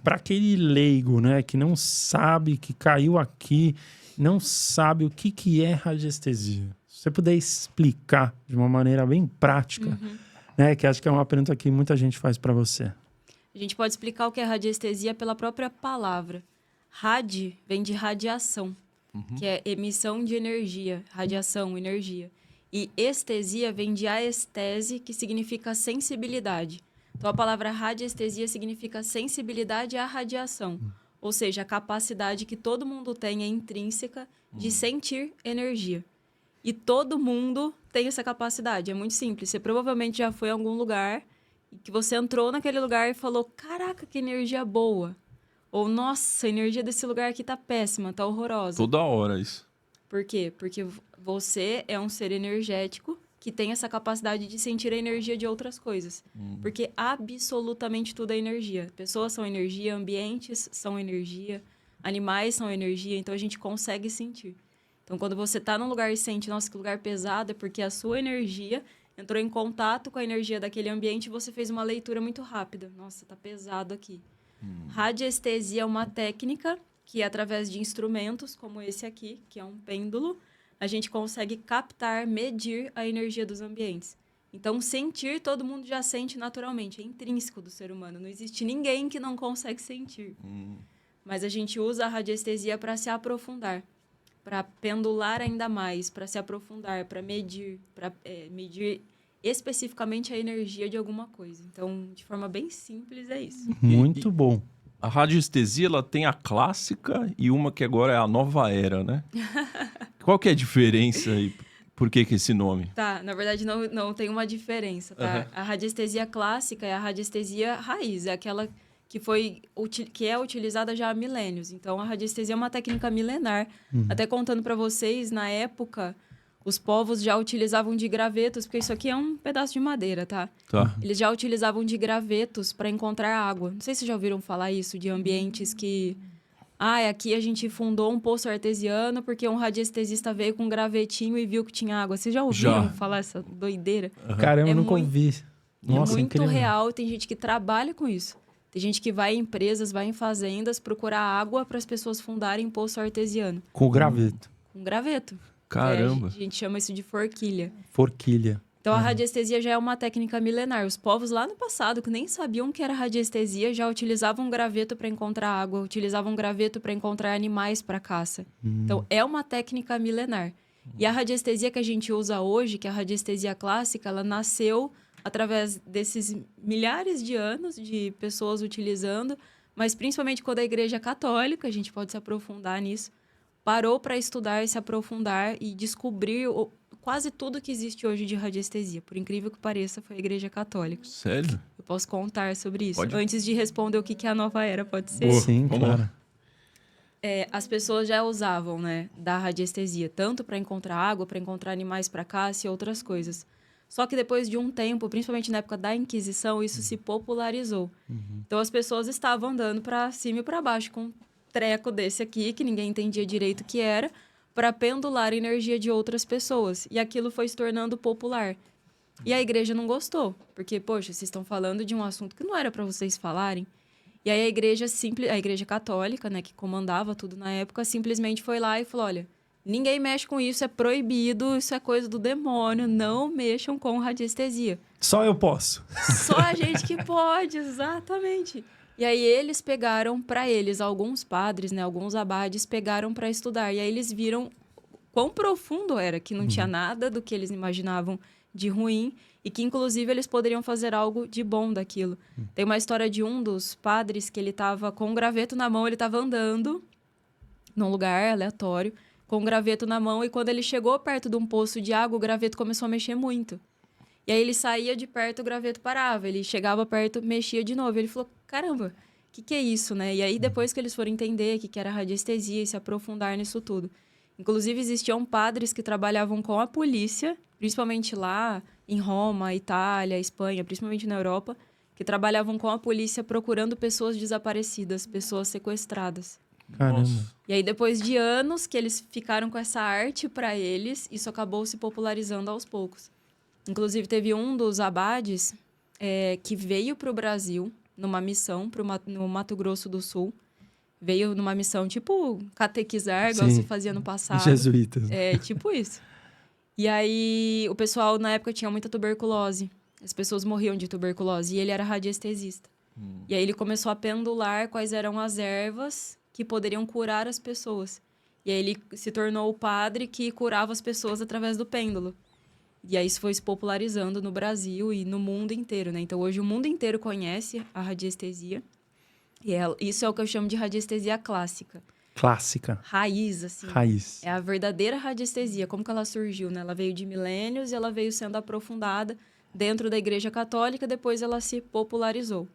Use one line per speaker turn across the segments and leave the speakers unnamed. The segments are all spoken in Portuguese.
para aquele leigo, né, que não sabe, que caiu aqui, não sabe o que é radiestesia. Se você puder explicar de uma maneira bem prática, né, que acho que é uma pergunta que muita gente faz para você.
A gente pode explicar o que é radiestesia pela própria palavra. Radi vem de radiação, que é emissão de energia, radiação, energia. E estesia vem de aestese, que significa sensibilidade. Então, a palavra radiestesia significa sensibilidade à radiação. Ou seja, a capacidade que todo mundo tem é intrínseca de sentir energia. E todo mundo tem essa capacidade. É muito simples. Você provavelmente já foi a algum lugar e que você entrou naquele lugar e falou: caraca, que energia boa. Ou, nossa, a energia desse lugar aqui tá péssima, tá horrorosa.
Toda hora isso.
Por quê? Porque você é um ser energético que tem essa capacidade de sentir a energia de outras coisas. Porque absolutamente tudo é energia. Pessoas são energia, ambientes são energia, animais são energia, então a gente consegue sentir. Então, quando você está num lugar e sente, nossa, que lugar pesado, é porque a sua energia entrou em contato com a energia daquele ambiente e você fez uma leitura muito rápida. Nossa, tá pesado aqui. Radiestesia é uma técnica que, através de instrumentos como esse aqui, que é um pêndulo, a gente consegue captar, medir a energia dos ambientes. Então, sentir, todo mundo já sente naturalmente. É intrínseco do ser humano. Não existe ninguém que não consegue sentir. Mas a gente usa a radiestesia para se aprofundar, para pendular ainda mais, para se aprofundar, para medir especificamente a energia de alguma coisa. Então, de forma bem simples, é isso.
Muito bom.
A radiestesia, ela tem a clássica e uma que agora é a nova era, né? Qual que é a diferença e por que esse nome?
Tá, na verdade não tem uma diferença, tá? A radiestesia clássica é a radiestesia raiz, é aquela que é utilizada já há milênios. Então, a radiestesia é uma técnica milenar. Até contando para vocês, na época, os povos já utilizavam de gravetos, porque isso aqui é um pedaço de madeira, tá? Eles já utilizavam de gravetos para encontrar água. Não sei se já ouviram falar isso, de ambientes que... aqui a gente fundou um poço artesiano porque um radiestesista veio com um gravetinho e viu que tinha água. Vocês já ouviram falar essa doideira?
Caramba, eu nunca ouvi. Nossa,
é muito
incrível.
real, tem gente que trabalha com isso. Tem gente que vai em empresas, vai em fazendas procurar água para as pessoas fundarem poço artesiano.
Com graveto.
Com graveto.
Caramba.
A gente chama isso de forquilha.
Forquilha.
Então, a radiestesia já é uma técnica milenar. Os povos lá no passado, que nem sabiam que era radiestesia, já utilizavam graveto para encontrar água, utilizavam graveto para encontrar animais para caça. Então, é uma técnica milenar. E a radiestesia que a gente usa hoje, que é a radiestesia clássica, ela nasceu através desses milhares de anos de pessoas utilizando, mas principalmente quando a Igreja Católica, a gente pode se aprofundar nisso, parou para estudar e se aprofundar e descobrir quase tudo que existe hoje de radiestesia. Por incrível que pareça, foi a Igreja Católica.
Sério?
Eu posso contar sobre isso.
Pode.
Antes de responder o que é a nova era, pode ser?
Sim,
Vamos
claro.
lá.
As pessoas já usavam, né, da radiestesia, tanto para encontrar água, para encontrar animais para caça e outras coisas. Só que depois de um tempo, principalmente na época da Inquisição, isso se popularizou. Então, as pessoas estavam andando para cima e para baixo com um treco desse aqui, que ninguém entendia direito o que era, para pendular a energia de outras pessoas. E aquilo foi se tornando popular. E a igreja não gostou, porque, poxa, vocês estão falando de um assunto que não era para vocês falarem. E aí a igreja católica, né, que comandava tudo na época, simplesmente foi lá e falou: olha, ninguém mexe com isso, é proibido, isso é coisa do demônio, não mexam com radiestesia.
Só eu posso.
Só a gente que pode, exatamente. E aí eles pegaram para eles, alguns padres, né, alguns abades pegaram para estudar. E aí eles viram quão profundo era, que não tinha nada do que eles imaginavam de ruim e que, inclusive, eles poderiam fazer algo de bom daquilo. Tem uma história de um dos padres que ele estava com um graveto na mão, ele estava andando num lugar aleatório, com um graveto na mão, e quando ele chegou perto de um poço de água, o graveto começou a mexer muito. E aí ele saía de perto, o graveto parava. Ele chegava perto, mexia de novo. Ele falou: caramba, o que é isso, né? E aí, depois que eles foram entender o que era radiestesia e se aprofundar nisso tudo. Inclusive, existiam padres que trabalhavam com a polícia, principalmente lá em Roma, Itália, Espanha, principalmente na Europa, que trabalhavam com a polícia procurando pessoas desaparecidas, pessoas sequestradas.
Caramba.
Nossa.
E aí, depois de anos que eles ficaram com essa arte para eles, isso acabou se popularizando aos poucos. Inclusive, teve um dos abades que veio para o Brasil numa missão no Mato Grosso do Sul. Veio numa missão, tipo, catequizar, igual
Sim.
se fazia no passado.
Jesuítas.
É, tipo isso. E aí, o pessoal, na época, tinha muita tuberculose. As pessoas morriam de tuberculose. E ele era radiestesista. E aí, ele começou a pendular quais eram as ervas que poderiam curar as pessoas. E aí, ele se tornou o padre que curava as pessoas através do pêndulo. E aí, isso foi se popularizando no Brasil e no mundo inteiro, né? Então, hoje, o mundo inteiro conhece a radiestesia. E isso é o que eu chamo de radiestesia clássica.
Clássica.
Raiz, assim.
Raiz.
É a verdadeira radiestesia. Como que ela surgiu, né? Ela veio de milênios e ela veio sendo aprofundada dentro da Igreja Católica, depois ela se popularizou.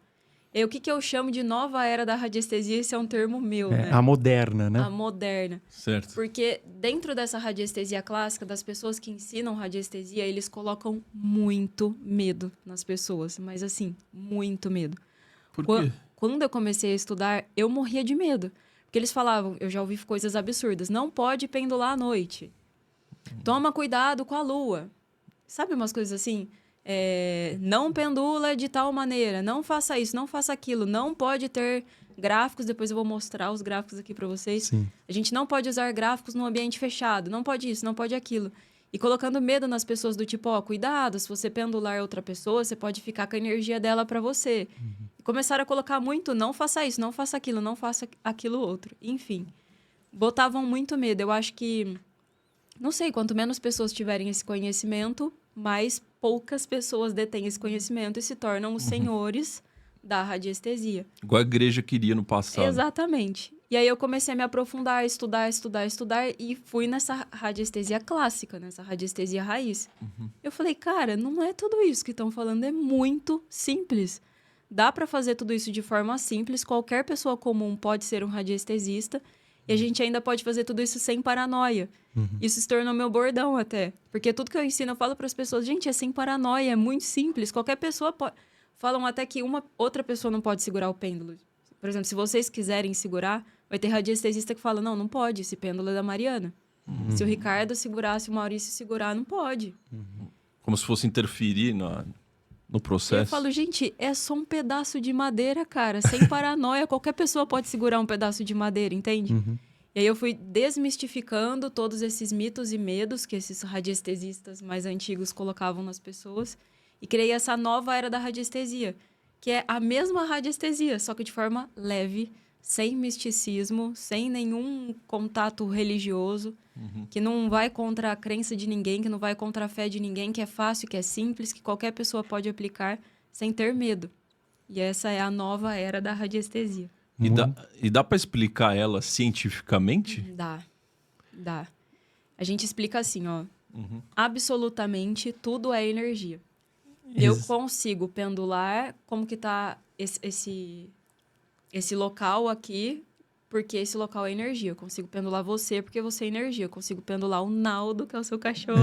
E o que eu chamo de nova era da radiestesia, esse é um termo meu, né?
A moderna, né?
A moderna.
Certo.
Porque dentro dessa radiestesia clássica, das pessoas que ensinam radiestesia, eles colocam muito medo nas pessoas. Mas assim, muito medo.
Por quê?
Quando eu comecei a estudar, eu morria de medo. Porque eles falavam, eu já ouvi coisas absurdas, não pode pendular à noite. Toma cuidado com a lua. Sabe umas coisas assim? Não pendula de tal maneira, não faça isso, não faça aquilo, não pode ter gráficos, depois eu vou mostrar os gráficos aqui para vocês.
Sim.
A gente não pode usar gráficos num ambiente fechado, não pode isso, não pode aquilo. E colocando medo nas pessoas do tipo, cuidado, se você pendular outra pessoa, você pode ficar com a energia dela para você. E começaram a colocar muito, não faça isso, não faça aquilo, não faça aquilo outro. Enfim, botavam muito medo. Eu acho que, não sei, quanto menos pessoas tiverem esse conhecimento, mais poucas pessoas detêm esse conhecimento e se tornam os senhores da radiestesia.
Igual a igreja queria no passado.
Exatamente. E aí eu comecei a me aprofundar, estudar e fui nessa radiestesia clássica, nessa radiestesia raiz. Eu falei, cara, não é tudo isso que estão falando, é muito simples. Dá para fazer tudo isso de forma simples, qualquer pessoa comum pode ser um radiestesista e a gente ainda pode fazer tudo isso sem paranoia. Isso se tornou meu bordão até, porque tudo que eu ensino eu falo para as pessoas, gente, é sem paranoia, é muito simples, qualquer pessoa pode... Falam até que uma outra pessoa não pode segurar o pêndulo. Por exemplo, se vocês quiserem segurar, vai ter radiestesista que fala, não pode, esse pêndulo é da Mariana. Se o Ricardo segurar, se o Maurício segurar, não pode.
Como se fosse interferir no processo.
Eu falo, gente, é só um pedaço de madeira, cara. Sem paranoia, qualquer pessoa pode segurar um pedaço de madeira, entende? E aí eu fui desmistificando todos esses mitos e medos que esses radiestesistas mais antigos colocavam nas pessoas e criei essa nova era da radiestesia, que é a mesma radiestesia, só que de forma leve, sem misticismo, sem nenhum contato religioso, que não vai contra a crença de ninguém, que não vai contra a fé de ninguém, que é fácil, que é simples, que qualquer pessoa pode aplicar sem ter medo. E essa é a nova era da radiestesia.
E dá para explicar ela cientificamente?
Dá. A gente explica assim, absolutamente tudo é energia. Eu consigo pendular como que tá esse local aqui, porque esse local é energia. Eu consigo pendular você porque você é energia. Eu consigo pendular o Naldo, que é o seu cachorro,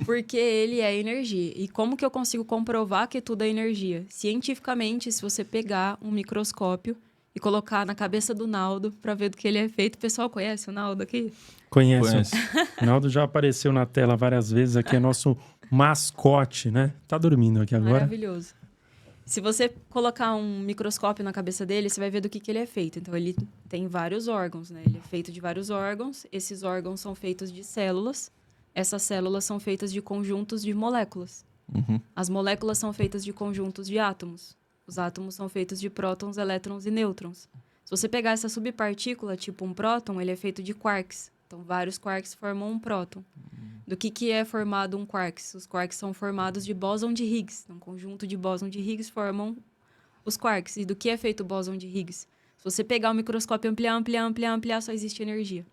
porque ele é energia. E como que eu consigo comprovar que tudo é energia? Cientificamente, se você pegar um microscópio e colocar na cabeça do Naldo para ver do que ele é feito. O pessoal conhece o Naldo aqui?
Conhece. O Naldo já apareceu na tela várias vezes. Aqui é nosso mascote, né? Tá dormindo aqui agora.
Maravilhoso. Se você colocar um microscópio na cabeça dele, você vai ver do que ele é feito. Então, ele tem vários órgãos, né? Ele é feito de vários órgãos. Esses órgãos são feitos de células. Essas células são feitas de conjuntos de moléculas. As moléculas são feitas de conjuntos de átomos. Os átomos são feitos de prótons, elétrons e nêutrons. Se você pegar essa subpartícula, tipo um próton, ele é feito de quarks. Então, vários quarks formam um próton. Do que é formado um quarks? Os quarks são formados de bóson de Higgs. Um conjunto de bóson de Higgs formam os quarks. E do que é feito o bóson de Higgs? Se você pegar o microscópio e ampliar, só existe energia.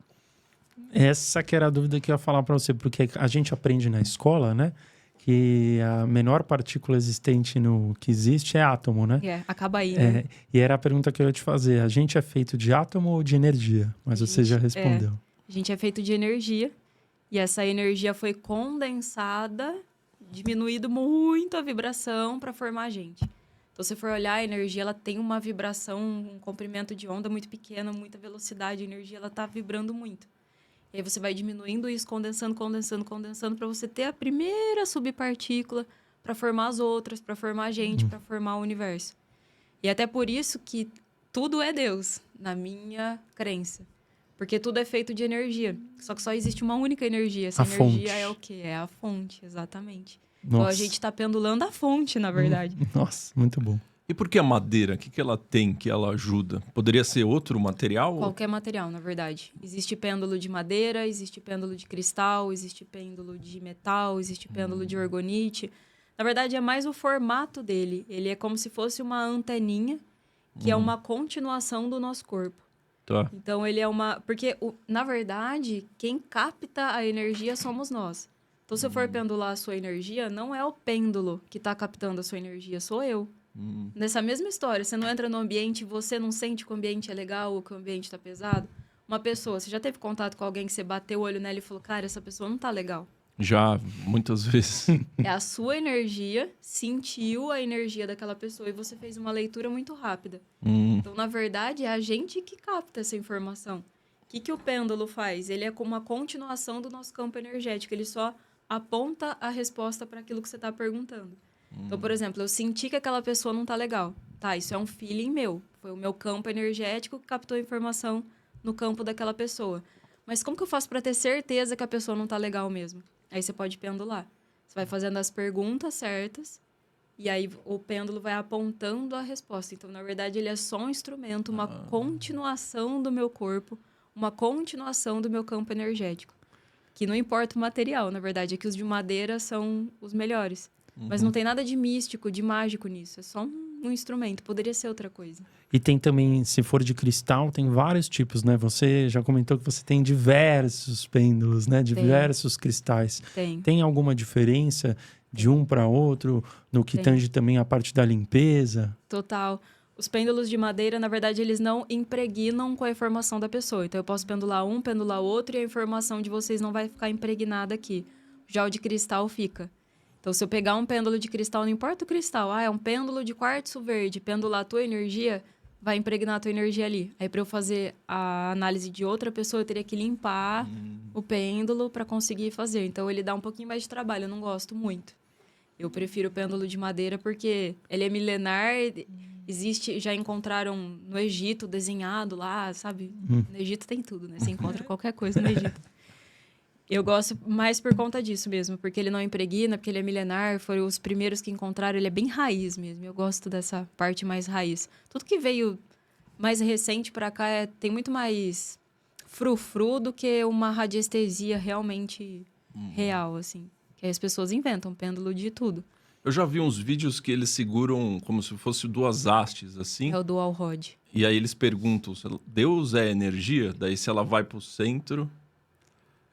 Essa que era a dúvida que eu ia falar para você, porque a gente aprende na escola, né? Que a menor partícula existente no que existe é átomo, né?
Acaba aí, né?
E era a pergunta que eu ia te fazer. A gente é feito de átomo ou de energia? Mas você já respondeu.
A gente é feito de energia. E essa energia foi condensada, diminuído muito a vibração para formar a gente. Então, se for olhar, a energia ela tem uma vibração, um comprimento de onda muito pequeno, muita velocidade. A energia ela está vibrando muito. E aí você vai diminuindo isso, condensando, para você ter a primeira subpartícula para formar as outras, para formar a gente, para formar o universo. E até por isso que tudo é Deus, na minha crença. Porque tudo é feito de energia. Só que só existe uma única energia. Essa energia
fonte.
é o quê? É a fonte, exatamente. Então a
Nossa.
gente está pendulando a fonte, na verdade.
Nossa, muito bom.
E por que a madeira? O que ela tem que ela ajuda? Poderia ser outro material?
Qualquer material, na verdade. Existe pêndulo de madeira, existe pêndulo de cristal, existe pêndulo de metal, existe pêndulo de orgonite. Na verdade, é mais o formato dele. Ele é como se fosse uma anteninha, que é uma continuação do nosso corpo.
Tá.
Então, ele é uma... Porque, na verdade, quem capta a energia somos nós. Então, se eu for pendular a sua energia, não é o pêndulo que está captando a sua energia, sou eu. Nessa mesma história, você não entra no ambiente e você não sente que o ambiente é legal ou que o ambiente está pesado. Uma pessoa, você já teve contato com alguém que você bateu o olho nela e falou, cara, essa pessoa não tá legal.
Já, muitas vezes.
É a sua energia, sentiu a energia daquela pessoa e você fez uma leitura muito rápida. Então, na verdade, é a gente que capta essa informação. O que o pêndulo faz? Ele é como uma continuação do nosso campo energético. Ele só aponta a resposta para aquilo que você está perguntando. Então, por exemplo, eu senti que aquela pessoa não tá legal. Tá, isso é um feeling meu. Foi o meu campo energético que captou a informação no campo daquela pessoa. Mas como que eu faço para ter certeza que a pessoa não tá legal mesmo? Aí você pode pendular. Você vai fazendo as perguntas certas e aí o pêndulo vai apontando a resposta. Então, na verdade, ele é só um instrumento, uma continuação do meu corpo, uma continuação do meu campo energético. Que não importa o material, na verdade, é que os de madeira são os melhores. Mas não tem nada de místico, de mágico nisso. É só um instrumento. Poderia ser outra coisa.
E tem também, se for de cristal, tem vários tipos, né? Você já comentou que você tem diversos pêndulos, né? Diversos cristais. Tem alguma diferença de um para outro no que tange também a parte da limpeza?
Total. Os pêndulos de madeira, na verdade, eles não impregnam com a informação da pessoa. Então, eu posso pendular um, pendular outro e a informação de vocês não vai ficar impregnada aqui. Já o de cristal fica. Então, se eu pegar um pêndulo de cristal, não importa o cristal. Ah, é um pêndulo de quartzo verde. Pendular a tua energia, vai impregnar a tua energia ali. Aí, para eu fazer a análise de outra pessoa, eu teria que limpar o pêndulo para conseguir fazer. Então, ele dá um pouquinho mais de trabalho. Eu não gosto muito. Eu prefiro o pêndulo de madeira porque ele é milenar. Existe, já encontraram no Egito, desenhado lá, sabe? No Egito tem tudo, né? Você encontra qualquer coisa no Egito. Eu gosto mais por conta disso mesmo, porque ele não impregna, porque ele é milenar, foram os primeiros que encontraram, ele é bem raiz mesmo. Eu gosto dessa parte mais raiz. Tudo que veio mais recente para cá tem muito mais frufru do que uma radiestesia realmente real, assim. Que aí as pessoas inventam pêndulo de tudo.
Eu já vi uns vídeos que eles seguram como se fosse duas hastes, assim.
É o dual rod.
E aí eles perguntam, Deus é energia? Daí se ela vai pro centro...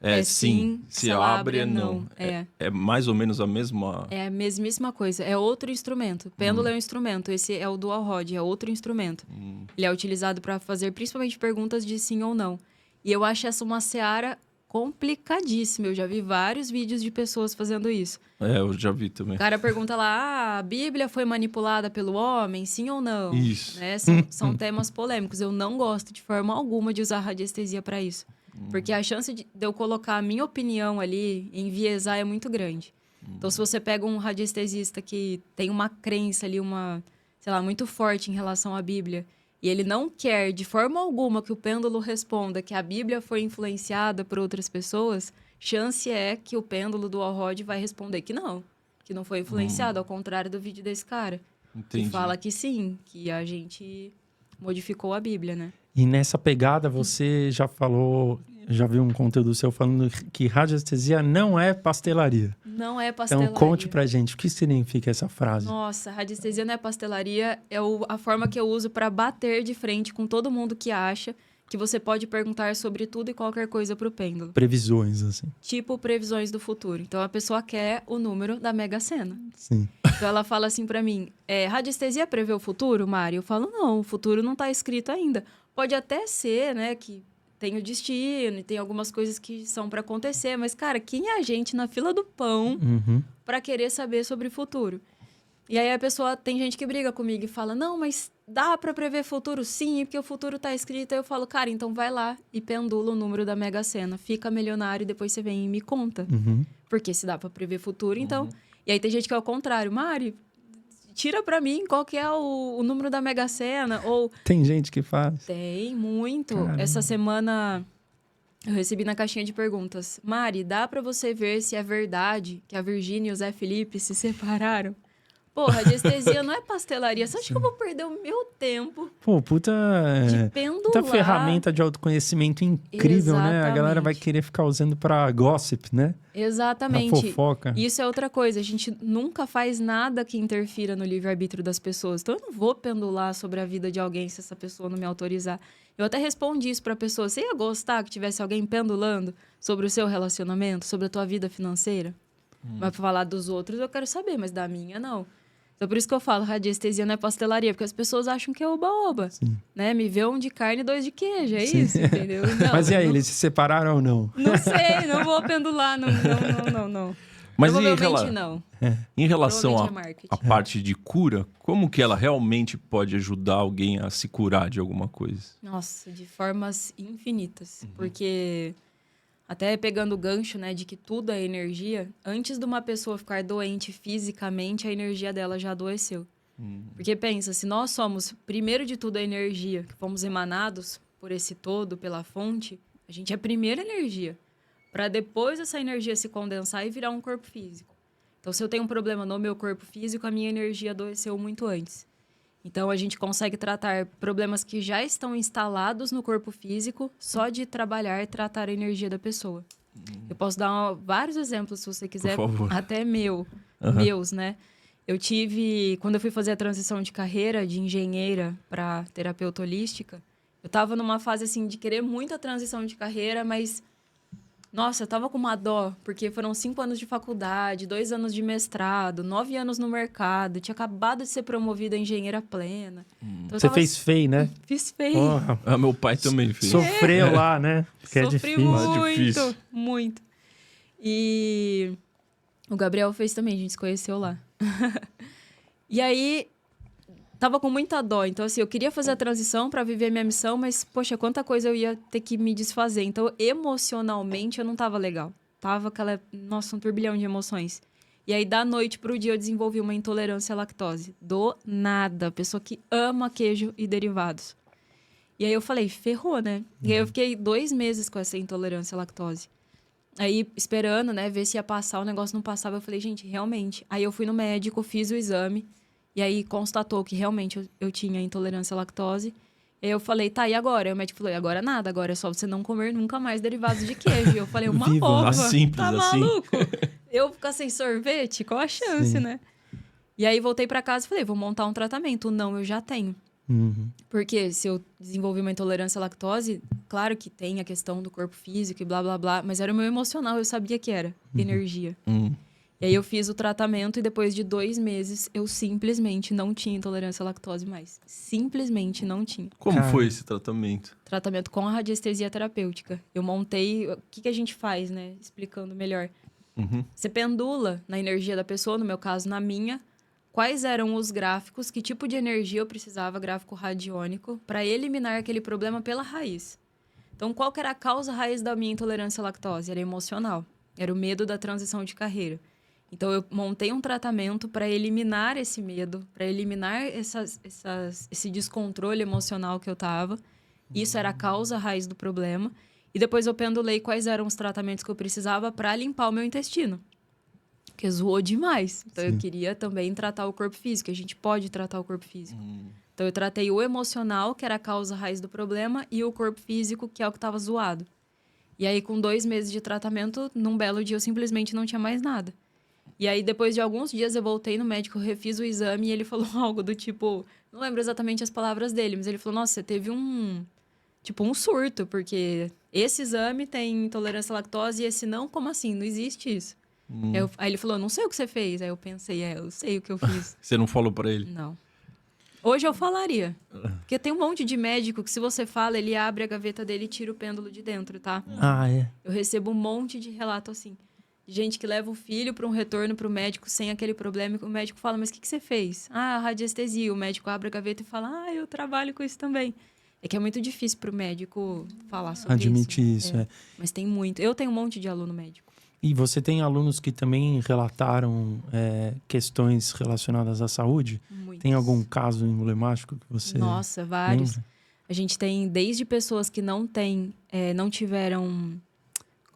É sim, se ela abre é não. É mais ou menos a mesma...
É a mesmíssima coisa, é outro instrumento. Pêndulo é um instrumento, esse é o dual rod, é outro instrumento. Ele é utilizado para fazer principalmente perguntas de sim ou não. E eu acho essa uma seara complicadíssima, eu já vi vários vídeos de pessoas fazendo isso.
Eu já vi também.
O cara pergunta lá, a Bíblia foi manipulada pelo homem, sim ou não?
Isso.
Né? São temas polêmicos, eu não gosto de forma alguma de usar radiestesia para isso. Porque a chance de eu colocar a minha opinião ali, enviesar, é muito grande. Então, se você pega um radiestesista que tem uma crença ali, sei lá, muito forte em relação à Bíblia, e ele não quer, de forma alguma, que o pêndulo responda que a Bíblia foi influenciada por outras pessoas, chance é que o pêndulo do All-Rod vai responder que não foi influenciado, ao contrário do vídeo desse cara.
Entendi.
Que fala que sim, que a gente modificou a Bíblia, né?
E nessa pegada, você já falou, já viu um conteúdo seu falando que radiestesia não é pastelaria.
Não é pastelaria.
Então, conte pra gente, o que significa essa frase?
Nossa, radiestesia não é pastelaria, é a forma que eu uso para bater de frente com todo mundo que acha que você pode perguntar sobre tudo e qualquer coisa pro pêndulo.
Previsões, assim.
Tipo previsões do futuro. Então, a pessoa quer o número da Mega Sena.
Sim.
Então, ela fala assim pra mim, radiestesia prevê o futuro, Mari? Eu falo, não, o futuro não tá escrito ainda. Pode até ser, né, que tem o destino e tem algumas coisas que são para acontecer. Mas, cara, quem é a gente na fila do pão para querer saber sobre o futuro? E aí a pessoa, tem gente que briga comigo e fala, não, mas dá para prever futuro? Sim, porque o futuro tá escrito. Aí eu falo, cara, então vai lá e pendula o número da Mega Sena. Fica milionário e depois você vem e me conta. Porque se dá para prever futuro, então... E aí tem gente que é ao contrário. Mari, tira pra mim qual que é o número da Mega Sena. Ou
Tem gente que faz.
tem muito.
Caramba.
Essa semana eu recebi na caixinha de perguntas. Mari, dá pra você ver se é verdade que a Virgínia e o Zé Felipe se separaram? Pô, radiestesia não é pastelaria. Você acha que eu vou perder o meu tempo
Pô, puta
pendular?
ferramenta de autoconhecimento incrível, né? A galera vai querer ficar usando pra gossip, né?
Exatamente.
Pra fofoca.
Isso é outra coisa. A gente nunca faz nada que interfira no livre-arbítrio das pessoas. Então, eu não vou pendular sobre a vida de alguém se essa pessoa não me autorizar. Eu até respondi isso pra pessoa. Você ia gostar que tivesse alguém pendulando sobre o seu relacionamento, sobre a tua vida financeira? Mas pra falar dos outros, eu quero saber, mas da minha, não. Então, por isso que eu falo, radiestesia não é pastelaria, porque as pessoas acham que é oba-oba, né? Me vê um de carne e 2 de queijo, é isso, entendeu? Não,
Mas e aí, eles se separaram ou não?
Não sei, não vou pendular, não.
Mas
provavelmente não.
Em relação
Provavelmente é marketing.
à parte de cura, como que ela realmente pode ajudar alguém a se curar de alguma coisa?
Nossa, de formas infinitas, porque... Até pegando o gancho, né, de que tudo é energia, antes de uma pessoa ficar doente fisicamente, a energia dela já adoeceu. Porque pensa, se nós somos, primeiro de tudo, a energia, que fomos emanados por esse todo, pela fonte, a gente é a primeira energia, para depois essa energia se condensar e virar um corpo físico. Então, se eu tenho um problema no meu corpo físico, a minha energia adoeceu muito antes. Então, a gente consegue tratar problemas que já estão instalados no corpo físico só de trabalhar e tratar a energia da pessoa. Eu posso dar vários exemplos, se você quiser,
Por favor.
até meus, né? Eu tive, quando eu fui fazer a transição de carreira de engenheira para terapeuta holística, eu estava numa fase, assim, de querer muito a transição de carreira, mas... Nossa, eu tava com uma dó, porque foram 5 anos de faculdade, 2 anos de mestrado, 9 anos no mercado, tinha acabado de ser promovida a engenheira plena. Então,
Você fez FEI, né?
Fiz FEI.
Porra,
Meu pai também fez.
sofreu lá, né? Porque
Sofri
é difícil.
muito,
É difícil.
muito. E o Gabriel fez também, a gente se conheceu lá. E aí, tava com muita dó. Então, assim, eu queria fazer a transição para viver minha missão, mas, poxa, quanta coisa eu ia ter que me desfazer. Então, emocionalmente, eu não tava legal. Tava aquela, nossa, um turbilhão de emoções. E aí, da noite pro dia, eu desenvolvi uma intolerância à lactose. Do nada. Pessoa que ama queijo e derivados. E aí, eu falei, ferrou, né? E aí, eu fiquei 2 meses com essa intolerância à lactose. Aí, esperando, né, ver se ia passar. O negócio não passava. Eu falei, gente, realmente. Aí, eu fui no médico, fiz o exame. E aí, constatou que realmente eu tinha intolerância à lactose. E aí, eu falei, tá, e agora? Aí o médico falou, agora nada. Agora é só você não comer nunca mais derivados de queijo. E eu falei, uma
Viva.
ova.
Tá simples
Tá
assim.
maluco? Eu ficar sem sorvete? Qual a chance,
Sim.
né? E aí, voltei pra casa e falei, vou montar um tratamento. Não, eu já tenho.
Uhum.
Porque se eu desenvolvi uma intolerância à lactose, claro que tem a questão do corpo físico e blá, blá, blá. Mas era o meu emocional, eu sabia que era energia. E aí eu fiz o tratamento e depois de 2 meses eu simplesmente não tinha intolerância à lactose mais. Simplesmente não tinha.
Como
Cara.
foi esse tratamento?
Tratamento com a radiestesia terapêutica. Eu montei... O que a gente faz, né? Explicando melhor. Você pendula na energia da pessoa, no meu caso, na minha. Quais eram os gráficos, que tipo de energia eu precisava, gráfico radiônico, para eliminar aquele problema pela raiz. Então, qual que era a causa raiz da minha intolerância à lactose? Era emocional. Era o medo da transição de carreira. Então, eu montei um tratamento para eliminar esse medo, para eliminar esse descontrole emocional que eu estava. Isso era a causa raiz do problema. E depois eu pendulei quais eram os tratamentos que eu precisava para limpar o meu intestino. Porque zoou demais. Então, eu queria também tratar o corpo físico. A gente pode tratar o corpo físico. Então, eu tratei o emocional, que era a causa raiz do problema, e o corpo físico, que é o que estava zoado. E aí, com 2 meses de tratamento, num belo dia, eu simplesmente não tinha mais nada. E aí, depois de alguns dias, eu voltei no médico, refiz o exame e ele falou algo do tipo... Não lembro exatamente as palavras dele, mas ele falou, nossa, você teve um surto, porque esse exame tem intolerância à lactose e esse não, como assim? Não existe isso. Aí ele falou, não sei o que você fez. Aí eu pensei, eu sei o que eu fiz.
Você não falou pra ele?
Não. Hoje eu falaria. Porque tem um monte de médico que se você fala, ele abre a gaveta dele e tira o pêndulo de dentro, tá?
Ah, é.
Eu recebo um monte de relato assim. De gente que leva o filho para um retorno pro médico sem aquele problema. E o médico fala, mas o que você fez? Ah, radiestesia. O médico abre a gaveta e fala, eu trabalho com isso também. É que é muito difícil pro médico falar sobre
Admitir isso, é.
Mas tem muito. Eu tenho um monte de aluno médico.
E você tem alunos que também relataram questões relacionadas à saúde?
Muitos.
Tem algum caso emblemático que você
Nossa, vários.
lembra?
A gente tem desde pessoas que não tiveram,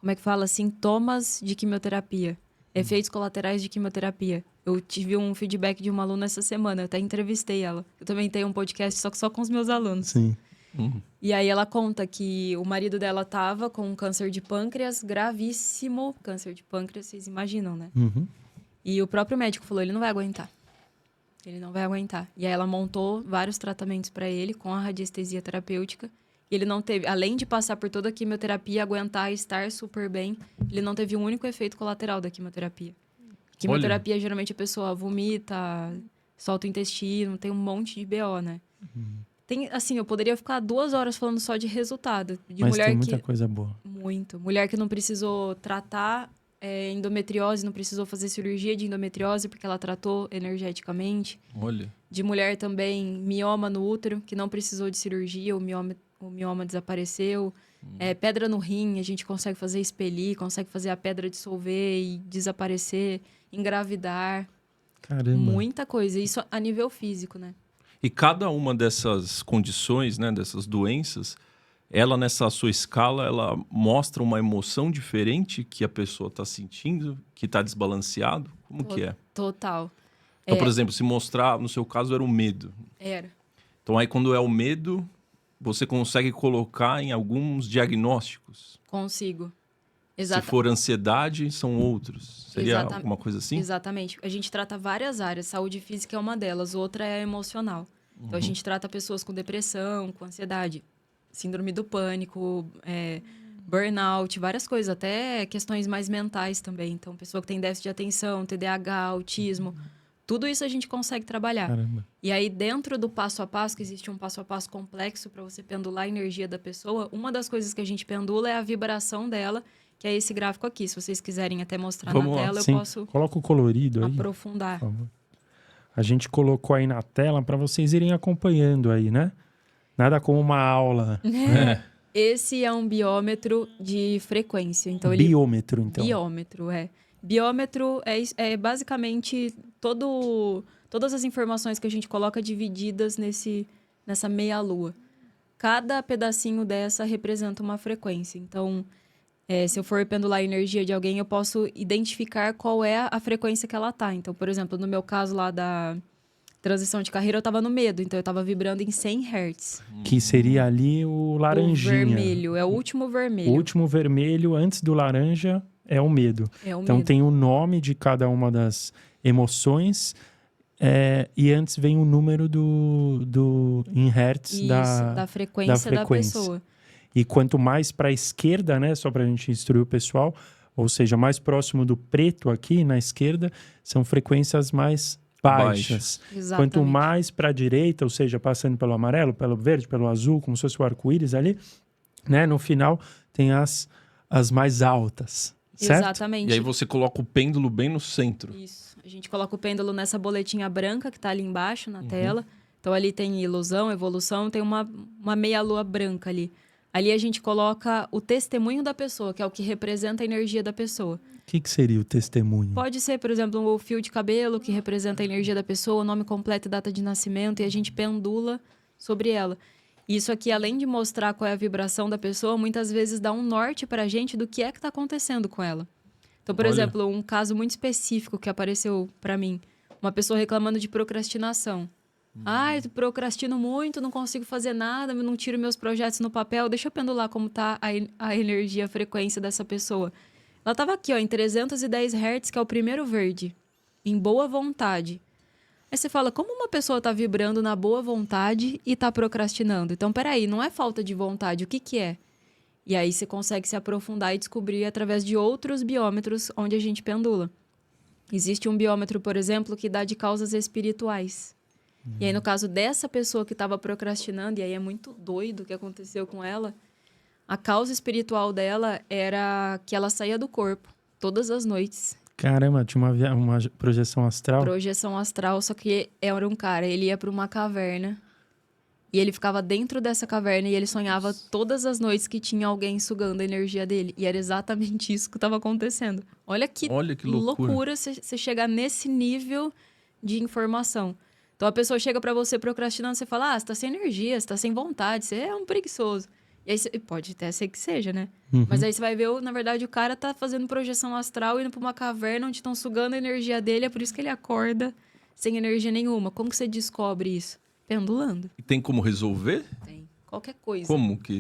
como é que fala, sintomas de quimioterapia, efeitos colaterais de quimioterapia. Eu tive um feedback de uma aluna essa semana, eu até entrevistei ela. Eu também tenho um podcast só com os meus alunos.
Sim.
E aí ela conta que o marido dela tava com um câncer de pâncreas gravíssimo. Câncer de pâncreas, vocês imaginam, né?
Uhum.
E o próprio médico falou, ele não vai aguentar. Ele não vai aguentar. E aí ela montou vários tratamentos para ele com a radiestesia terapêutica. E ele não teve, além de passar por toda a quimioterapia, aguentar estar super bem, ele não teve um único efeito colateral da quimioterapia. Quimioterapia, geralmente a pessoa vomita, solta o intestino, tem um monte de BO, né? Tem, assim, eu poderia ficar 2 horas falando só de resultado. De
Mas
mulher
tem muita coisa boa.
Muito. Mulher que não precisou tratar endometriose, não precisou fazer cirurgia de endometriose porque ela tratou energeticamente.
Olha.
De mulher também, mioma no útero, que não precisou de cirurgia, o mioma desapareceu. Pedra no rim, a gente consegue fazer expelir, consegue fazer a pedra dissolver e desaparecer, engravidar.
Caramba.
Muita coisa. Isso a nível físico, né?
E cada uma dessas condições, né, dessas doenças, ela nessa sua escala, ela mostra uma emoção diferente que a pessoa está sentindo, que está desbalanceado? Como que é?
Total.
Então, por exemplo, se mostrar, no seu caso, era o medo.
Era.
Então, aí quando é o medo, você consegue colocar em alguns diagnósticos.
Consigo.
Se for ansiedade, são outros. Seria alguma coisa assim?
Exatamente. A gente trata várias áreas. Saúde física é uma delas, outra é emocional. Então, a gente trata pessoas com depressão, com ansiedade, síndrome do pânico, burnout, várias coisas. Até questões mais mentais também. Então, pessoa que tem déficit de atenção, TDAH, autismo. Tudo isso a gente consegue trabalhar.
Caramba.
E aí, dentro do passo a passo, que existe um passo a passo complexo para você pendular a energia da pessoa, uma das coisas que a gente pendula é a vibração dela, que é esse gráfico aqui. Se vocês quiserem até mostrar na tela, eu posso
Coloca o colorido aí,
aprofundar.
por favor. A gente colocou aí na tela para vocês irem acompanhando aí, né? Nada como uma aula.
Esse é um biômetro de frequência. Então,
Biômetro, então.
Biômetro, Biômetro é basicamente todas as informações que a gente coloca divididas nessa meia-lua. Cada pedacinho dessa representa uma frequência. Então, se eu for pendular a energia de alguém, eu posso identificar qual é a frequência que ela está. Então, por exemplo, no meu caso lá da transição de carreira, eu estava no medo. Então, eu estava vibrando em 100 Hz.
Que seria ali o laranjinha.
O vermelho, é o último vermelho.
O último vermelho, antes do laranja, é o medo. Então,
medo.
tem o nome de cada uma das emoções. E antes vem o número em Hertz
da frequência da pessoa.
E quanto mais para a esquerda, né, só para a gente instruir o pessoal, ou seja, mais próximo do preto aqui na esquerda, são frequências mais baixas.
Exatamente.
Quanto mais para a direita, ou seja, passando pelo amarelo, pelo verde, pelo azul, como se fosse o arco-íris ali, né, no final tem as mais altas, certo?
Exatamente.
E aí você coloca o pêndulo bem no centro.
Isso. A gente coloca o pêndulo nessa boletinha branca que está ali embaixo na tela. Então, ali tem ilusão, evolução, tem uma meia-lua branca ali. Ali a gente coloca o testemunho da pessoa, que é o que representa a energia da pessoa.
O que seria o testemunho?
Pode ser, por exemplo, o fio de cabelo, que representa a energia da pessoa, o nome completo e data de nascimento, e a gente pendula sobre ela. Isso aqui, além de mostrar qual é a vibração da pessoa, muitas vezes dá um norte para a gente do que é que está acontecendo com ela. Então, por exemplo, um caso muito específico que apareceu para mim. Uma pessoa reclamando de procrastinação. Eu procrastino muito, não consigo fazer nada, não tiro meus projetos no papel. Deixa eu pendular como tá a energia, a frequência dessa pessoa. Ela estava aqui, em 310 Hz, que é o primeiro verde. Em boa vontade. Aí você fala, como uma pessoa está vibrando na boa vontade e está procrastinando? Então, peraí, não é falta de vontade, o que é? E aí você consegue se aprofundar e descobrir através de outros biômetros onde a gente pendula. Existe um biômetro, por exemplo, que dá de causas espirituais. E aí, no caso dessa pessoa que estava procrastinando, e aí é muito doido o que aconteceu com ela, a causa espiritual dela era que ela saía do corpo todas as noites.
Caramba, tinha uma projeção astral?
Projeção astral, só que era um cara, ele ia para uma caverna E ele ficava dentro dessa caverna e ele sonhava todas as noites que tinha alguém sugando a energia dele. E era exatamente isso que estava acontecendo. Olha que loucura você chegar nesse nível de informação. Então a pessoa chega pra você procrastinando, você fala, você tá sem energia, você tá sem vontade, você é um preguiçoso. E aí pode até ser que seja, né? Mas aí você vai ver, na verdade, o cara tá fazendo projeção astral, indo pra uma caverna onde estão sugando a energia dele, é por isso que ele acorda sem energia nenhuma. Como que você descobre isso? Pendulando.
E tem como resolver?
Tem. Qualquer coisa.
Como que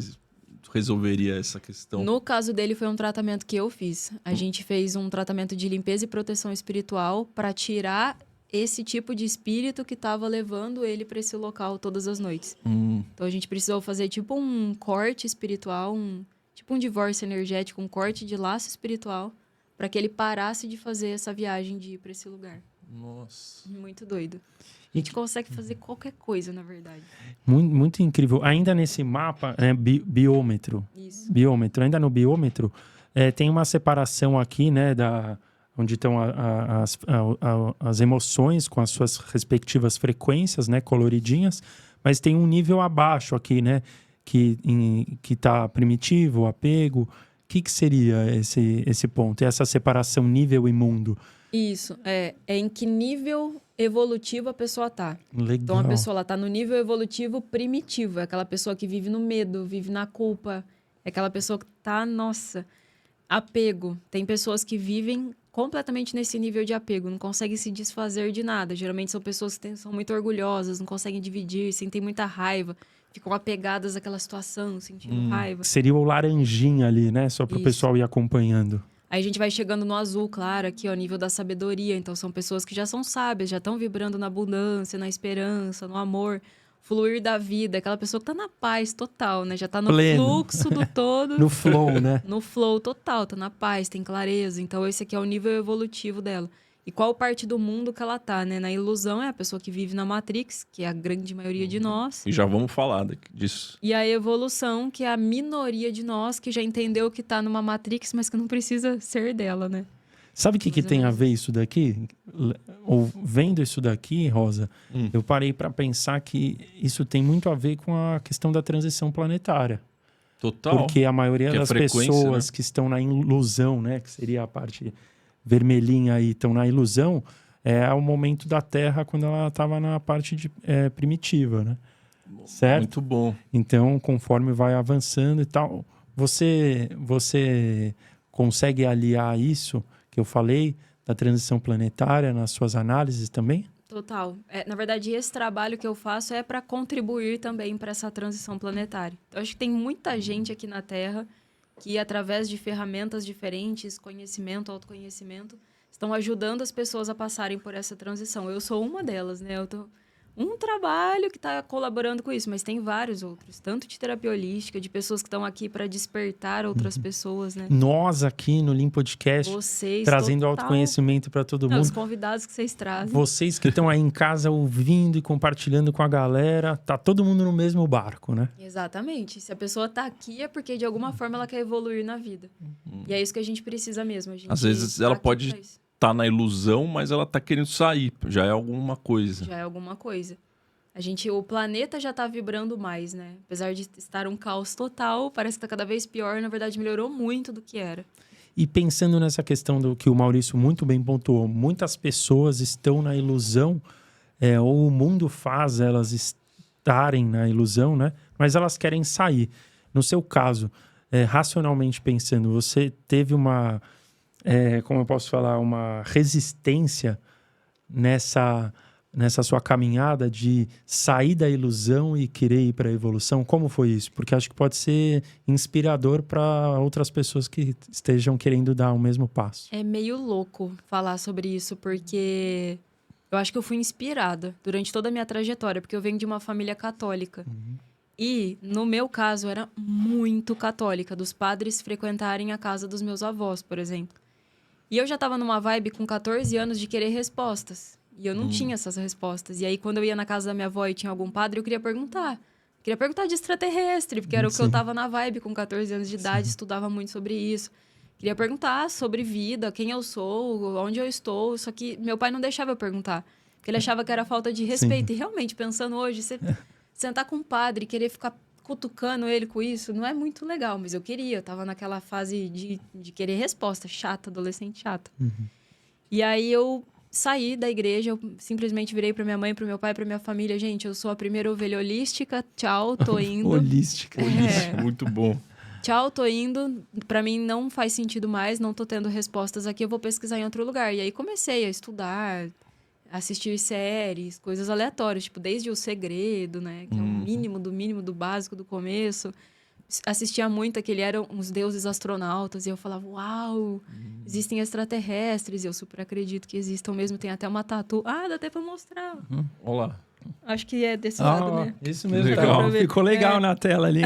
resolveria essa questão?
No caso dele, foi um tratamento que eu fiz. A gente fez um tratamento de limpeza e proteção espiritual para tirar esse tipo de espírito que estava levando ele para esse local todas as noites. Então, a gente precisou fazer tipo um corte espiritual, tipo um divórcio energético, um corte de laço espiritual, para que ele parasse de fazer essa viagem de ir para esse lugar.
Nossa.
Muito doido. A gente consegue fazer qualquer coisa, na verdade.
Muito, muito incrível. Ainda nesse mapa, biômetro.
Isso.
Biômetro. Ainda no biômetro, tem uma separação aqui, né, onde estão as emoções com as suas respectivas frequências, né, coloridinhas, mas tem um nível abaixo aqui, né, que está primitivo, apego. O que seria esse ponto? E essa separação nível e mundo?
Isso. É em que nível evolutivo a pessoa tá.
Legal.
Então, a pessoa ela tá no nível evolutivo primitivo. É aquela pessoa que vive no medo, vive na culpa. É aquela pessoa que tá, apego. Tem pessoas que vivem completamente nesse nível de apego, não conseguem se desfazer de nada. Geralmente são pessoas que são muito orgulhosas, não conseguem dividir, sentem muita raiva, ficam apegadas àquela situação, sentindo raiva.
Seria o laranjinha ali, né? Só para o pessoal ir acompanhando.
Aí a gente vai chegando no azul, claro, aqui, ó, nível da sabedoria. Então, são pessoas que já são sábias, já estão vibrando na abundância, na esperança, no amor, fluir da vida. Aquela pessoa que tá na paz total, né? Já tá no
pleno.
Fluxo do todo.
No flow, né?
No flow total, tá na paz, tem clareza. Então, esse aqui é o nível evolutivo dela. E qual parte do mundo que ela tá, né? Na ilusão é a pessoa que vive na Matrix, que é a grande maioria de nós.
E já vamos falar disso.
E a evolução, que é a minoria de nós, que já entendeu que tá numa Matrix, mas que não precisa ser dela, né?
Sabe o que tem a ver isso daqui? Ou vendo isso daqui, Rosa, eu parei para pensar que isso tem muito a ver com a questão da transição planetária.
Total.
Porque a maioria das pessoas, né, que estão na ilusão, né? Que seria a parte vermelhinha aí, estão na ilusão, é o momento da Terra quando ela estava na parte primitiva, né? Certo?
Muito bom.
Então, conforme vai avançando e tal, você consegue aliar isso que eu falei da transição planetária nas suas análises também?
Total. Na verdade, esse trabalho que eu faço é para contribuir também para essa transição planetária. Eu acho que tem muita gente aqui na Terra que, através de ferramentas diferentes, conhecimento, autoconhecimento, estão ajudando as pessoas a passarem por essa transição. Eu sou uma delas, né? Eu tô um trabalho que está colaborando com isso, mas tem vários outros, tanto de terapia holística, de pessoas que estão aqui para despertar outras pessoas, né?
Nós aqui no Lean Podcast,
vocês,
trazendo autoconhecimento para todo mundo.
Os convidados que vocês trazem.
Vocês que estão aí em casa ouvindo e compartilhando com a galera, tá todo mundo no mesmo barco, né?
Exatamente. Se a pessoa tá aqui é porque de alguma forma ela quer evoluir na vida. E é isso que a gente precisa mesmo.
Às vezes ela pode tá na ilusão, mas ela tá querendo sair. Já é alguma coisa.
Já é alguma coisa. O planeta já tá vibrando mais, né? Apesar de estar um caos total, parece que tá cada vez pior. Na verdade, melhorou muito do que era.
E pensando nessa questão do que o Maurício muito bem pontuou, muitas pessoas estão na ilusão, ou o mundo faz elas estarem na ilusão, né? Mas elas querem sair. No seu caso, racionalmente pensando, você teve uma... como eu posso falar, uma resistência nessa sua caminhada de sair da ilusão e querer ir para a evolução? Como foi isso? Porque acho que pode ser inspirador para outras pessoas que estejam querendo dar o mesmo passo.
É meio louco falar sobre isso, porque eu acho que eu fui inspirada durante toda a minha trajetória, porque eu venho de uma família católica. E, no meu caso, era muito católica, dos padres frequentarem a casa dos meus avós, por exemplo. E eu já estava numa vibe com 14 anos de querer respostas. E eu não tinha essas respostas. E aí, quando eu ia na casa da minha avó e tinha algum padre, eu queria perguntar. Queria perguntar de extraterrestre, porque era o que eu tava na vibe com 14 anos de idade, estudava muito sobre isso. Queria perguntar sobre vida, quem eu sou, onde eu estou. Só que meu pai não deixava eu perguntar, porque ele achava que era falta de respeito. E realmente, pensando hoje, você sentar com um padre e querer ficar cutucando ele com isso, não é muito legal, mas eu queria. Eu tava naquela fase de querer resposta, chata, adolescente chata. E aí eu saí da igreja, eu simplesmente virei pra minha mãe, pro meu pai, pra minha família. Gente, eu sou a primeira ovelha holística, tchau, tô indo.
Holística.
Muito bom.
Tchau, tô indo. Pra mim não faz sentido mais, não tô tendo respostas aqui, eu vou pesquisar em outro lugar. E aí comecei a estudar, assistir séries, coisas aleatórias, tipo, desde O Segredo, né? Que é o mínimo do básico do começo. Assistia muito aquele eram uns deuses astronautas, e eu falava, uau, existem extraterrestres, e eu super acredito que existam mesmo, tem até uma tatu. Ah, dá até pra mostrar.
Olha lá.
Acho que é desse lado, né?
Isso mesmo,
legal.
Ficou legal na tela ali.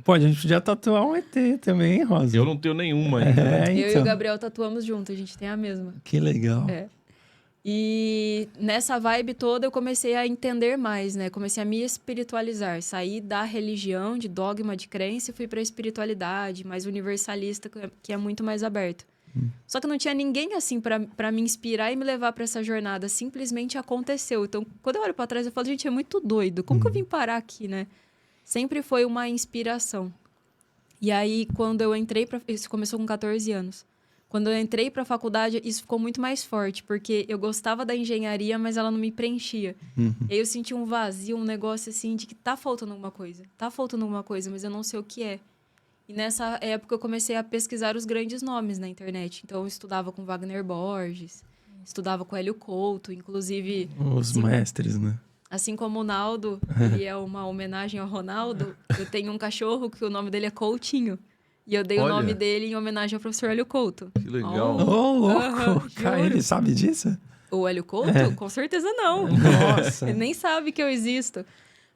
Pô, a gente podia tatuar um ET também, hein, Rosa?
Eu não tenho nenhuma ainda.
Eu e o Gabriel tatuamos junto, a gente tem a mesma.
Que legal.
E nessa vibe toda eu comecei a entender mais, né? Comecei a me espiritualizar. Saí da religião, de dogma, de crença e fui para a espiritualidade, mais universalista, que é muito mais aberto. Só que não tinha ninguém assim para me inspirar e me levar para essa jornada. Simplesmente aconteceu. Então, quando eu olho para trás, eu falo, gente, é muito doido. Como que eu vim parar aqui, né? Sempre foi uma inspiração. E aí, quando eu entrei para... Isso começou com 14 anos. Quando eu entrei para a faculdade, isso ficou muito mais forte, porque eu gostava da engenharia, mas ela não me preenchia. E aí eu senti um vazio, um negócio assim de que tá faltando alguma coisa. Tá faltando alguma coisa, mas eu não sei o que é. E nessa época eu comecei a pesquisar os grandes nomes na internet. Então eu estudava com Wagner Borges, estudava com Hélio Couto, inclusive...
Os mestres, né?
Assim como o Naldo, ele é uma homenagem ao Ronaldo, eu tenho um cachorro que o nome dele é Coutinho. E eu dei o nome dele em homenagem ao professor Hélio Couto.
Que legal.
Louco! Cara, ele sabe disso?
O Hélio Couto? Com certeza não.
Nossa!
Ele nem sabe que eu existo.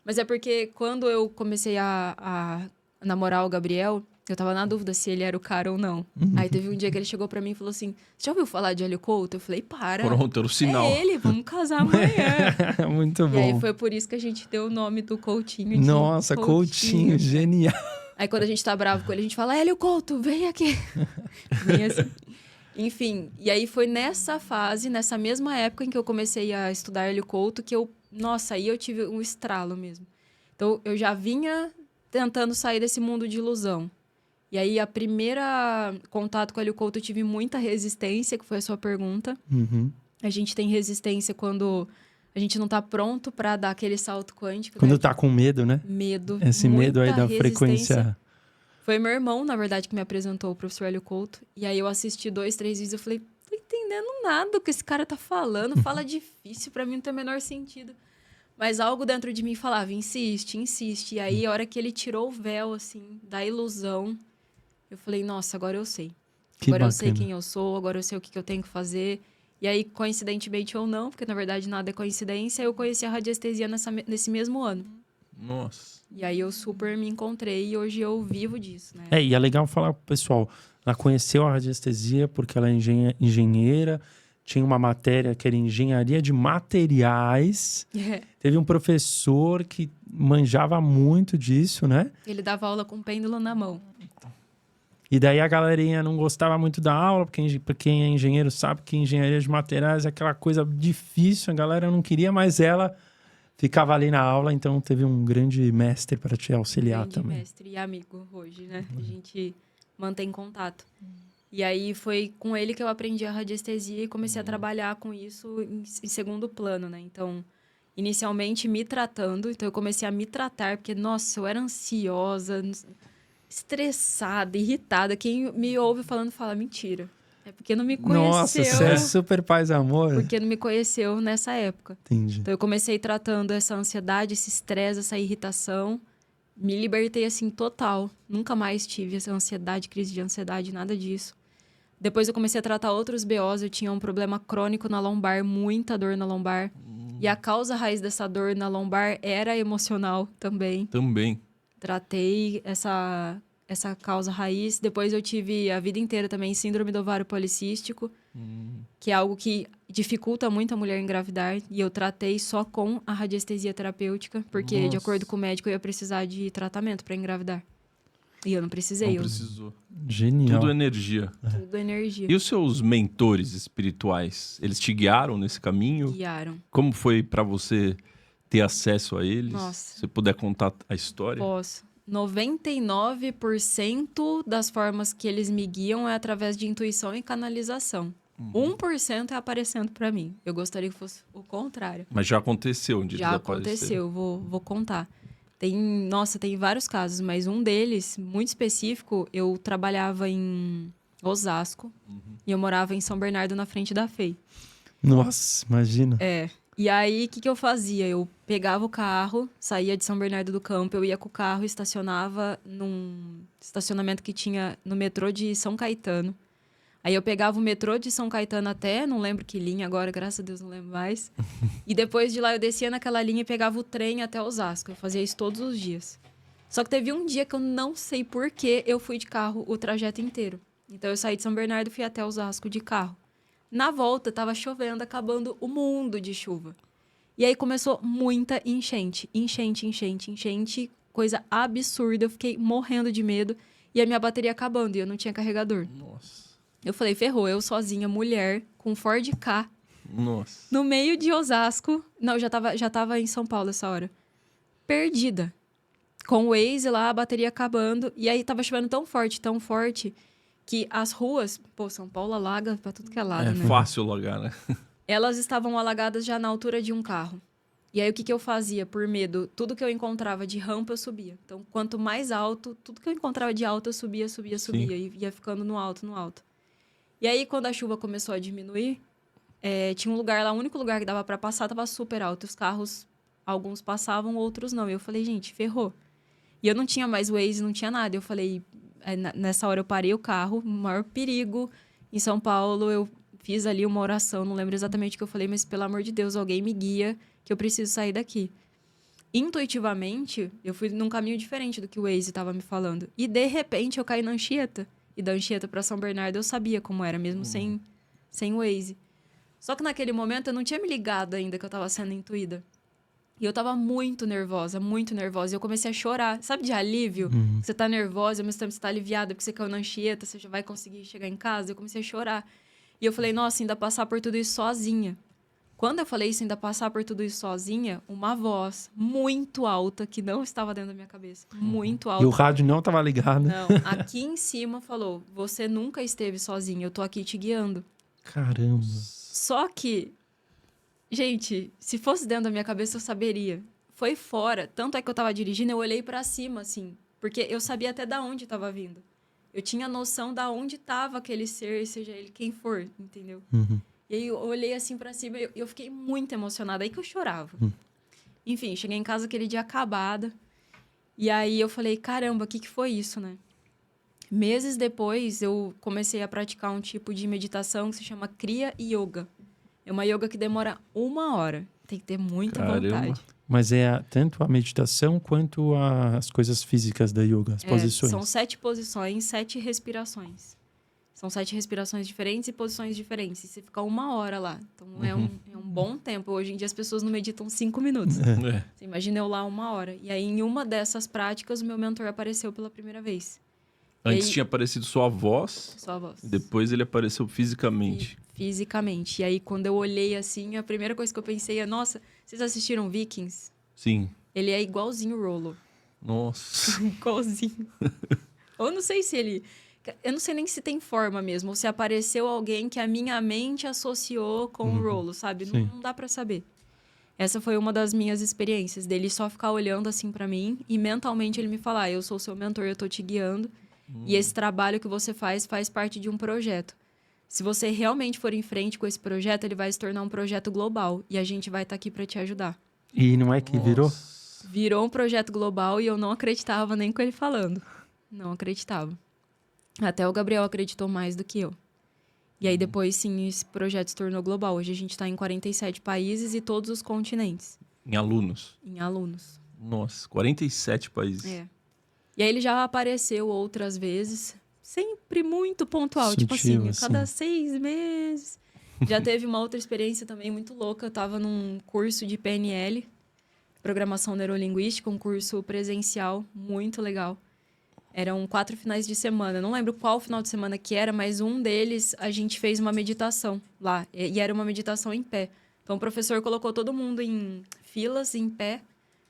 Mas é porque quando eu comecei a namorar o Gabriel, eu tava na dúvida se ele era o cara ou não. Aí teve um dia que ele chegou pra mim e falou assim, você já ouviu falar de Hélio Couto? Eu falei, para.
Pronto, era o sinal.
É ele, vamos casar amanhã.
Muito bom.
E aí foi por isso que a gente deu o nome do Coutinho.
Nossa, Coutinho, genial.
Aí quando a gente tá bravo com ele, a gente fala, Hélio Couto, vem aqui. Bem assim. Enfim, e aí foi nessa fase, nessa mesma época em que eu comecei a estudar Hélio Couto, que aí eu tive um estralo mesmo. Então, eu já vinha tentando sair desse mundo de ilusão. E aí, a primeira contato com o Hélio Couto, eu tive muita resistência, que foi a sua pergunta. A gente tem resistência quando a gente não tá pronto para dar aquele salto quântico.
Quando
né?
tá com medo, né?
Medo.
Esse medo aí da frequência.
Foi meu irmão, na verdade, que me apresentou o professor Hélio Couto. E aí eu assisti 2, 3 vídeos e eu falei, não tô entendendo nada do que esse cara tá falando. Fala difícil, pra mim não tem o menor sentido. Mas algo dentro de mim falava, insiste, insiste. E aí, a hora que ele tirou o véu, assim, da ilusão, eu falei, nossa, agora eu sei. Agora eu sei quem eu sou, agora eu sei o que eu tenho que fazer. E aí, coincidentemente ou não, porque na verdade nada é coincidência, eu conheci a radiestesia nesse mesmo ano.
Nossa.
E aí eu super me encontrei e hoje eu vivo disso, né?
E é legal falar pro pessoal, ela conheceu a radiestesia porque ela é engenheira, tinha uma matéria que era engenharia de materiais. Teve um professor que manjava muito disso, né?
Ele dava aula com pêndulo na mão.
E daí a galerinha não gostava muito da aula, porque quem é engenheiro sabe que engenharia de materiais é aquela coisa difícil, a galera não queria, mas ela ficava ali na aula, então teve um grande mestre para te auxiliar também.
Grande mestre e amigo hoje, né? A gente mantém contato. E aí foi com ele que eu aprendi a radiestesia e comecei a trabalhar com isso em segundo plano, né? Então, inicialmente me tratando, então eu comecei a me tratar, porque, nossa, eu era ansiosa, estressada, irritada. Quem me ouve falando, fala, mentira. É porque não me conheceu.
Nossa, você é super paz e amor.
Porque não me conheceu nessa época.
Entendi.
Então, eu comecei tratando essa ansiedade, esse estresse, essa irritação. Me libertei, assim, total. Nunca mais tive essa ansiedade, crise de ansiedade, nada disso. Depois eu comecei a tratar outros BOs. Eu tinha um problema crônico na lombar, muita dor na lombar. E a causa raiz dessa dor na lombar era emocional também.
Também.
Tratei essa causa raiz. Depois eu tive a vida inteira também síndrome do ovário policístico, que é algo que dificulta muito a mulher engravidar. E eu tratei só com a radiestesia terapêutica, porque, de acordo com o médico, eu ia precisar de tratamento para engravidar. E eu não precisei.
Não precisou.
Genial.
Tudo energia.
Tudo energia.
E os seus mentores espirituais, eles te guiaram nesse caminho?
Guiaram.
Como foi para você ter acesso a eles?
Nossa.
Se você puder contar a história.
Posso. 99% das formas que eles me guiam é através de intuição e canalização. 1% é aparecendo para mim. Eu gostaria que fosse o contrário.
Mas já aconteceu de
Já
desaparecer.
aconteceu, vou contar. Tem vários casos, mas um deles, muito específico, eu trabalhava em Osasco e eu morava em São Bernardo, na frente da FEI.
Nossa, imagina.
E aí, o que eu fazia? Eu pegava o carro, saía de São Bernardo do Campo, eu ia com o carro, estacionava num estacionamento que tinha no metrô de São Caetano. Aí eu pegava o metrô de São Caetano até, não lembro que linha agora, graças a Deus não lembro mais. E depois de lá eu descia naquela linha e pegava o trem até Osasco. Eu fazia isso todos os dias. Só que teve um dia que eu não sei por que eu fui de carro o trajeto inteiro. Então eu saí de São Bernardo e fui até Osasco de carro. Na volta tava chovendo, acabando o mundo de chuva. E aí começou muita enchente. Enchente. Coisa absurda. Eu fiquei morrendo de medo. E a minha bateria acabando e eu não tinha carregador.
Nossa.
Eu falei, ferrou, eu sozinha, mulher, com Ford Ka,
Nossa.
no meio de Osasco. Não, já tava em São Paulo essa hora. Perdida. Com o Waze lá, a bateria acabando. E aí tava chovendo tão forte, que as ruas... Pô, São Paulo alaga pra tudo que é lado,
É
né?
fácil logar, né?
Elas estavam alagadas já na altura de um carro. E aí, o que eu fazia? Por medo, tudo que eu encontrava de rampa, eu subia. Então, quanto mais alto, tudo que eu encontrava de alto, eu subia. E ia ficando no alto. E aí, quando a chuva começou a diminuir, tinha um lugar lá, o único lugar que dava pra passar tava super alto. Os carros, alguns passavam, outros não. E eu falei, gente, ferrou. E eu não tinha mais Waze, não tinha nada. Eu falei, nessa hora eu parei o carro, o maior perigo em São Paulo. Eu fiz ali uma oração, não lembro exatamente o que eu falei, mas pelo amor de Deus, alguém me guia, que eu preciso sair daqui. Intuitivamente, eu fui num caminho diferente do que o Waze estava me falando. E, de repente, eu caí na Anchieta. E da Anchieta para São Bernardo, eu sabia como era, mesmo sem Waze. Só que naquele momento, eu não tinha me ligado ainda que eu estava sendo intuída. E eu estava muito nervosa. E eu comecei a chorar. Sabe de alívio? Você tá nervosa, ao mesmo tempo você tá aliviada porque você caiu na Anchieta, você já vai conseguir chegar em casa. Eu comecei a chorar. E eu falei, nossa, ainda passar por tudo isso sozinha. Quando eu falei isso, ainda passar por tudo isso sozinha, uma voz muito alta, que não estava dentro da minha cabeça, muito alta.
E o rádio não estava ligado.
Não, aqui em cima falou, você nunca esteve sozinha, eu tô aqui te guiando.
Caramba.
Só que, gente, se fosse dentro da minha cabeça, eu saberia. Foi fora, tanto é que eu tava dirigindo, eu olhei pra cima, assim, porque eu sabia até da onde tava vindo. Eu tinha noção da onde tava aquele ser, seja ele quem for, entendeu? E aí eu olhei assim pra cima e eu fiquei muito emocionada. Aí que eu chorava. Enfim, cheguei em casa aquele dia acabada. E aí eu falei, caramba, o que foi isso, né? Meses depois, eu comecei a praticar um tipo de meditação que se chama Kriya Yoga. É uma yoga que demora 1 hora. Tem que ter muita vontade.
Mas é tanto a meditação quanto as coisas físicas da yoga, as posições.
São 7 posições, 7 respirações. São 7 respirações diferentes e posições diferentes. E você fica 1 hora lá. Então, é um bom tempo. Hoje em dia, as pessoas não meditam 5 minutos. Você imagina eu lá 1 hora. E aí, em uma dessas práticas, o meu mentor apareceu pela primeira vez.
Antes
aí,
tinha aparecido só a voz.
Só a voz.
Depois ele apareceu fisicamente.
Fisicamente. E aí, quando eu olhei assim, a primeira coisa que eu pensei é... Nossa, vocês assistiram Vikings?
Sim.
Ele é igualzinho o Rollo.
Nossa.
Igualzinho. Ou não sei se ele... Eu não sei nem se tem forma mesmo, ou se apareceu alguém que a minha mente associou com o Rollo, sabe? Não dá pra saber. Essa foi uma das minhas experiências, dele só ficar olhando assim pra mim e mentalmente ele me falar, eu sou seu mentor, eu tô te guiando e esse trabalho que você faz parte de um projeto. Se você realmente for em frente com esse projeto, ele vai se tornar um projeto global e a gente vai estar aqui pra te ajudar.
E não é que virou?
Virou um projeto global e eu não acreditava nem com ele falando. Não acreditava. Até o Gabriel acreditou mais do que eu. E aí depois, sim, esse projeto se tornou global. Hoje a gente está em 47 países e todos os continentes.
Em alunos?
Em alunos.
Nossa, 47 países.
E aí ele já apareceu outras vezes, sempre muito pontual.
Sutil,
tipo assim,
assim.
cada 6 meses. Já teve uma outra experiência também muito louca. Eu estava num curso de PNL, Programação Neurolinguística, um curso presencial muito legal. Eram 4 finais de semana. Não lembro qual final de semana que era, mas um deles a gente fez uma meditação lá. E era uma meditação em pé. Então, o professor colocou todo mundo em filas, em pé,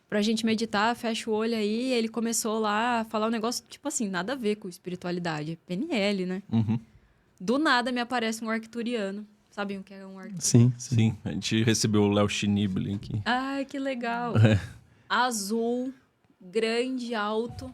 pra gente meditar, fecha o olho aí. E ele começou lá a falar um negócio, tipo assim, nada a ver com espiritualidade. É PNL, né?
Uhum.
Do nada me aparece um arcturiano. Sabem o que é um arcturiano?
Sim, sim.
Sim, a gente recebeu o Léo Schneebly aqui.
Ai, que legal. Azul, grande, alto.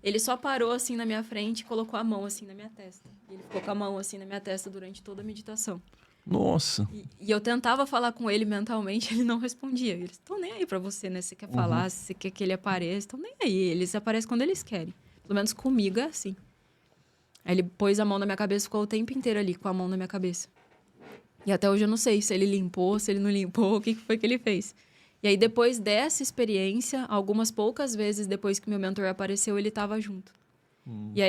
Ele só parou assim na minha frente e colocou a mão assim na minha testa. E ele ficou com a mão assim na minha testa durante toda a meditação.
Nossa.
E eu tentava falar com ele mentalmente, ele não respondia. Eles estão nem aí pra você, né? Você quer falar, se você quer que ele apareça, estão nem aí. Eles aparecem quando eles querem. Pelo menos comigo é assim. Aí ele pôs a mão na minha cabeça, ficou o tempo inteiro ali com a mão na minha cabeça. E até hoje eu não sei se ele limpou, se ele não limpou, o que foi que ele fez. E aí, depois dessa experiência, algumas poucas vezes depois que meu mentor apareceu, ele estava junto. E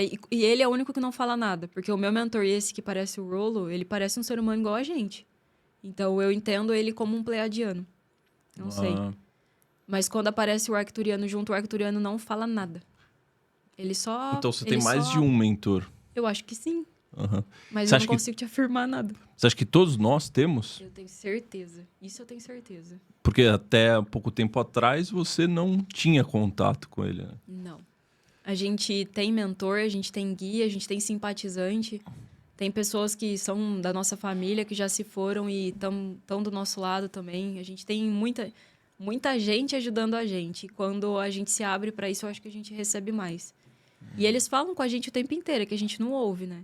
ele é o único que não fala nada. Porque o meu mentor, esse que parece o Rolo, ele parece um ser humano igual a gente. Então, eu entendo ele como um pleiadiano. Não sei. Mas quando aparece o arcturiano junto, o arcturiano não fala nada. Ele só...
Então, você tem mais de um mentor.
Eu acho que sim.
Uhum.
Mas
Você
eu
acha
não consigo te afirmar nada.
Você acha que todos nós temos?
Eu tenho certeza. Isso eu tenho certeza.
Porque até pouco tempo atrás você não tinha contato com ele, né?
Não. A gente tem mentor, a gente tem guia, a gente tem simpatizante. Tem pessoas que são da nossa família, que já se foram e estão do nosso lado também. A gente tem muita gente ajudando a gente. E quando a gente se abre para isso, eu acho que a gente recebe mais. E eles falam com a gente o tempo inteiro, que a gente não ouve, né?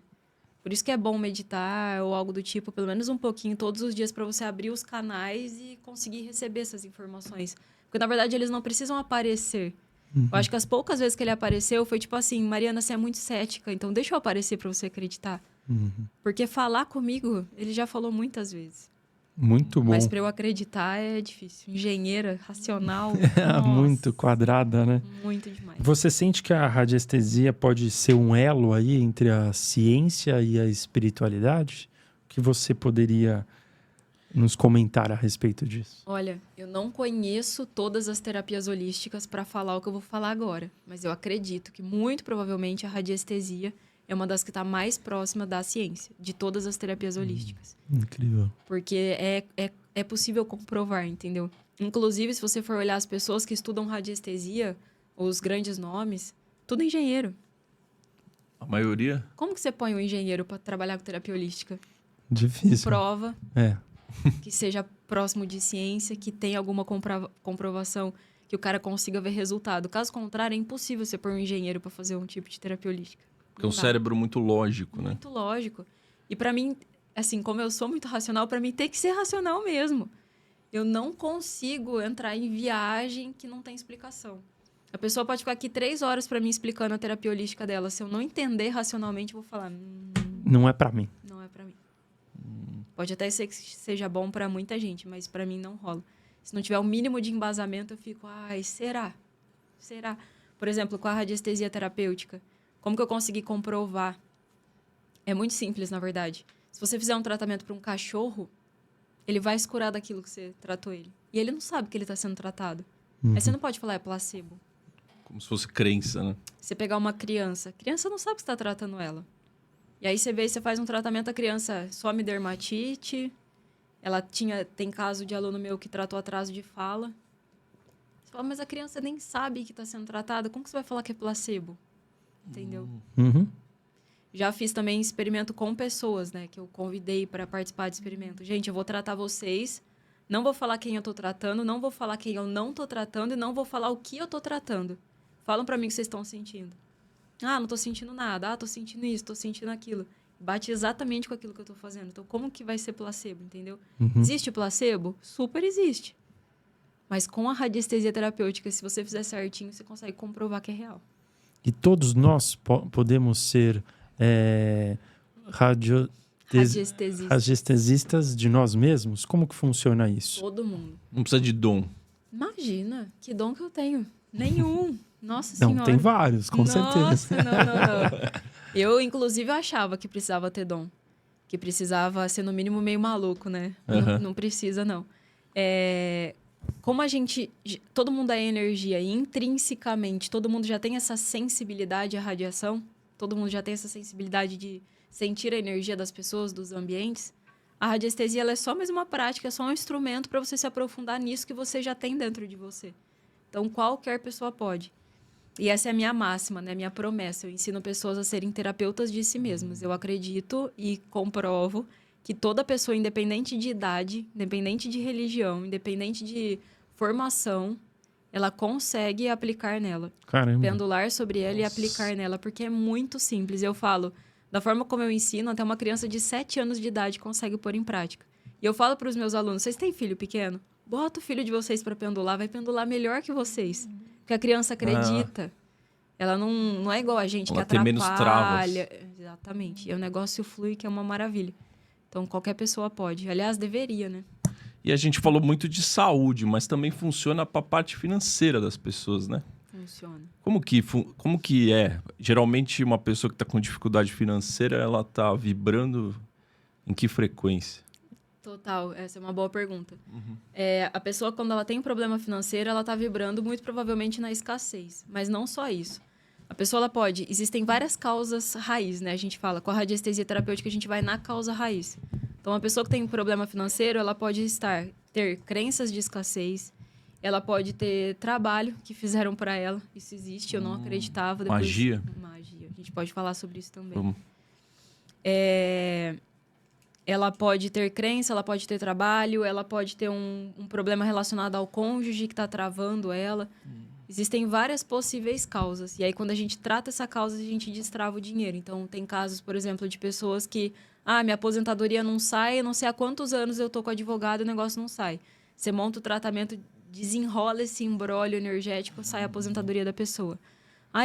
Por isso que é bom meditar ou algo do tipo, pelo menos um pouquinho, todos os dias, para você abrir os canais e conseguir receber essas informações. Porque, na verdade, eles não precisam aparecer. Eu acho que as poucas vezes que ele apareceu foi tipo assim, Mariana, você é muito cética, então deixa eu aparecer para você acreditar. Porque falar comigo, ele já falou muitas vezes.
Muito bom.
Mas para eu acreditar é difícil. Engenheira, racional,
Muito quadrada, né?
muito demais.
Você sente que a radiestesia pode ser um elo aí entre a ciência e a espiritualidade? O que você poderia nos comentar a respeito disso?
Olha, eu não conheço todas as terapias holísticas para falar o que eu vou falar agora, mas eu acredito que muito provavelmente a radiestesia é uma das que está mais próxima da ciência, de todas as terapias holísticas.
Incrível.
Porque é possível comprovar, entendeu? Inclusive, se você for olhar as pessoas que estudam radiestesia, os grandes nomes, tudo engenheiro.
A maioria?
Como que você põe um engenheiro para trabalhar com terapia holística?
Difícil.
Prova.
É.
Que seja próximo de ciência, que tenha alguma comprovação, que o cara consiga ver resultado. Caso contrário, é impossível você pôr um engenheiro para fazer um tipo de terapia holística.
Porque é um cérebro muito lógico, né?
Muito lógico. E para mim, assim, como eu sou muito racional, para mim tem que ser racional mesmo. Eu não consigo entrar em viagem que não tem explicação. A pessoa pode ficar aqui 3 horas para mim explicando a terapia holística dela. Se eu não entender racionalmente, eu vou falar...
Não é para mim.
Não é para mim. Pode até ser que seja bom para muita gente, mas para mim não rola. Se não tiver o mínimo de embasamento, eu fico, ai, será? Será? Por exemplo, com a radiestesia terapêutica, como que eu consegui comprovar? É muito simples, na verdade. Se você fizer um tratamento para um cachorro, ele vai se curar daquilo que você tratou ele. E ele não sabe que ele está sendo tratado. Aí você não pode falar, é placebo.
Como se fosse crença, né?
Você pegar uma criança, a criança não sabe que você está tratando ela. E aí você faz um tratamento, a criança some dermatite, ela tem caso de aluno meu que tratou atraso de fala. Você fala, mas a criança nem sabe que está sendo tratada, como que você vai falar que é placebo? Entendeu? Já fiz também experimento com pessoas, né? Que eu convidei para participar de experimento. Gente, eu vou tratar vocês, não vou falar quem eu tô tratando, não vou falar quem eu não tô tratando e não vou falar o que eu tô tratando. Falam para mim o que vocês estão sentindo. Ah, não tô sentindo nada. Ah, tô sentindo isso, tô sentindo aquilo. Bate exatamente com aquilo que eu tô fazendo. Então, como que vai ser placebo, entendeu? Existe placebo? Super existe. Mas com a radiestesia terapêutica, se você fizer certinho, você consegue comprovar que é real.
E todos nós podemos ser radiestesistas de nós mesmos? Como que funciona isso?
Todo mundo.
Não precisa de dom.
Imagina, que dom que eu tenho. Nenhum. Nossa
Não,
Senhora.
tem vários, com certeza.
Nossa, não. Eu, inclusive, achava que precisava ter dom. Que precisava ser, no mínimo, meio maluco, né? Não precisa, não. Como a gente... Todo mundo é energia e, intrinsecamente, todo mundo já tem essa sensibilidade à radiação. Todo mundo já tem essa sensibilidade de sentir a energia das pessoas, dos ambientes. A radiestesia ela é só mais uma prática, é só um instrumento para você se aprofundar nisso que você já tem dentro de você. Então, qualquer pessoa pode. E essa é a minha máxima, né? Minha promessa. Eu ensino pessoas a serem terapeutas de si mesmas. Eu acredito e comprovo que toda pessoa, independente de idade, independente de religião, independente de formação, ela consegue aplicar nela.
Caramba.
Pendular sobre ela e aplicar nela, porque é muito simples. Eu falo, da forma como eu ensino, até uma criança de 7 anos de idade consegue pôr em prática. E eu falo para os meus alunos, vocês têm filho pequeno? Bota o filho de vocês para pendular, vai pendular melhor que vocês. Porque a criança acredita. Ela não é igual a gente,
Ela
que
tem
atrapalha.
menos travas.
Exatamente. E o negócio flui, que é uma maravilha. Então, qualquer pessoa pode. Aliás, deveria, né?
E a gente falou muito de saúde, mas também funciona para a parte financeira das pessoas, né?
Funciona.
Como que é? Geralmente, uma pessoa que está com dificuldade financeira, ela está vibrando em que frequência?
Total, essa é uma boa pergunta. A pessoa, quando ela tem um problema financeiro, ela está vibrando muito provavelmente na escassez. Mas não só isso. A pessoa, ela pode... Existem várias causas raiz, né? A gente fala, com a radiestesia terapêutica, a gente vai na causa raiz. Então, a pessoa que tem um problema financeiro, ela pode ter crenças de escassez, ela pode ter trabalho que fizeram para ela. Isso existe, eu não acreditava. Depois,
Magia?
Magia. A gente pode falar sobre isso também.
Vamos.
Ela pode ter crença, ela pode ter trabalho, ela pode ter um problema relacionado ao cônjuge que está travando ela. Existem várias possíveis causas. E aí, quando a gente trata essa causa, a gente destrava o dinheiro. Então, tem casos, por exemplo, de pessoas que... minha aposentadoria não sai, eu não sei há quantos anos eu tô com advogado e o negócio não sai. Você monta o tratamento, desenrola esse imbróglio energético, sai a aposentadoria da pessoa.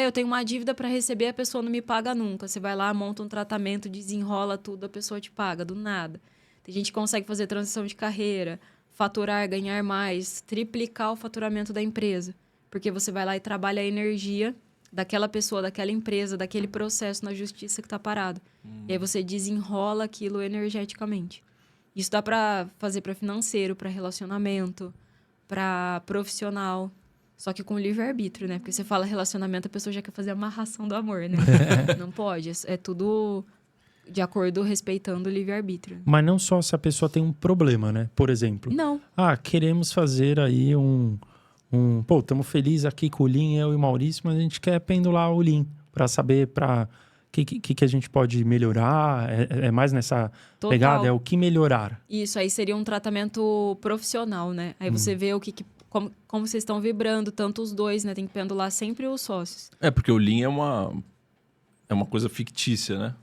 Eu tenho uma dívida para receber, a pessoa não me paga nunca. Você vai lá, monta um tratamento, desenrola tudo, a pessoa te paga, do nada. Tem gente que consegue fazer transição de carreira, faturar, ganhar mais, triplicar o faturamento da empresa. Porque você vai lá e trabalha a energia daquela pessoa, daquela empresa, daquele processo na justiça que está parado. E aí você desenrola aquilo energeticamente. Isso dá para fazer para financeiro, para relacionamento, para profissional. Só que com livre-arbítrio, né? Porque você fala relacionamento, a pessoa já quer fazer a amarração do amor, né? Não pode. É tudo de acordo, respeitando o livre-arbítrio.
Mas não só se a pessoa tem um problema, né? Por exemplo.
Não.
Queremos fazer aí Pô, estamos felizes aqui com o Lin, eu e o Maurício, mas a gente quer pendular o Lin para saber que a gente pode melhorar. É mais nessa
Total.
pegada, é o que melhorar.
Isso, aí seria um tratamento profissional, né? Aí você vê como vocês estão vibrando, tanto os dois, né? Tem que pendular sempre os sócios.
Porque o Lean é uma coisa fictícia, né?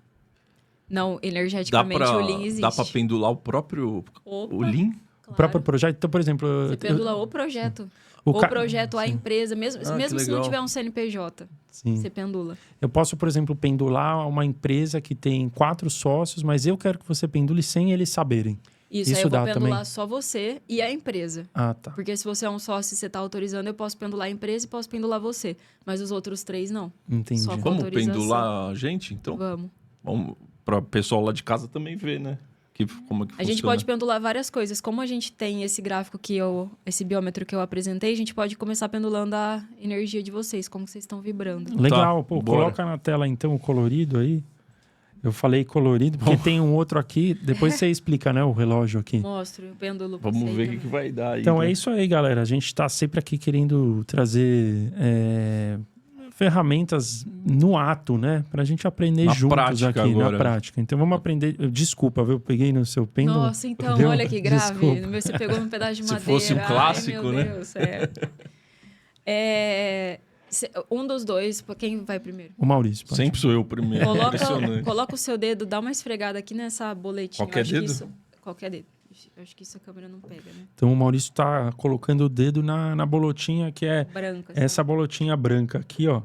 Não, energeticamente o Lean existe.
Dá para pendular o próprio o Lean?
Claro.
O próprio projeto. Então, por exemplo...
Você pendula o projeto. O projeto, a empresa, mesmo se não tiver um CNPJ, você pendula.
Eu posso, por exemplo, pendular uma empresa que tem 4 sócios, mas eu quero que você pendule sem eles saberem.
Isso aí eu vou pendular só você e a empresa.
Tá.
Porque se você é um sócio e você está autorizando, eu posso pendular a empresa e posso pendular você. Mas os outros 3 não.
Entendi.
Só com
Vamos
autorização.
pendular a gente, então?
Vamos.
Para o pessoal lá de casa também ver, né? Como é que funciona.
A gente pode pendular várias coisas. Como a gente tem esse gráfico esse biômetro que eu apresentei, a gente pode começar pendulando a energia de vocês, como vocês estão vibrando.
Legal.
Tá,
Pô,
bora.
coloca na tela, então, o colorido aí. Eu falei colorido, porque tem um outro aqui. Depois você explica, né, o relógio aqui.
Mostro o pêndulo pra
Vamos
você
ver o
também.
que vai dar aí.
Então,
né?
é isso aí, galera. A gente está sempre aqui querendo trazer ferramentas no ato, né? Pra gente aprender
Na
juntos
prática
aqui,
agora.
na prática. Então, vamos aprender... Desculpa, viu? Eu peguei no seu pêndulo.
Nossa, então,
Deu?
olha que grave.
Desculpa.
No meu você pegou um pedaço de
Se
madeira.
fosse um clássico,
Ai, meu
né?
Deus, um dos dois, quem vai primeiro?
O Maurício. pode.
Sempre sou eu o primeiro. Impressionante.
Coloca o seu dedo, dá uma esfregada aqui nessa boletinha.
Qualquer dedo?
Qualquer dedo. Eu acho que isso a câmera não pega, né?
Então, o Maurício tá colocando o dedo na bolotinha, que é
Branca.
essa bolotinha branca aqui, ó.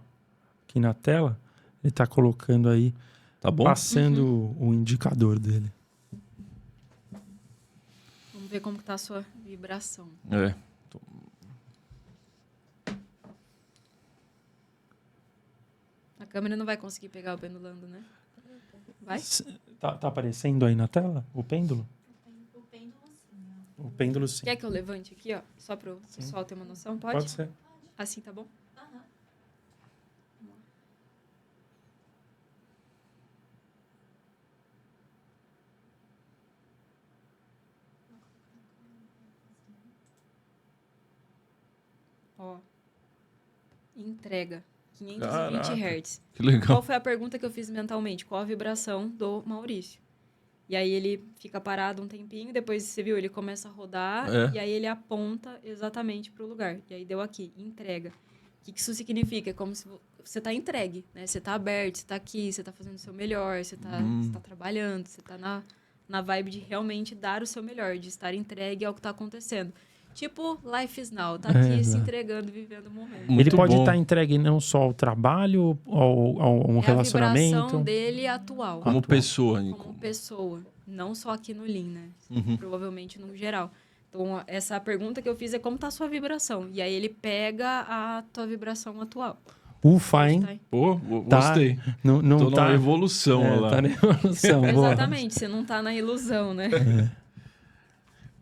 Aqui na tela. Ele tá colocando aí,
Tá bom?
passando o indicador dele.
Vamos ver como que tá a sua vibração.
É.
A câmera não vai conseguir pegar o pendulando, né? Vai?
Tá aparecendo aí na tela o pêndulo?
O pêndulo sim, ó.
O pêndulo sim.
Quer que eu levante aqui, ó? Só para o pessoal ter uma noção? Pode?
Pode ser.
Assim tá bom?
Aham.
Ó. Entrega. 520
Caraca.
Hz.
Que legal.
Qual foi a pergunta que eu fiz mentalmente? Qual a vibração do Maurício? E aí ele fica parado um tempinho, depois você viu, ele começa a rodar,
É.
e aí ele aponta exatamente pro lugar. E aí deu aqui, entrega. O que isso significa? É como se você tá entregue, né? Você tá aberto, você tá aqui, você tá fazendo o seu melhor, você tá trabalhando, você tá na vibe de realmente dar o seu melhor, de estar entregue ao que tá acontecendo. Tipo, Life is Now, tá aqui se
exato.
entregando, vivendo o momento.
Muito
Ele pode
bom.
estar entregue não só ao trabalho, ao um
É a
relacionamento.
vibração dele atual.
Como
Atual.
pessoa, Nico.
Como pessoa, não só aqui no Lean, né?
Uhum.
Provavelmente no geral. Então, essa pergunta que eu fiz é como tá a sua vibração. E aí ele pega a tua vibração atual.
Ufa, hein?
Tá?
Pô,
Tá.
gostei.
Não
Tô
tá.
numa evolução
É,
lá.
tá na evolução. boa.
Exatamente, você não tá na ilusão, né?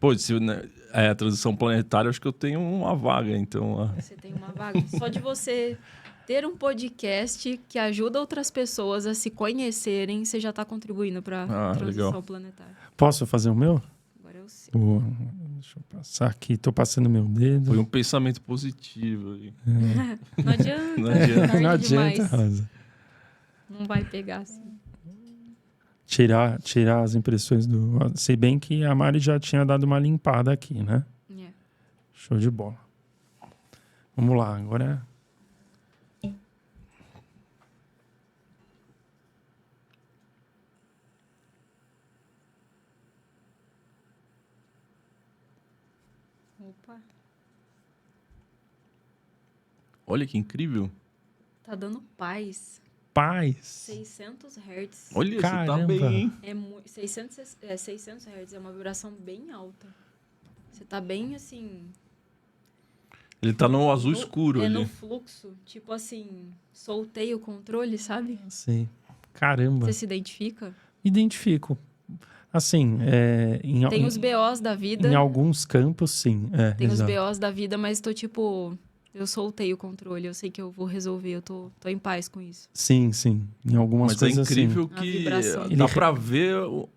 Pô, né, a transição planetária, acho que eu tenho uma vaga, então.
Você tem uma vaga. Só de você ter um podcast que ajuda outras pessoas a se conhecerem, você já tá contribuindo pra transição
legal.
planetária.
Posso fazer o meu?
Agora eu sei.
Boa. Deixa eu passar aqui. Tô passando meu dedo.
Foi um pensamento positivo aí.
Não adianta.
Não adianta.
tarde
Não adianta,
demais.
Rosa.
Não vai pegar assim.
Tirar as impressões do... Se bem que a Mari já tinha dado uma limpada aqui, né?
É.
Show de bola. Vamos lá, agora...
Opa,
Olha que incrível.
tá dando paz.
Paz.
600 Hz.
Olha, você tá
Caramba.
bem, hein?
600 Hz é uma vibração bem alta. Você tá bem assim.
Ele tá no azul
no-
escuro
É
ali.
no fluxo. Tipo assim, soltei o controle, sabe?
Sim. Caramba.
Você se identifica?
Identifico. Assim,
Tem os BOs da vida.
em alguns campos, sim.
Tem os
exato.
BOs da vida, mas tô tipo. Eu soltei o controle. Eu sei que eu vou resolver. Eu tô em paz com isso.
Sim, sim. Em algumas
Mas é
coisas,
incrível
A
que
vibração.
dá
Ele-
pra ver o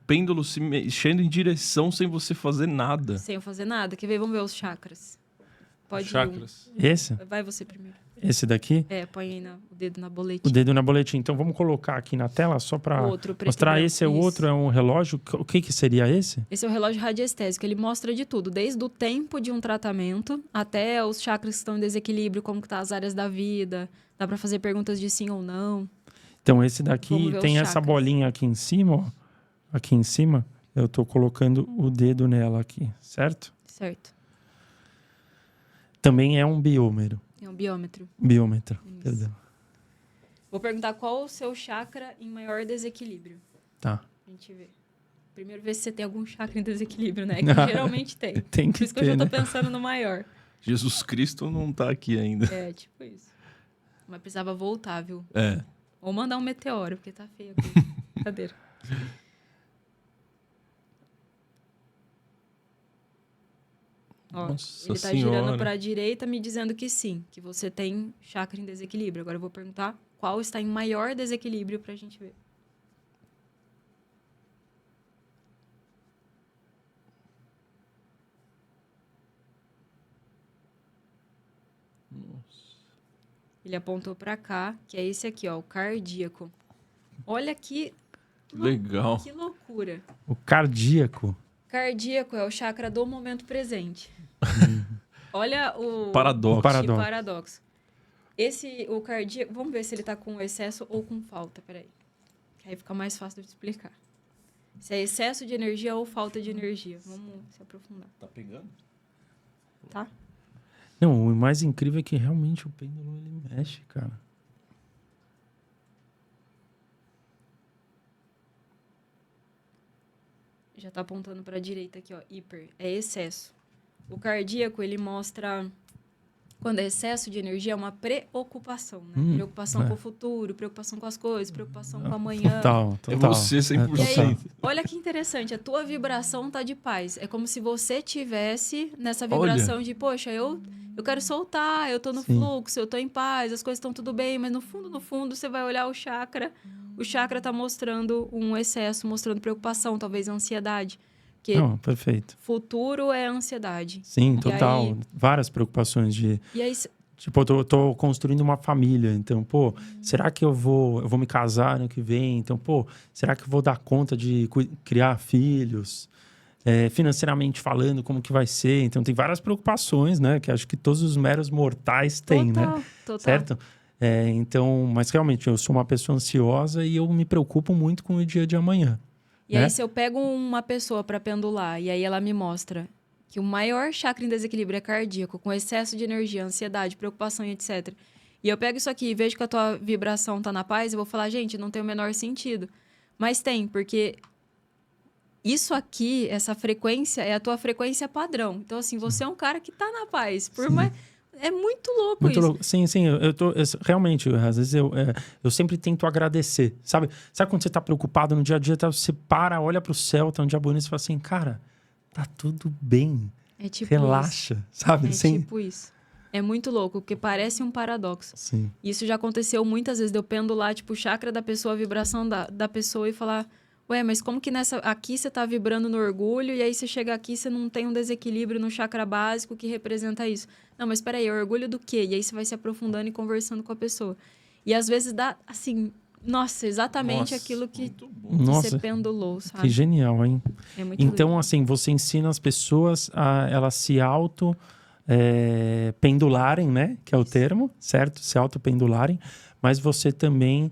pêndulo se mexendo em direção sem você fazer nada.
Sem eu fazer nada. Quer ver? Vamos ver os chakras. Pode ir
Chakras.
Esse?
Vai você primeiro.
Esse daqui?
Põe aí o dedo na
O
boletim.
dedo na boletim. Então, vamos colocar aqui na tela só para
O outro preto e
mostrar.
branco.
Esse é o
Isso.
outro, é um relógio. O que seria esse?
Esse é o relógio radiestésico. Ele mostra de tudo, desde o tempo de um tratamento até os chakras que estão em desequilíbrio, como que tá as áreas da vida. Dá para fazer perguntas de sim ou não.
Então, esse daqui
Vamos ver os
tem essa
chakras.
bolinha aqui em cima, ó. Aqui em cima, eu tô colocando o dedo nela aqui, certo?
Certo.
Também é um biômero.
É um biômetro.
Biômetro,
Isso.
perdão.
Vou perguntar qual o seu chakra em maior desequilíbrio.
Tá.
A gente vê. Primeiro ver se você tem algum chakra em desequilíbrio, né? Que geralmente tem.
Tem
Por
que
isso que eu já
ter,
tô
né?
pensando no maior.
Jesus Cristo não tá aqui ainda.
É, tipo isso. Mas precisava voltar, viu?
É.
Ou mandar um meteoro, porque tá feio a coisa. Brincadeira. Ó,
Nossa
ele tá
Senhora.
girando para a direita me dizendo que sim, que você tem chakra em desequilíbrio. Agora eu vou perguntar qual está em maior desequilíbrio pra gente ver. Ele apontou pra cá, que é esse aqui, ó, o cardíaco. Olha que
Legal.
que loucura.
O cardíaco.
Cardíaco é o chakra do momento presente. Olha o
Paradoxo.
O paradoxo.
que paradoxo. O cardíaco, vamos ver se ele tá com excesso ou com falta, peraí. Que aí fica mais fácil de explicar. Se é excesso de energia ou falta de energia. Vamos se aprofundar,
Tá pegando?
tá?
Não, o mais incrível é que realmente o pêndulo ele mexe, cara.
Já tá apontando para a direita aqui, ó, hiper, é excesso. O cardíaco, ele mostra quando é excesso de energia, é uma preocupação, né? Preocupação
é.
com o futuro, preocupação com as coisas, preocupação com amanhã.
Total.
É você 100%.
E aí,
total.
olha que interessante, a tua vibração tá de paz. É como se você tivesse nessa vibração de, poxa, eu quero soltar, eu tô no
Sim.
fluxo, eu tô em paz, as coisas estão tudo bem, mas no fundo, você vai olhar o chakra tá mostrando um excesso, mostrando preocupação, talvez ansiedade. Porque
Não, perfeito.
futuro é ansiedade.
Sim,
E
total.
aí-
Várias preocupações de...
E aí,
Tipo, eu tô construindo uma família, então, pô, será que eu vou me casar ano que vem? Então, pô, será que eu vou dar conta de criar filhos? Financeiramente falando, como que vai ser? Então, tem várias preocupações, né? Que acho que todos os meros mortais têm, né?
total.
Certo? Então, mas realmente, eu sou uma pessoa ansiosa e eu me preocupo muito com o dia de amanhã.
E
né?
aí, se eu pego uma pessoa para pendular e aí ela me mostra que o maior chakra em desequilíbrio é cardíaco, com excesso de energia, ansiedade, preocupação e etc. E eu pego isso aqui e vejo que a tua vibração tá na paz, eu vou falar, gente, não tem o menor sentido. Mas tem, porque isso aqui, essa frequência, é a tua frequência padrão. Então, assim, você é um cara que tá na paz. É muito louco
Muito
isso.
louco. Sim, realmente, às vezes eu sempre tento agradecer, sabe? Sabe quando você tá preocupado no dia a dia, você para, olha pro céu, tá um dia bonito e fala assim, cara, tá tudo bem.
É tipo
Relaxa, sabe?
isso. É tipo isso. É muito louco, porque parece um paradoxo.
Sim.
Isso já aconteceu muitas vezes, de eu pendular, tipo, o chakra da pessoa, a vibração da pessoa e falar, ué, mas como que aqui você tá vibrando no orgulho e aí você chega aqui você não tem um desequilíbrio no chakra básico que representa isso? Não, mas peraí, é orgulho do quê? E aí você vai se aprofundando e conversando com a pessoa. E às vezes dá, assim, nossa, exatamente aquilo que você pendulou, sabe?
Que genial, hein?
É muito
Então,
lindo.
assim, você ensina as pessoas a elas se pendularem, né? Que é o termo, certo? Se autopendularem. Mas você também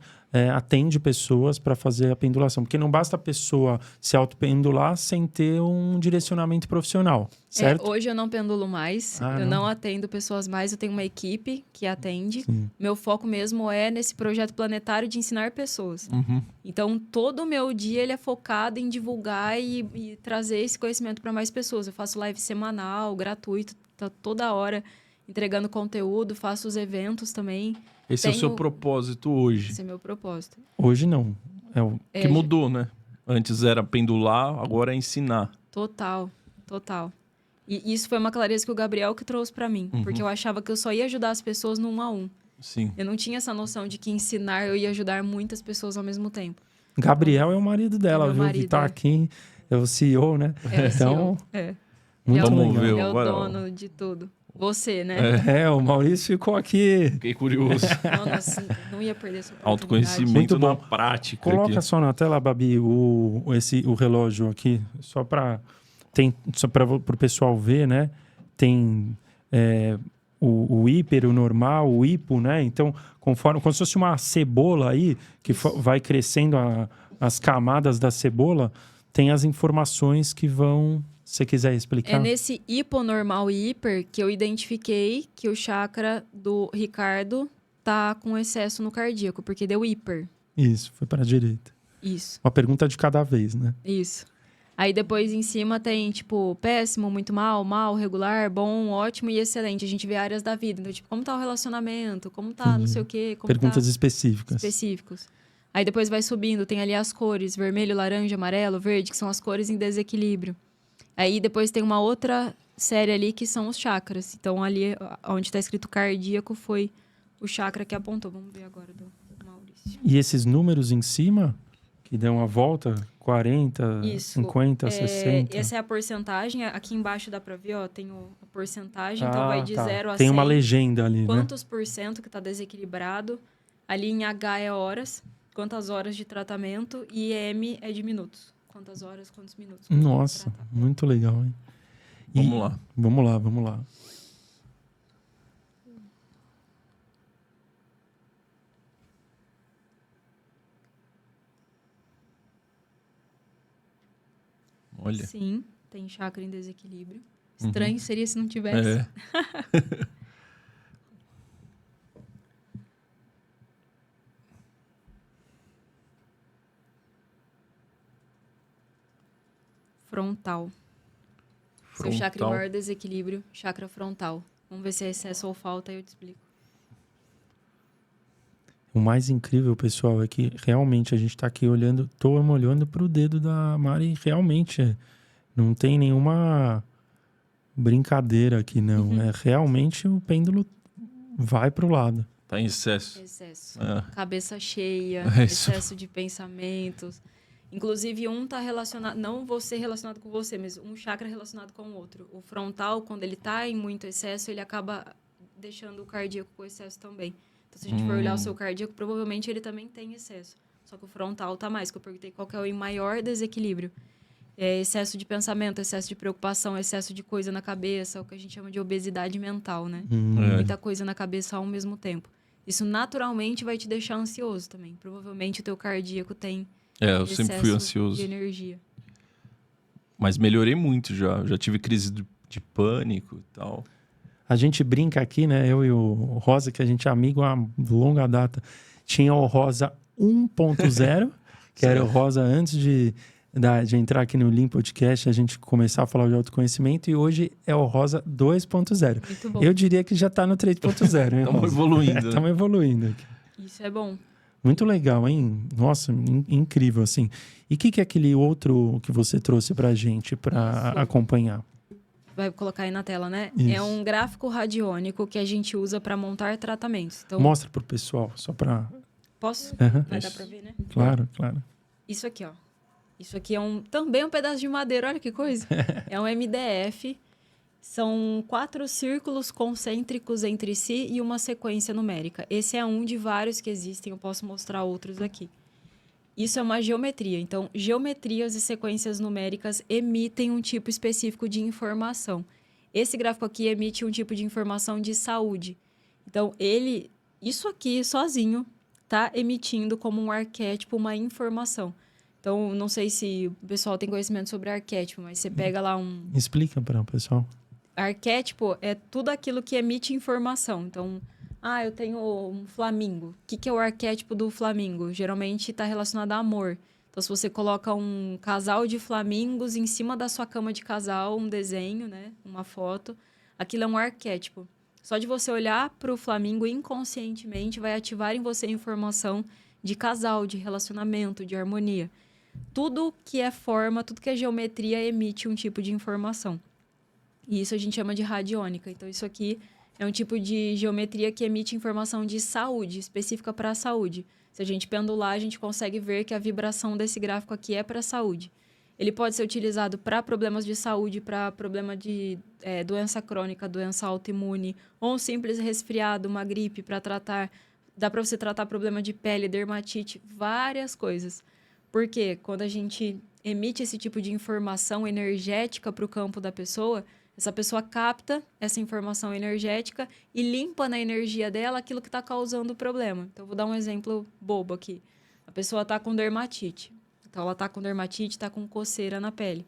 atende pessoas para fazer a pendulação. Porque não basta a pessoa se autopendular sem ter um direcionamento profissional, certo?
Hoje eu não pendulo mais, eu não atendo pessoas mais, eu tenho uma equipe que atende.
Sim.
Meu foco mesmo é nesse projeto planetário de ensinar pessoas.
Uhum.
Então, todo o meu dia ele é focado em divulgar e trazer esse conhecimento para mais pessoas. Eu faço live semanal, gratuito, toda hora entregando conteúdo, faço os eventos também.
Esse é o seu propósito hoje.
Esse é meu propósito.
Hoje não.
Que mudou, né? Antes era pendular, agora é ensinar.
Total. E isso foi uma clareza que o Gabriel que trouxe para mim. Porque eu achava que eu só ia ajudar as pessoas no 1 a 1.
Sim.
Eu não tinha essa noção de que ensinar eu ia ajudar muitas pessoas ao mesmo tempo.
Gabriel é o marido dela,
meu
viu?
marido,
Que tá aqui, é o CEO, né?
Então,
muito
Vamos
legal.
ver
é o
agora.
dono de tudo. Você, né?
O Maurício ficou aqui.
Fiquei curioso.
Nossa, não ia perder essa oportunidade.
Autoconhecimento
Muito
na
bom.
prática.
Coloca
aqui.
só na tela, Babi, o relógio aqui, só para o pessoal ver, né? Tem o hiper, o normal, o hipo, né? Então, como se fosse uma cebola aí, que vai crescendo as camadas da cebola, tem as informações que vão... Se você quiser explicar.
É nesse hiponormal e hiper que eu identifiquei que o chakra do Ricardo tá com excesso no cardíaco, porque deu hiper.
Isso, foi para a direita.
Isso.
Uma pergunta de cada vez, né?
Isso. Aí depois em cima tem, tipo, péssimo, muito mal, mal, regular, bom, ótimo e excelente. A gente vê áreas da vida. Então, tipo, como tá o relacionamento, como tá não sei o quê. Como
Perguntas
tá...
específicas.
Específicos. Aí depois vai subindo, tem ali as cores, vermelho, laranja, amarelo, verde, que são as cores em desequilíbrio. Aí depois tem uma outra série ali que são os chakras. Então ali onde está escrito cardíaco foi o chakra que apontou. Vamos ver agora do Maurício.
E esses números em cima, que dão a volta, 40,
Isso.
50, 60...
Essa é a porcentagem. Aqui embaixo dá para ver, ó, tem a porcentagem. Então vai de 0 a 100.
Tem uma legenda ali,
quantos por cento que está desequilibrado. Ali em H é horas, quantas horas de tratamento. E M é de minutos. Quantas horas, quantos minutos.
Nossa, muito legal, hein?
Vamos lá.
Vamos lá.
Olha.
Sim, tem chakra em desequilíbrio. Estranho seria se não tivesse. Frontal. Seu chakra em maior desequilíbrio, chakra frontal. Vamos ver se é excesso ou falta, aí eu te explico.
O mais incrível, pessoal, é que realmente a gente tá aqui olhando, olhando pro dedo da Mari, realmente não tem nenhuma brincadeira aqui, não. Realmente o pêndulo vai pro lado.
Tá em excesso.
Excesso.
É.
Cabeça cheia,
Isso.
excesso de pensamentos. Inclusive, um tá relacionado, não você relacionado com você, mas um chakra relacionado com o outro. O frontal, quando ele tá em muito excesso, ele acaba deixando o cardíaco com excesso também. Então, se a gente for olhar o seu cardíaco, provavelmente ele também tem excesso. Só que o frontal tá mais, que eu perguntei qual que é o maior desequilíbrio. É excesso de pensamento, excesso de preocupação, excesso de coisa na cabeça, o que a gente chama de obesidade mental, né? Muita coisa na cabeça ao mesmo tempo. Isso naturalmente vai te deixar ansioso também. Provavelmente o teu cardíaco tem
Eu sempre fui
excesso
ansioso.
de energia.
Mas melhorei muito já. Já tive crise de pânico e tal.
A gente brinca aqui, né? Eu e o Rosa, que a gente é amigo há longa data. Tinha o Rosa 1.0, que era o Rosa antes de entrar aqui no Lean Podcast, a gente começar a falar de autoconhecimento. E hoje é o Rosa 2.0.
Muito bom.
Eu diria que já está no 3.0, hein,
Estamos
Rosa?
evoluindo. Né?
Estamos evoluindo aqui.
Isso é bom.
Muito legal, hein? Nossa, incrível, assim. E o que é aquele outro que você trouxe pra gente para
Isso.
acompanhar?
Vai colocar aí na tela, né?
Isso.
É um gráfico radiônico que a gente usa para montar tratamentos. Então,
Mostra pro pessoal, só para...
posso?
Aham.
Vai dar para ver, né?
Claro, claro.
Isso aqui, ó. Isso aqui é também um pedaço de madeira, olha que coisa. É um MDF. São 4 círculos concêntricos entre si e uma sequência numérica. Esse é um de vários que existem, eu posso mostrar outros aqui. Isso é uma geometria. Então, geometrias e sequências numéricas emitem um tipo específico de informação. Esse gráfico aqui emite um tipo de informação de saúde. Então, isso aqui sozinho está emitindo como um arquétipo uma informação. Então, não sei se o pessoal tem conhecimento sobre arquétipo, mas você pega lá um...
Explica para o pessoal.
Arquétipo é tudo aquilo que emite informação. Então, eu tenho um flamingo. O que é o arquétipo do flamingo? Geralmente está relacionado a amor. Então, se você coloca um casal de flamingos em cima da sua cama de casal, um desenho, né? Uma foto, aquilo é um arquétipo. Só de você olhar para o flamingo inconscientemente vai ativar em você informação de casal, de relacionamento, de harmonia. Tudo que é forma, tudo que é geometria emite um tipo de informação. E isso a gente chama de radiônica. Então, isso aqui é um tipo de geometria que emite informação de saúde, específica para a saúde. Se a gente pendular, a gente consegue ver que a vibração desse gráfico aqui é para a saúde. Ele pode ser utilizado para problemas de saúde, para problema de doença crônica, doença autoimune, ou um simples resfriado, uma gripe para tratar. Dá para você tratar problema de pele, dermatite, várias coisas. Porque quando a gente emite esse tipo de informação energética para o campo da pessoa, essa pessoa capta essa informação energética e limpa na energia dela aquilo que está causando o problema. Então, vou dar um exemplo bobo aqui. A pessoa está com dermatite. Então, ela está com dermatite, está com coceira na pele.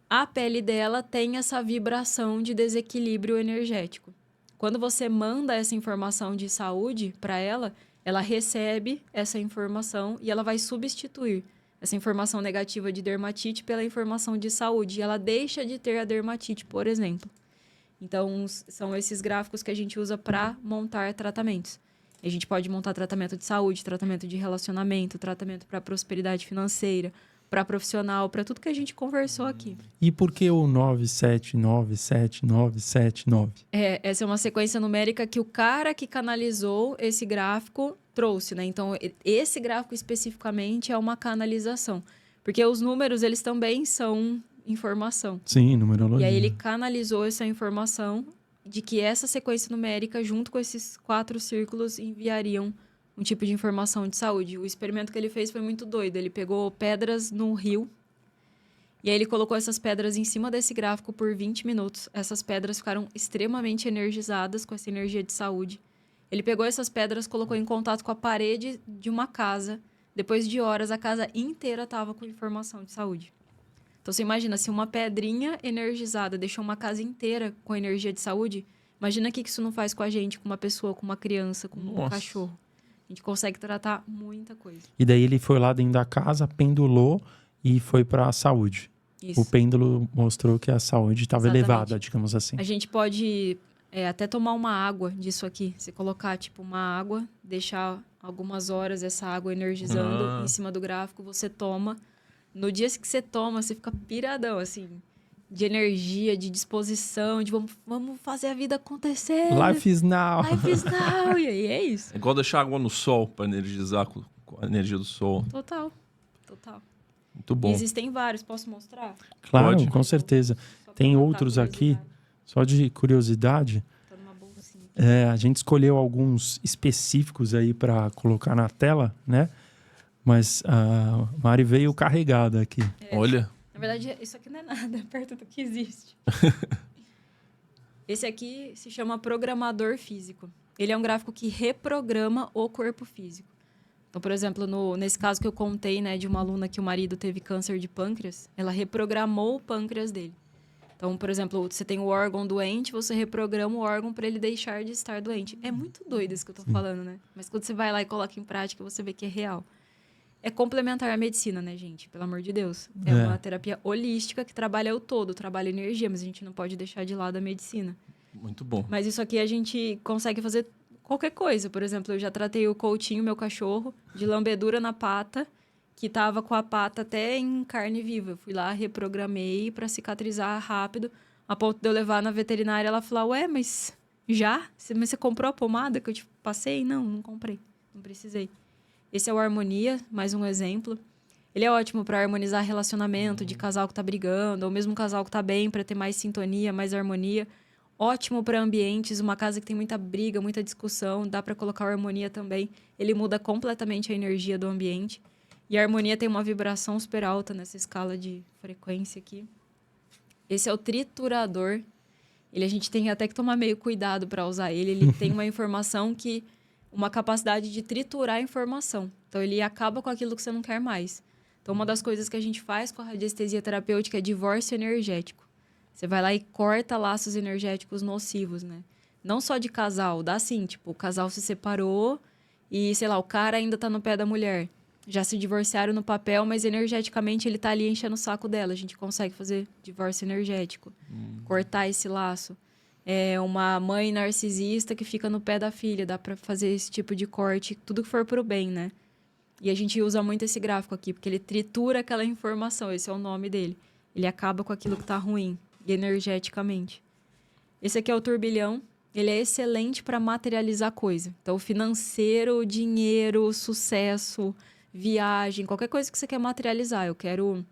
A pele dela tem essa vibração de desequilíbrio energético. Quando você manda essa informação de saúde para ela, ela recebe essa informação e ela vai substituir essa informação negativa de dermatite pela informação de saúde. E ela deixa de ter a dermatite, por exemplo. Então, são esses gráficos que a gente usa para montar tratamentos. A gente pode montar tratamento de saúde, tratamento de relacionamento, tratamento para prosperidade financeira, para profissional, para tudo que a gente conversou aqui.
E por que o 9797979?
Essa é uma sequência numérica que o cara que canalizou esse gráfico trouxe, né? Então, esse gráfico especificamente é uma canalização. Porque os números, eles também são informação.
Sim, numerologia.
E aí ele canalizou essa informação de que essa sequência numérica, junto com esses 4 círculos, enviariam um tipo de informação de saúde. O experimento que ele fez foi muito doido. Ele pegou pedras no rio e aí ele colocou essas pedras em cima desse gráfico por 20 minutos. Essas pedras ficaram extremamente energizadas com essa energia de saúde. Ele pegou essas pedras, colocou em contato com a parede de uma casa. Depois de horas, a casa inteira estava com informação de saúde. Então, você imagina, se uma pedrinha energizada deixou uma casa inteira com energia de saúde, imagina o que isso não faz com a gente, com uma pessoa, com uma criança, com um cachorro. A gente consegue tratar muita coisa.
E daí ele foi lá dentro da casa, pendulou e foi para a saúde.
Isso.
O pêndulo mostrou que a saúde estava elevada, digamos assim.
A gente pode até tomar uma água disso aqui. Se colocar, uma água, deixar algumas horas essa água energizando em cima do gráfico, você toma. No dia que você toma, você fica piradão, assim, de energia, de disposição, de vamos fazer a vida acontecer.
Life is now.
Life is now. E aí é isso.
É igual deixar água no sol para energizar com a energia do sol.
Total.
Muito
E
bom.
existem vários, posso mostrar?
Claro,
Pode.
com certeza.
Só pra
Tem
matar a
outros aqui,
curiosidade.
só de curiosidade.
Tá numa bolsinha.
A gente escolheu alguns específicos aí para colocar na tela, né? Mas a Mari veio carregada aqui.
Olha,
Na verdade, isso aqui não é nada perto do que existe. Esse aqui se chama programador físico. Ele é um gráfico que reprograma o corpo físico. Então, por exemplo, nesse caso que eu contei, né, de uma aluna que o marido teve câncer de pâncreas, ela reprogramou o pâncreas dele. Então, por exemplo, você tem o órgão doente, você reprograma o órgão para ele deixar de estar doente. É muito doido isso que eu tô falando, né? Mas quando você vai lá e coloca em prática, você vê que é real. É complementar à medicina, né, gente? Pelo amor de Deus. É uma terapia holística que trabalha o todo, trabalha energia, mas a gente não pode deixar de lado a medicina.
muito bom.
Mas isso aqui a gente consegue fazer qualquer coisa. Por exemplo, eu já tratei o Coutinho, meu cachorro, de lambedura na pata, que tava com a pata até em carne viva. Eu fui lá, reprogramei para cicatrizar rápido, a ponto de eu levar na veterinária. Ela falou, ué, mas já? Mas você comprou a pomada que eu te passei? Não comprei. Não precisei. Esse é o Harmonia, mais um exemplo. Ele é ótimo para harmonizar relacionamento de casal que tá brigando, ou mesmo casal que tá bem, para ter mais sintonia, mais harmonia. Ótimo para ambientes, uma casa que tem muita briga, muita discussão, dá para colocar o Harmonia também. Ele muda completamente a energia do ambiente. E a Harmonia tem uma vibração super alta nessa escala de frequência aqui. Esse é o triturador. A gente tem até que tomar meio cuidado para usar ele. Ele tem uma informação que... uma capacidade de triturar a informação. Então, ele acaba com aquilo que você não quer mais. Então, uma das coisas que a gente faz com a radiestesia terapêutica é divórcio energético. Você vai lá e corta laços energéticos nocivos, né? Não só de casal, dá assim, tipo, o casal se separou e, sei lá, o cara ainda tá no pé da mulher. Já se divorciaram no papel, mas energeticamente ele tá ali enchendo o saco dela. A gente consegue fazer divórcio energético. Cortar esse laço. É uma mãe narcisista que fica no pé da filha. Dá pra fazer esse tipo de corte, tudo que for pro bem, né? E a gente usa muito esse gráfico aqui, porque ele tritura aquela informação. Esse é o nome dele. Ele acaba com aquilo que tá ruim, energeticamente. Esse aqui é o turbilhão. Ele é excelente para materializar coisa. Então, financeiro, dinheiro, sucesso, viagem, qualquer coisa que você quer materializar. Eu quero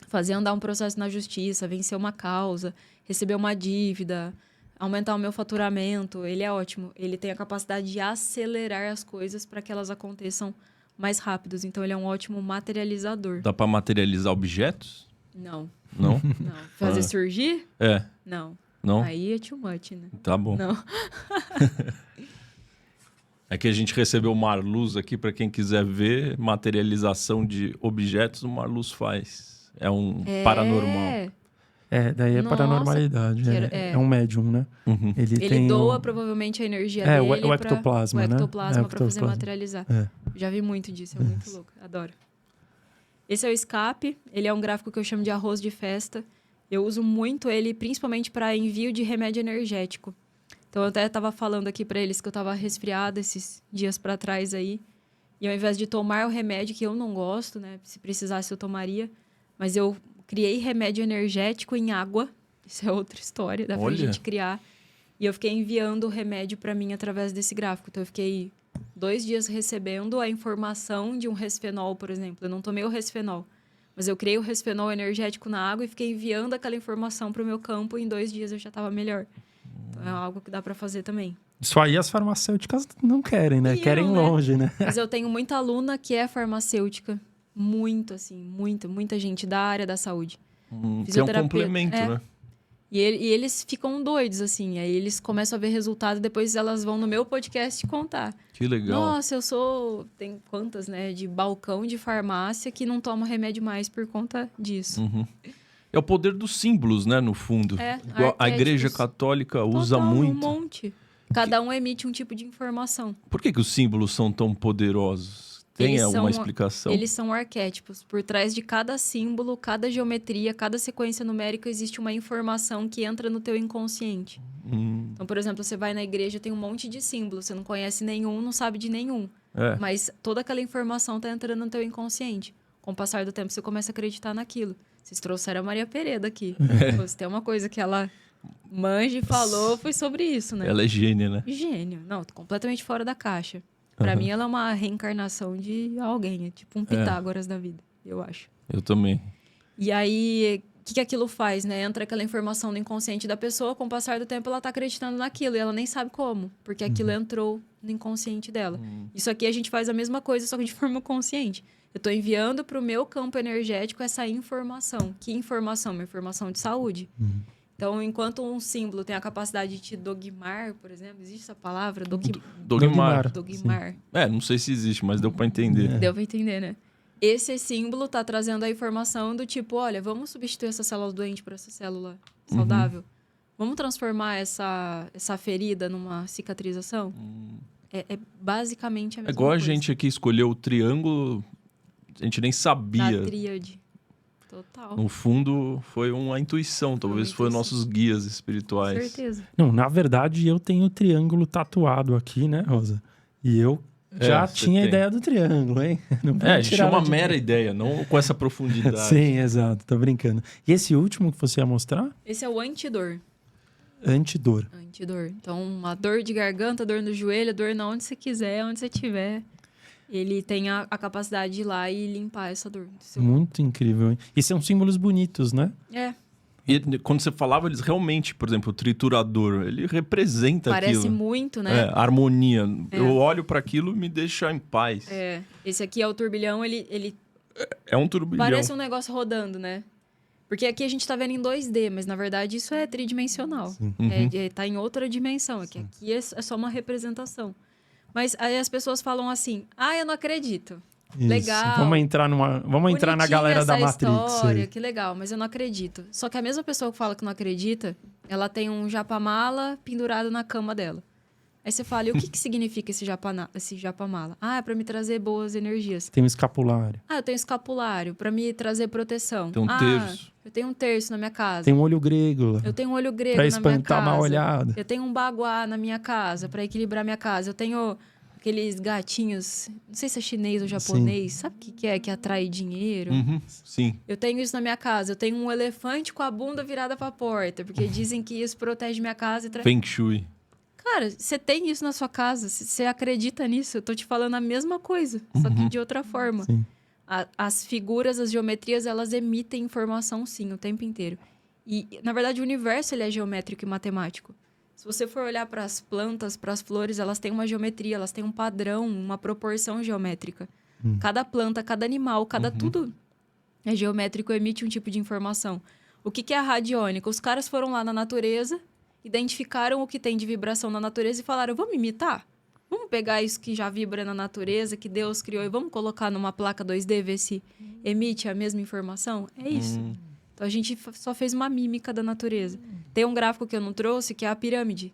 fazer andar um processo na justiça, vencer uma causa, receber uma dívida, aumentar o meu faturamento. Ele é ótimo. Ele tem a capacidade de acelerar as coisas para que elas aconteçam mais rápidos. Então, ele é um ótimo materializador.
Dá para materializar objetos?
Não.
Não?
Não. Fazer surgir?
É,
Não.
não?
Aí é too much, né?
Tá bom.
Não.
É que a gente recebeu o Marluz aqui, para quem quiser ver materialização de objetos, o Marluz faz. É um paranormal.
Daí é
Nossa,
paranormalidade. É um médium, né?
Uhum.
Ele
Ele
tem
doa
um-
provavelmente a energia
É,
dele
o ectoplasma,
o
né?
ectoplasma para fazer
Ectoplasma.
materializar.
É.
Já vi muito disso, é muito louco. Adoro. Esse é o escape. Ele é um gráfico que eu chamo de arroz de festa. Eu uso muito ele, principalmente para envio de remédio energético. Então, eu até estava falando aqui para eles que eu estava resfriada esses dias para trás aí. E ao invés de tomar o remédio, que eu não gosto, né? Se precisasse, eu tomaria. Mas eu criei remédio energético em água. Isso é outra história, dá pra
Olha.
gente criar. E eu fiquei enviando o remédio para mim através desse gráfico. Então, eu fiquei 2 dias recebendo a informação de um resfenol, por exemplo. Eu não tomei o resfenol, mas eu criei o resfenol energético na água e fiquei enviando aquela informação para o meu campo. E em 2 dias eu já estava melhor. Então, é algo que dá para fazer também.
Isso aí as farmacêuticas não querem, né?
Queriam,
Querem
né?
longe, né?
Mas eu tenho muita aluna que é farmacêutica. Muito, assim, muita gente da área da saúde.
Que é um
Fisioterapeuta,
complemento,
é.
né?
E eles ficam doidos, assim. Aí eles começam a ver resultado, depois elas vão no meu podcast contar.
Que legal.
Nossa, eu sou... Tem quantas, né? De balcão de farmácia que não toma remédio mais por conta disso.
É o poder dos símbolos, né, no fundo. Igual a Igreja
arquétipos.
Católica usa
Total,
muito.
Um monte. Cada um emite um tipo de informação.
Por que os símbolos são tão poderosos? Tem
Eles
alguma
são-
explicação?
Eles são arquétipos. Por trás de cada símbolo, cada geometria, cada sequência numérica, existe uma informação que entra no teu inconsciente. Então, por exemplo, você vai na igreja, tem um monte de símbolos. Você não conhece nenhum, não sabe de nenhum.
É.
Mas toda aquela informação está entrando no teu inconsciente. Com o passar do tempo, você começa a acreditar naquilo. Vocês trouxeram a Maria Pereda aqui. Se tem uma coisa que ela manja e falou, foi sobre isso, né?
Ela é gênia, né?
Gênio. Não, completamente fora da caixa. Pra mim, ela é uma reencarnação de alguém. É tipo um Pitágoras da vida. eu acho.
Eu também.
E aí, o que aquilo faz, né? Entra aquela informação no inconsciente da pessoa, com o passar do tempo ela tá acreditando naquilo e ela nem sabe como, porque aquilo entrou no inconsciente dela. Isso aqui a gente faz a mesma coisa, só que de forma consciente. Eu tô enviando pro meu campo energético essa informação. Que informação? Uma informação de saúde. Então, enquanto um símbolo tem a capacidade de te dogmar, por exemplo, existe essa palavra?
Dogmar.
Dogmar.
Não sei se existe, mas deu pra entender.
Deu pra entender, né? Esse símbolo tá trazendo a informação do tipo, olha, vamos substituir essa célula doente por essa célula saudável? Vamos transformar essa ferida numa cicatrização? É basicamente a mesma
Igual
coisa.
a gente aqui escolheu o triângulo, a gente nem sabia.
Da tríade. Total.
No fundo, foi uma intuição. Talvez foi nossos guias espirituais.
Com certeza.
Não, na verdade, eu tenho o triângulo tatuado aqui, né, Rosa? E eu já
você
tinha a
tem.
ideia do triângulo, hein? Não
A gente tinha uma
de-
mera ideia, não com essa profundidade.
Sim, exato. Tô brincando. E esse último que você ia mostrar?
Esse é o antidor.
Antidor.
Antidor. Então, uma dor de garganta, dor no joelho, dor na onde você quiser, onde você tiver. Ele tem a capacidade de ir lá e limpar essa dor.
Muito incrível, hein? E são símbolos bonitos, né?
É.
E quando você falava, eles realmente, por exemplo, o triturador, ele representa
Parece
aquilo.
muito, né?
Harmonia. Eu olho para aquilo e me deixa em paz.
Esse aqui é o turbilhão, ele
É um turbilhão.
parece um negócio rodando, né? Porque aqui a gente tá vendo em 2D, mas na verdade isso é tridimensional. Tá em outra dimensão. Aqui é só uma representação. Mas aí as pessoas falam assim, eu não acredito.
Isso.
Legal.
Vamos entrar na galera da Matrix.
História,
aí.
que legal, mas eu não acredito. Só que a mesma pessoa que fala que não acredita, ela tem um japamala pendurado na cama dela. Aí você fala, e o que significa esse japamala? É pra me trazer boas energias.
Tem um escapulário.
Eu tenho escapulário pra me trazer proteção.
Tem um terço.
Eu tenho um terço na minha casa.
Tem um olho grego lá.
Eu tenho um olho grego
Pra
na minha
espantar
casa.
mal olhada.
Eu tenho um baguá na minha casa pra equilibrar minha casa. Eu tenho aqueles gatinhos, não sei se é chinês ou japonês, sabe o que é? Que atrai dinheiro.
Sim.
Eu tenho isso na minha casa. Eu tenho um elefante com a bunda virada pra porta, porque dizem que isso protege minha casa e
Feng Shui.
Cara, você tem isso na sua casa, você acredita nisso? Eu tô te falando a mesma coisa, só que de outra forma.
Sim.
As figuras, as geometrias, elas emitem informação, sim, o tempo inteiro. E, na verdade, o universo ele é geométrico e matemático. Se você for olhar para as plantas, para as flores, elas têm uma geometria, elas têm um padrão, uma proporção geométrica. Cada planta, cada animal, cada tudo é geométrico, emite um tipo de informação. O que é a radiônica? Os caras foram lá na natureza, identificaram o que tem de vibração na natureza e falaram, vamos imitar? Vamos pegar isso que já vibra na natureza, que Deus criou, e vamos colocar numa placa 2D, ver se emite a mesma informação? É isso. Então, a gente só fez uma mímica da natureza. Tem um gráfico que eu não trouxe, que é a pirâmide,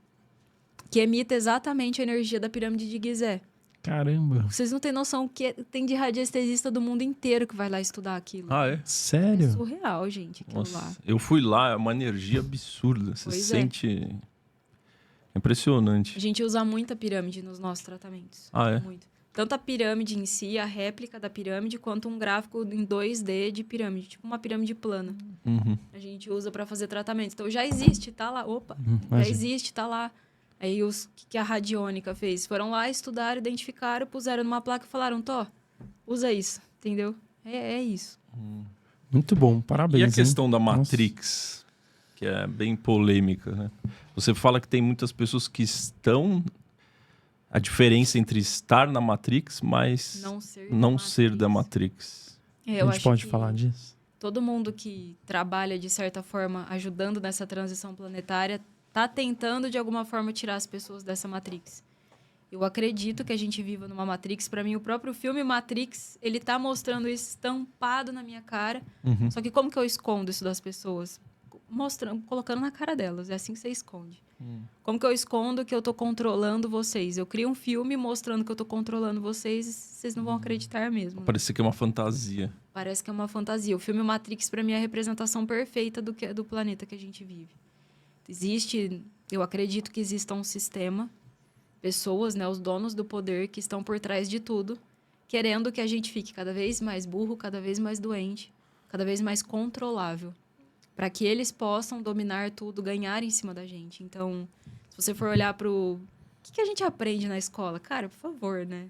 que emite exatamente a energia da pirâmide de Gizé.
Caramba.
Vocês não têm noção o que tem de radiestesista do mundo inteiro que vai lá estudar aquilo.
É?
É
Sério?
surreal, gente, aquilo lá.
Nossa, eu fui lá, é uma energia absurda. Você
Pois
sente... Impressionante.
A gente usa muita pirâmide nos nossos tratamentos.
É?
Muito. Tanto a pirâmide em si, a réplica da pirâmide, quanto um gráfico em 2D de pirâmide, tipo uma pirâmide plana. A gente usa para fazer tratamento. Então já existe, tá lá. Opa, já existe, tá lá. Aí o que a radiônica fez? Foram lá, estudaram, identificaram, puseram numa placa e falaram, usa isso, entendeu? É isso.
Muito bom, parabéns.
E a
hein?
questão da
Nossa.
Matrix, que é bem polêmica, né? Você fala que tem muitas pessoas que estão... A diferença entre estar na Matrix, mas não ser da Matrix.
A gente pode falar disso?
Todo mundo que trabalha, de certa forma, ajudando nessa transição planetária, está tentando, de alguma forma, tirar as pessoas dessa Matrix. Eu acredito que a gente viva numa Matrix. Para mim, o próprio filme Matrix, ele tá mostrando isso estampado na minha cara. Só que como que eu escondo isso das pessoas? Mostrando, colocando na cara delas. É assim que você esconde. Como que eu escondo que eu tô controlando vocês? Eu crio um filme mostrando que eu tô controlando vocês e vocês não vão acreditar mesmo.
Parece que é uma fantasia.
Parece que é uma fantasia. O filme Matrix, para mim, é a representação perfeita do planeta que a gente vive. Eu acredito que exista um sistema, pessoas, né, os donos do poder que estão por trás de tudo, querendo que a gente fique cada vez mais burro, cada vez mais doente, cada vez mais controlável, para que eles possam dominar tudo, ganhar em cima da gente. Então, se você for olhar para o que a gente aprende na escola, cara, por favor, né?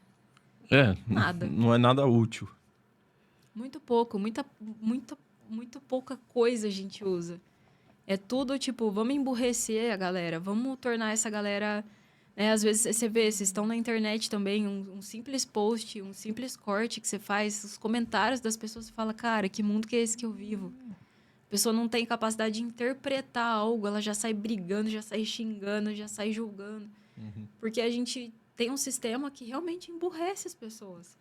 Nada.
Não é nada útil.
Muito pouco, muito pouca coisa a gente usa. É tudo tipo, vamos emburrecer a galera, vamos tornar essa galera... Né? Às vezes você vê, vocês estão na internet também, um simples post, um simples corte que você faz, os comentários das pessoas, você fala, cara, que mundo que é esse que eu vivo? A pessoa não tem capacidade de interpretar algo, ela já sai brigando, já sai xingando, já sai julgando. Porque a gente tem um sistema que realmente emburrece as pessoas.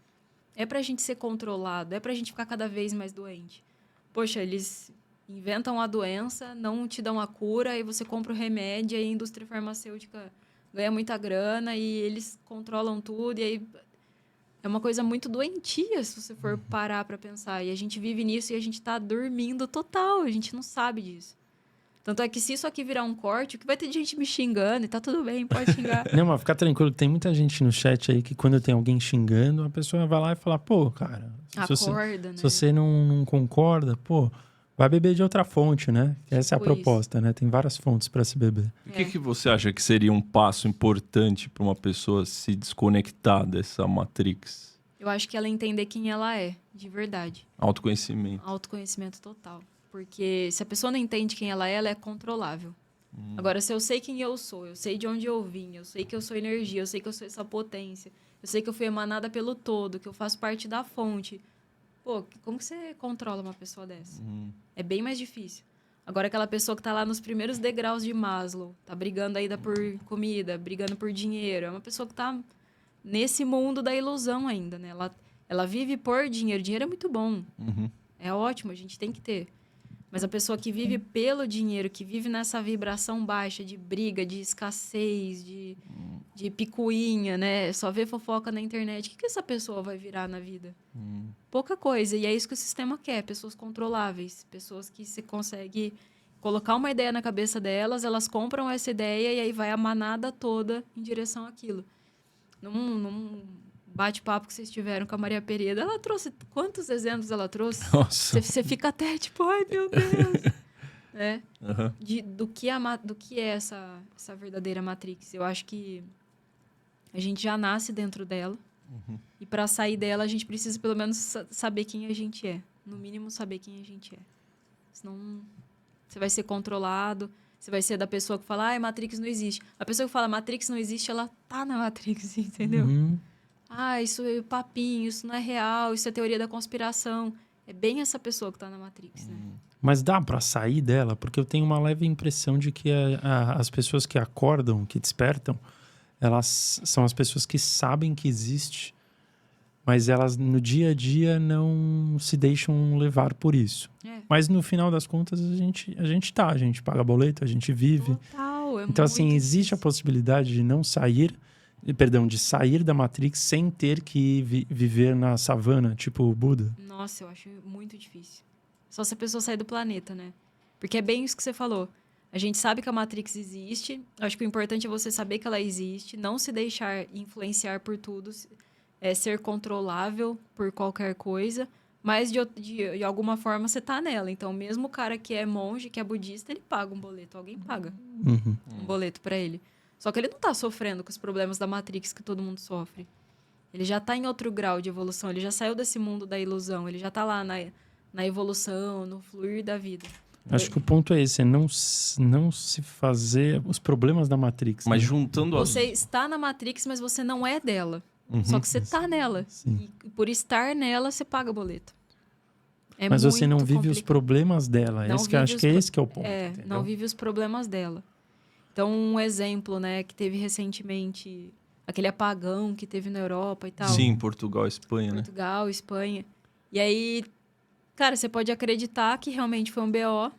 É pra gente ser controlado, é pra gente ficar cada vez mais doente. Poxa, eles inventam a doença, não te dão a cura, aí você compra o remédio, aí a indústria farmacêutica ganha muita grana e eles controlam tudo. E aí é uma coisa muito doentia, se você for parar pra pensar. E a gente vive nisso e a gente tá dormindo total, a gente não sabe disso. Tanto é que se isso aqui virar um corte, o que vai ter de gente me xingando e tá tudo bem, pode xingar.
Não, mas fica tranquilo, tem muita gente no chat aí que quando tem alguém xingando, a pessoa vai lá e fala, pô, cara,
Acorda, né?
se você não concorda, pô, vai beber de outra fonte, né? Essa é a
Tipo
proposta, né? Tem várias fontes para se beber.
O que você acha que seria um passo importante para uma pessoa se desconectar dessa Matrix?
Eu acho que ela entender quem ela é, de verdade.
Autoconhecimento.
Autoconhecimento total. Porque se a pessoa não entende quem ela é controlável. Agora, se eu sei quem eu sei de onde eu vim, eu sei que eu sou energia, eu sei que eu sou essa potência, eu sei que eu fui emanada pelo todo, que eu faço parte da fonte. Pô, como que você controla uma pessoa dessa? É bem mais difícil. Agora, aquela pessoa que tá lá nos primeiros degraus de Maslow, tá brigando ainda por comida, brigando por dinheiro, é uma pessoa que tá nesse mundo da ilusão ainda, né? Ela vive por dinheiro. Dinheiro é muito bom. É ótimo, a gente tem que ter. Mas a pessoa que vive pelo dinheiro, que vive nessa vibração baixa de briga, de escassez, de picuinha, né? Só vê fofoca na internet. O que essa pessoa vai virar na vida? Pouca coisa. E é isso que o sistema quer. Pessoas controláveis. Pessoas que se consegue colocar uma ideia na cabeça delas, elas compram essa ideia e aí vai a manada toda em direção àquilo. Num bate-papo que vocês tiveram com a Maria Pereira, ela trouxe... Quantos exemplos ela trouxe?
Nossa.
Você fica até tipo, ai, meu Deus. Né?
Uhum.
Do que é essa verdadeira Matrix. Eu acho que a gente já nasce dentro dela. E para sair dela, a gente precisa pelo menos saber quem a gente é. No mínimo, saber quem a gente é. Senão, você vai ser controlado. Você vai ser da pessoa que fala, ai, Matrix não existe. A pessoa que fala, Matrix não existe, ela tá na Matrix, entendeu? Ah, isso é papinho, isso não é real, isso é teoria da conspiração. É bem essa pessoa que tá na Matrix, né?
Mas dá pra sair dela? Porque eu tenho uma leve impressão de que as pessoas que acordam, que despertam, elas são as pessoas que sabem que existe, mas elas no dia a dia não se deixam levar por isso.
É.
Mas no final das contas, a gente paga boleto, a gente vive.
Total,
Então, assim, existe a possibilidade de não sair, de sair da Matrix sem ter que viver na savana, tipo o Buda.
Nossa, eu acho muito difícil. Só se a pessoa sair do planeta, né? Porque é bem isso que você falou. A gente sabe que a Matrix existe. Acho que o importante é você saber que ela existe, não se deixar influenciar por tudo, ser controlável por qualquer coisa, mas de alguma forma você tá nela. Então, mesmo o cara que é monge, que é budista, ele paga um boleto. Alguém paga um boleto pra ele. Só que ele não tá sofrendo com os problemas da Matrix que todo mundo sofre. Ele já tá em outro grau de evolução. Ele já saiu desse mundo da ilusão. Ele já tá lá na evolução, no fluir da vida.
Acho que o ponto é esse, é não se fazer os problemas da Matrix.
Mas
né?
juntando
Você está na Matrix, mas você não é dela. Só que você tá nela.
Sim.
E por estar nela, você paga boleto. É
Mas você não
muito
vive os
complicado.
problemas dela.
Não
Esse que eu
vive
acho
os
que é
pro-
esse que é o ponto. entendeu?
Não vive os problemas dela. Então, um exemplo, né, que teve recentemente, aquele apagão que teve na Europa e tal.
Sim, Portugal, Espanha, né?
Portugal, Espanha. E aí, cara, você pode acreditar que realmente foi um BO,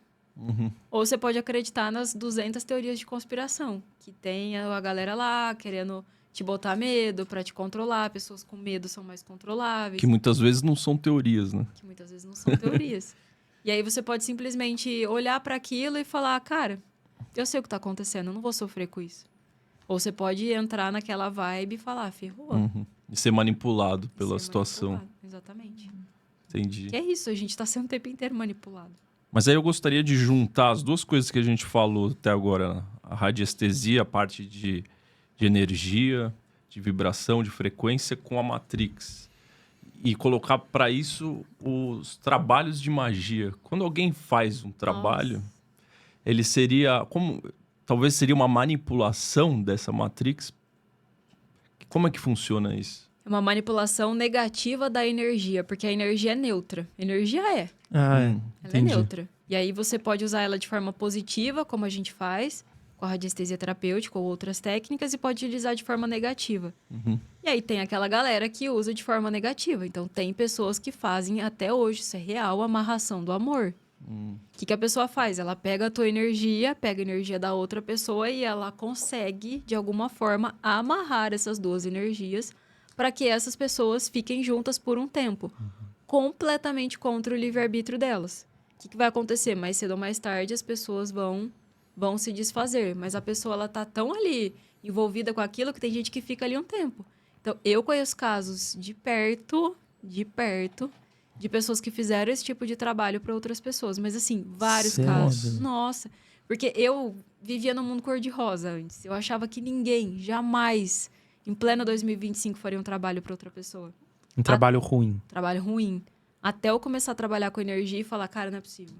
ou você pode acreditar nas 200 teorias de conspiração, que tem a galera lá querendo te botar medo pra te controlar, pessoas com medo são mais controláveis,
Que muitas vezes não são teorias, né?
que muitas vezes não são teorias. E aí você pode simplesmente olhar pra aquilo e falar, cara, eu sei o que tá acontecendo, eu não vou sofrer com isso. Ou você pode entrar naquela vibe e falar, ferrou.
E ser manipulado
E
pela
ser
situação.
manipulado. Exatamente.
Entendi.
Que é isso, a gente tá sendo o tempo inteiro manipulado.
Mas aí eu gostaria de juntar as duas coisas que a gente falou até agora. A radiestesia, a parte de energia, de vibração, de frequência, com a Matrix. e colocar para isso os trabalhos de magia. Quando alguém faz um trabalho, ele seria talvez seria uma manipulação dessa Matrix. Como é que funciona isso?
É uma manipulação negativa da energia, porque a energia é neutra. Energia é.
Ah,
Ela é
entendi.
neutra. E aí você pode usar ela de forma positiva, como a gente faz, com a radiestesia terapêutica ou outras técnicas, e pode utilizar de forma negativa. E aí tem aquela galera que usa de forma negativa. Então tem pessoas que fazem até hoje, isso é real, a amarração do amor. O que a pessoa faz? Ela pega a tua energia, pega a energia da outra pessoa e ela consegue, de alguma forma, amarrar essas duas energias para que essas pessoas fiquem juntas por um tempo. Completamente contra o livre-arbítrio delas. O que vai acontecer? Mais cedo ou mais tarde, as pessoas vão se desfazer. Mas a pessoa, ela tá tão ali, envolvida com aquilo, que tem gente que fica ali um tempo. Então, eu conheço casos de perto, de pessoas que fizeram esse tipo de trabalho para outras pessoas. Mas, assim, vários
Sério?
casos. Nossa. Porque eu vivia no mundo cor-de-rosa antes. Eu achava que ninguém, jamais, em pleno 2025, faria um trabalho para outra pessoa.
Um trabalho ruim.
Trabalho ruim. Até eu começar a trabalhar com energia e falar, cara, não é possível.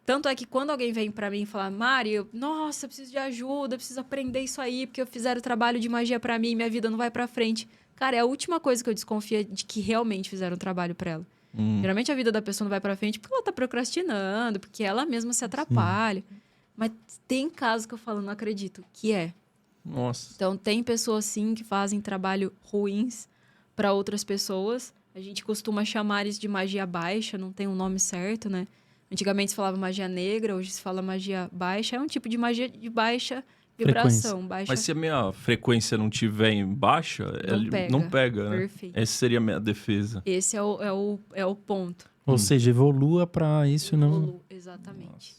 Tanto é que quando alguém vem pra mim e fala, Mari, nossa, eu preciso de ajuda, eu preciso aprender isso aí, porque eu fizeram trabalho de magia pra mim e minha vida não vai pra frente. Cara, é a última coisa que eu desconfio de que realmente fizeram um trabalho pra ela. Geralmente a vida da pessoa não vai pra frente porque ela tá procrastinando, porque ela mesma se atrapalha. Mas tem casos que eu falo, não acredito, que é.
Nossa.
Então, tem pessoas, sim, que fazem trabalho ruins para outras pessoas. A gente costuma chamar isso de magia baixa, não tem um nome certo, né? Antigamente se falava magia negra, hoje se fala magia baixa. É um tipo de magia de baixa vibração. Baixa...
Mas se a minha frequência não tiver em baixa, não pega, né?
Perfeito.
Essa seria a minha defesa.
Esse é o ponto.
Ou seja, evolua pra isso não...
Exatamente.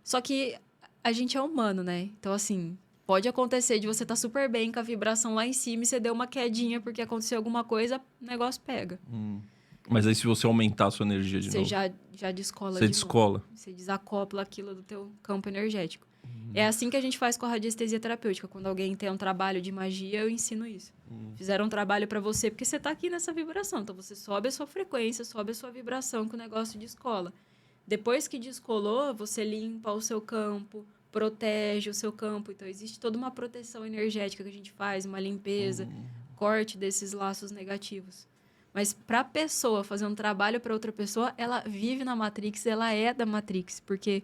Só que a gente é humano, né? Então, assim, pode acontecer de você estar super bem com a vibração lá em cima e você deu uma quedinha porque aconteceu alguma coisa, o negócio pega.
Mas aí se você aumentar a sua energia de
Você
novo,
já descola
você
de novo.
descola.
Você desacopla aquilo do teu campo energético. É assim que a gente faz com a radiestesia terapêutica. Quando alguém tem um trabalho de magia, eu ensino isso. Fizeram um trabalho para você porque você tá aqui nessa vibração. Então, você sobe a sua frequência, sobe a sua vibração, que o negócio descola. Depois que descolou, você limpa o seu campo, protege o seu campo. Então, existe toda uma proteção energética que a gente faz, uma limpeza, corte desses laços negativos. Mas para a pessoa fazer um trabalho para outra pessoa, ela vive na Matrix, ela é da Matrix. Porque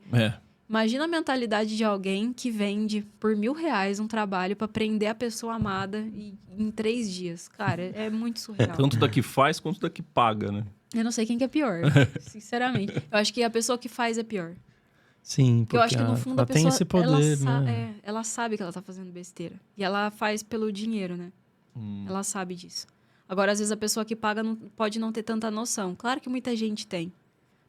imagina a mentalidade de alguém que vende por R$1.000 um trabalho para prender a pessoa amada em 3 dias. Cara, é muito surreal.
Tanto da que faz quanto da que paga, né?
Eu não sei quem que é pior, sinceramente. Eu acho que a pessoa que faz é pior.
Sim,
Porque eu acho que no fundo
ela
a pessoa
tem esse poder, né?
ela sabe que ela tá fazendo besteira. E ela faz pelo dinheiro, né? Ela sabe disso. Agora, às vezes, a pessoa que paga pode não ter tanta noção. Claro que muita gente tem.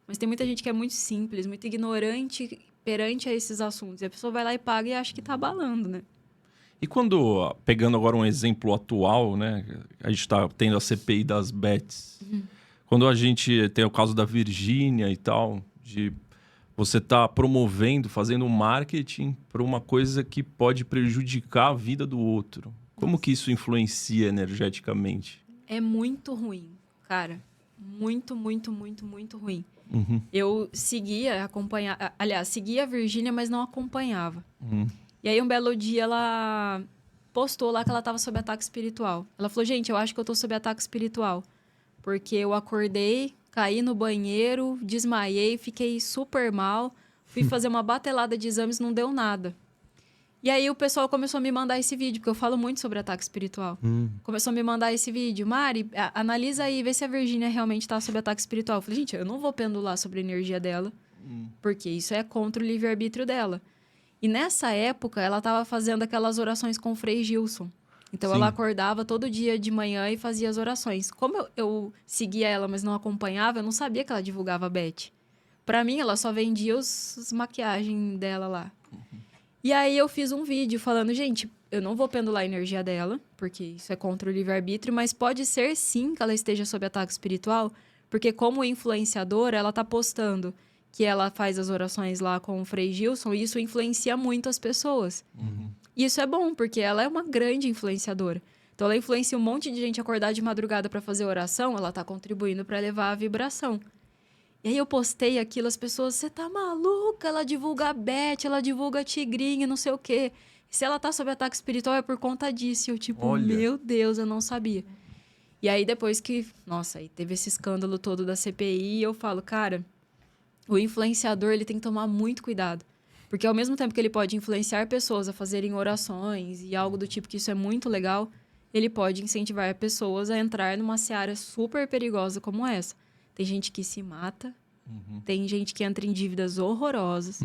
Mas tem muita gente que é muito simples, muito ignorante perante a esses assuntos. E a pessoa vai lá e paga e acha que tá abalando, né?
E quando, pegando agora um exemplo atual, né? A gente tá tendo a CPI das bets. Quando a gente tem o caso da Virgínia e tal, de você tá promovendo, fazendo um marketing para uma coisa que pode prejudicar a vida do outro. Como que isso influencia energeticamente?
É muito ruim, cara. Muito, muito, muito, muito ruim. Eu seguia a Virgínia, mas não acompanhava. E aí, um belo dia, ela postou lá que ela estava sob ataque espiritual. Ela falou, gente, eu acho que eu tô sob ataque espiritual. Porque eu acordei, caí no banheiro, desmaiei, fiquei super mal. Fui fazer uma batelada de exames, não deu nada. E aí o pessoal começou a me mandar esse vídeo, porque eu falo muito sobre ataque espiritual. Começou a me mandar esse vídeo. Mari, analisa aí, vê se a Virgínia realmente está sob ataque espiritual. Eu falei, gente, eu não vou pendular sobre a energia dela, porque isso é contra o livre-arbítrio dela. E nessa época, ela estava fazendo aquelas orações com o Frei Gilson. Então, ela acordava todo dia de manhã e fazia as orações. Como eu seguia ela, mas não acompanhava, eu não sabia que ela divulgava a Beth. Pra mim, ela só vendia as maquiagens dela lá. E aí, eu fiz um vídeo falando, gente, eu não vou pendular a energia dela, porque isso é contra o livre-arbítrio, mas pode ser, sim, que ela esteja sob ataque espiritual, porque como influenciadora, ela tá postando que ela faz as orações lá com o Frei Gilson, e isso influencia muito as pessoas. E isso é bom, porque ela é uma grande influenciadora. Então, ela influencia um monte de gente a acordar de madrugada para fazer oração, ela tá contribuindo para elevar a vibração. E aí eu postei aquilo, as pessoas, você tá maluca? Ela divulga a Beth, ela divulga a Tigrinha, não sei o quê. Se ela tá sob ataque espiritual é por conta disso. E eu, tipo,
Olha.
meu Deus, eu não sabia. E aí, depois que, nossa, aí teve esse escândalo todo da CPI, eu falo, cara, o influenciador, ele tem que tomar muito cuidado. Porque ao mesmo tempo que ele pode influenciar pessoas a fazerem orações e algo do tipo que isso é muito legal, ele pode incentivar pessoas a entrar numa seara super perigosa como essa. Tem gente que se mata, tem gente que entra em dívidas horrorosas.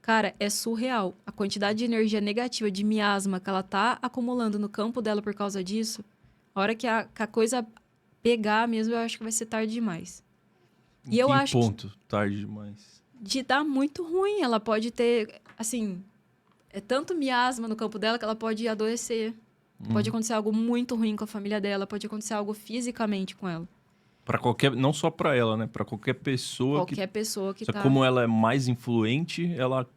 Cara, é surreal. A quantidade de energia negativa, de miasma que ela tá acumulando no campo dela por causa disso, a hora que a coisa pegar mesmo, eu acho que vai ser tarde demais. E eu acho
ponto, tarde demais.
de dar muito ruim. Ela pode ter, assim, é tanto miasma no campo dela que ela pode adoecer. Pode acontecer algo muito ruim com a família dela, pode acontecer algo fisicamente com ela.
Para qualquer, não só para ela, né? Para qualquer pessoa
Qualquer pessoa que
Só que
tá...
como ela é mais influente, ela